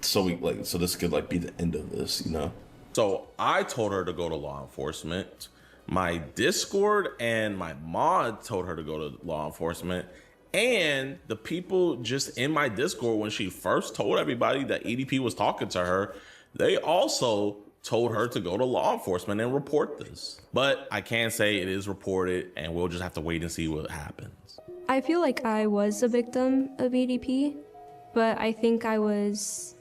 so this could be the end of this, you know? So I told her to go to law enforcement. My Discord and my mod told her to go to law enforcement. And the people just in my Discord, when she first told everybody that EDP was talking to her, they also told her to go to law enforcement and report this. But I can say it is reported, and we'll just have to wait and see what happens. I feel like I was a victim of EDP, but I think I was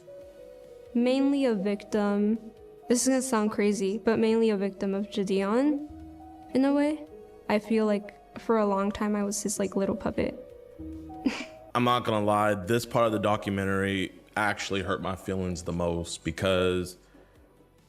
mainly a victim. This is gonna sound crazy, but mainly a victim of Jideon, in a way. I feel like for a long time I was his little puppet. I'm not gonna lie, this part of the documentary actually hurt my feelings the most because,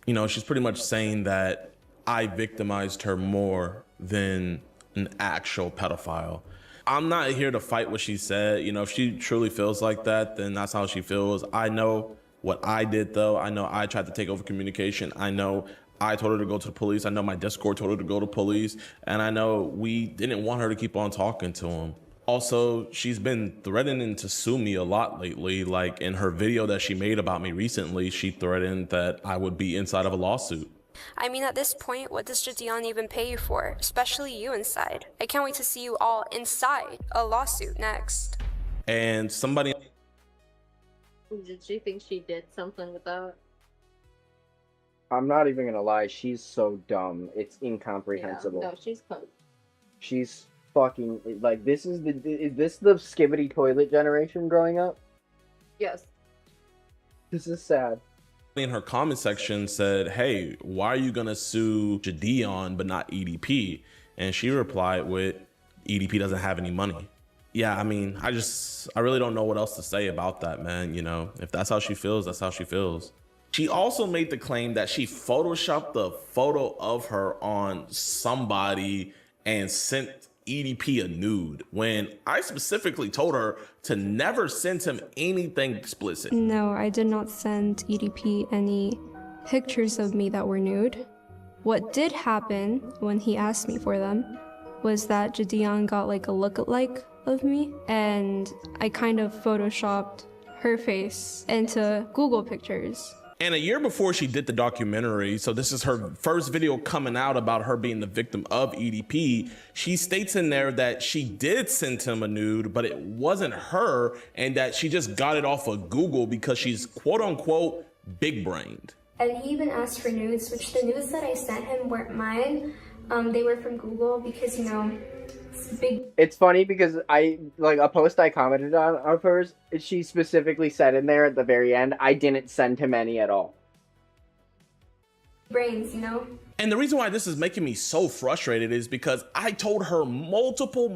you know, she's pretty much saying that I victimized her more than an actual pedophile. I'm not here to fight what she said. You know, if she truly feels like that, then that's how she feels. I know what I did, though. I know I tried to take over communication. I know I told her to go to the police. I know my Discord told her to go to police. And I know we didn't want her to keep on talking to him. Also, she's been threatening to sue me a lot lately. Like in her video that she made about me recently, she threatened that I would be inside of a lawsuit. I mean, at this point, what does Jideon even pay you for? Especially you inside. I can't wait to see you all inside a lawsuit next. And somebody... Did she think she did something with that? I'm not even gonna lie, she's so dumb. It's incomprehensible. Yeah, no, she's close. She's fucking is this the skibbity toilet generation growing up? Yes. This is sad. In her comment section said, hey, why are you gonna sue Jideon but not EDP? And she replied with, EDP doesn't have any money. Yeah, I mean, I really don't know what else to say about that, man. You know, if that's how she feels, that's how she feels. She also made the claim that she photoshopped the photo of her on somebody and sent EDP a nude, when I specifically told her to never send him anything explicit. No, I did not send EDP any pictures of me that were nude. What did happen when he asked me for them was that Jideon got like a lookalike of me, and I kind of photoshopped her face into Google pictures. And a year before she did the documentary, so this is her first video coming out about her being the victim of EDP, she states in there that she did send him a nude, but it wasn't her, and that she just got it off of Google because she's quote unquote big brained. And he even asked for nudes, which the nudes that I sent him weren't mine. They were from Google because, you know, It's funny because a post I commented on of hers, she specifically said in there at the very end, I didn't send him any at all. Brains, you know? And the reason why this is making me so frustrated is because I told her multiple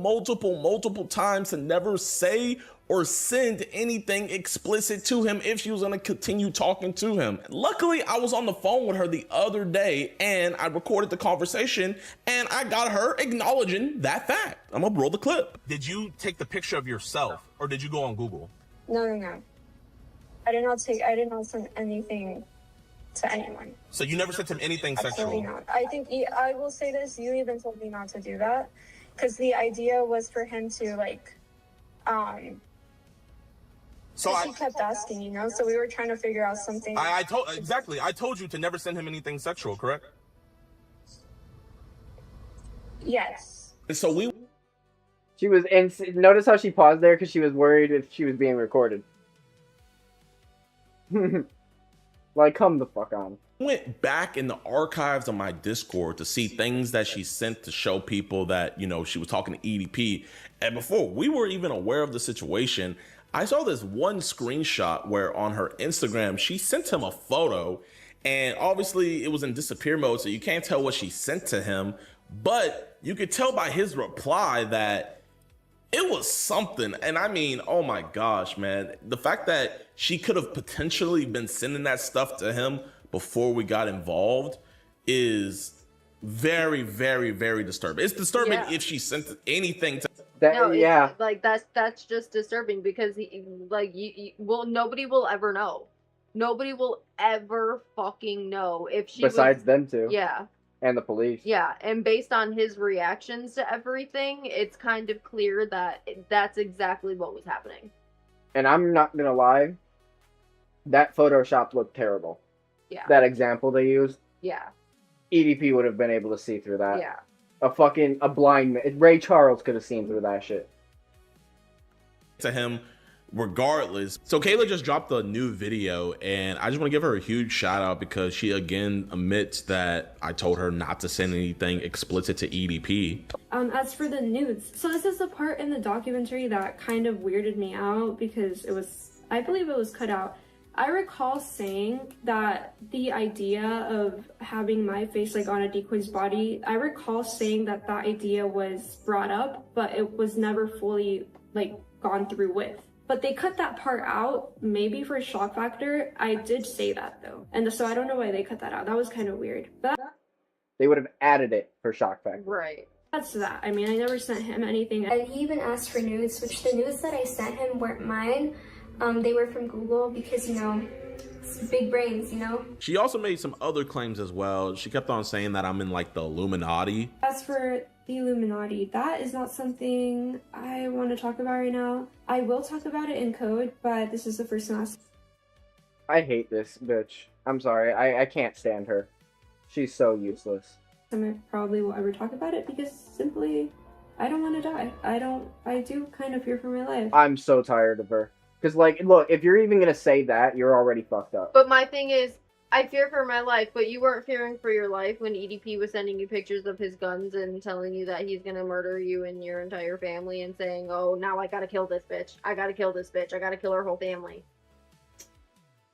times to never say or send anything explicit to him if she was gonna continue talking to him. Luckily, I was on the phone with her the other day and I recorded the conversation and I got her acknowledging that fact. I'm gonna roll the clip. Did you take the picture of yourself or did you go on Google? No. I did not send anything to anyone. So you never sent him anything Absolutely sexual? not. I think, I will say this, you even told me not to do that, because the idea was for him to, like, So he kept asking, you know, so we were trying to figure out something. I told you to never send him anything sexual, correct? Yes. So She was notice how she paused there because she was worried if she was being recorded. Like, come the fuck on. Went back in the archives of my Discord to see things that she sent to show people that, you know, she was talking to EDP. And before we were even aware of the situation, I saw this one screenshot where on her Instagram, she sent him a photo and obviously it was in disappear mode. So you can't tell what she sent to him, but you could tell by his reply that it was something. And I mean, oh my gosh, man, the fact that she could have potentially been sending that stuff to him before we got involved is very, very, very disturbing. It's disturbing if she sent anything to that's just disturbing because nobody will ever know. Nobody will ever fucking know if she Besides them two. Yeah. And the police. Yeah, and based on his reactions to everything, it's kind of clear that that's exactly what was happening. And I'm not gonna lie, that Photoshop looked terrible. Yeah. That example they used. Yeah. EDP would have been able to see through that. Yeah. A blind man. Ray Charles could have seen through that shit. To him regardless. So Kayla just dropped a new video and I just want to give her a huge shout out because she again admits that I told her not to send anything explicit to EDP. As for the nudes, so this is the part in the documentary that kind of weirded me out because I believe it was cut out. I recall saying that the idea of having my face like on a decoy's body, I recall saying that idea was brought up, but it was never fully like gone through with. But they cut that part out, maybe for shock factor. I did say that though. And so I don't know why they cut that out. That was kind of weird. But they would have added it for shock factor. Right. That's that. I mean, I never sent him anything. And he even asked for nudes, which the nudes that I sent him weren't mine. They were from Google because, you know, big brains, you know? She also made some other claims as well. She kept on saying that I'm in like the Illuminati. As for the Illuminati, that is not something I want to talk about right now. I will talk about it in code, but this is the first and last. I hate this bitch. I'm sorry. I can't stand her. She's so useless. I probably will ever talk about it because simply, I don't want to die. I do kind of fear for my life. I'm so tired of her. Because, like, look, if you're even going to say that, you're already fucked up. But my thing is, I fear for my life, but you weren't fearing for your life when EDP was sending you pictures of his guns and telling you that he's gonna murder you and your entire family and saying, oh, now I gotta kill this bitch. I gotta kill this bitch. I gotta kill her whole family.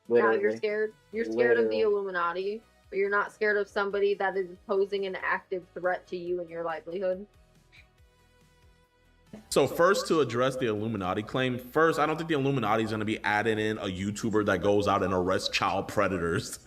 Now you're Literally. scared. You're scared of the Literally. Illuminati, but you're not scared of somebody that is posing an active threat to you and your livelihood. So first, to address the Illuminati claim, first, I don't think the Illuminati is going to be adding in a YouTuber that goes out and arrests child predators.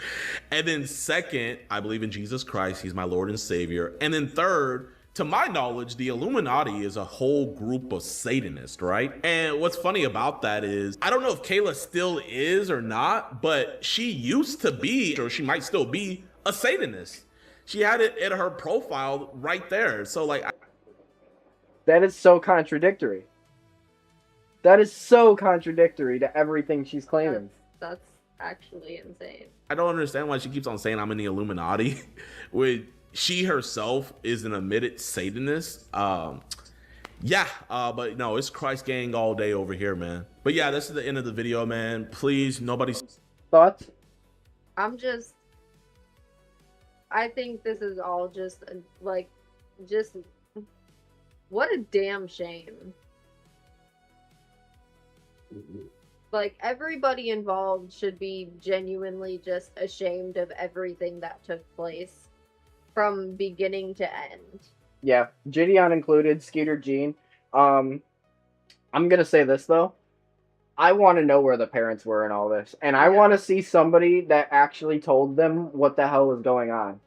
And then second, I believe in Jesus Christ. He's my Lord and Savior. And then third, to my knowledge, the Illuminati is a whole group of Satanists, right? And what's funny about that is, I don't know if Kayla still is or not, but she used to be, or she might still be, a Satanist. She had it in her profile right there. So like, That is so contradictory. That is so contradictory to everything she's claiming. That's actually insane. I don't understand why she keeps on saying I'm in the Illuminati when she herself is an admitted Satanist. Yeah, but no, it's Christ gang all day over here, man. But yeah, this is the end of the video, man. Please, nobody's thoughts? I think this is all just what a damn shame. Like, everybody involved should be genuinely just ashamed of everything that took place from beginning to end. Yeah, Jideon included, Skeeter Jean. I'm gonna say this though. I want to know where the parents were in all this, and I want to see somebody that actually told them what the hell was going on.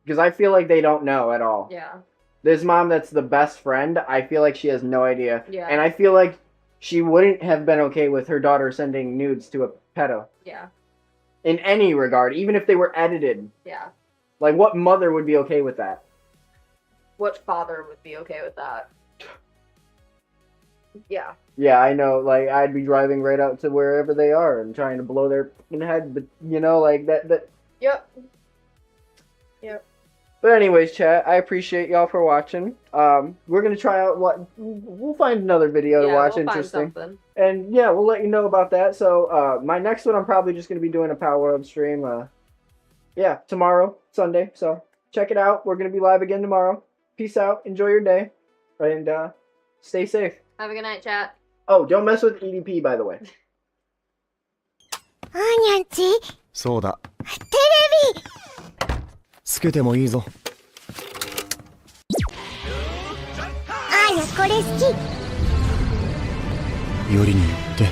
Because I feel like they don't know at all. Yeah. This mom that's the best friend, I feel like she has no idea. Yeah. And I feel like she wouldn't have been okay with her daughter sending nudes to a pedo. Yeah. In any regard, even if they were edited. Yeah. Like, what mother would be okay with that? What father would be okay with that? Yeah. Yeah, I know. Like, I'd be driving right out to wherever they are and trying to blow their fucking head, but, you know, like, that... Yep. Yep. But anyways, chat, I appreciate y'all for watching. We're gonna try out we'll find another video to watch, we'll find interesting. something. And yeah, we'll let you know about that. So my next one, I'm probably just gonna be doing a Power Up stream. Yeah, tomorrow, Sunday. So check it out. We're gonna be live again tomorrow. Peace out. Enjoy your day, and stay safe. Have a good night, chat. Oh, don't mess with EDP, by the way. あーにゃんちそうだ。テレビつけてもいいぞ。あーにゃこれ好きよりによって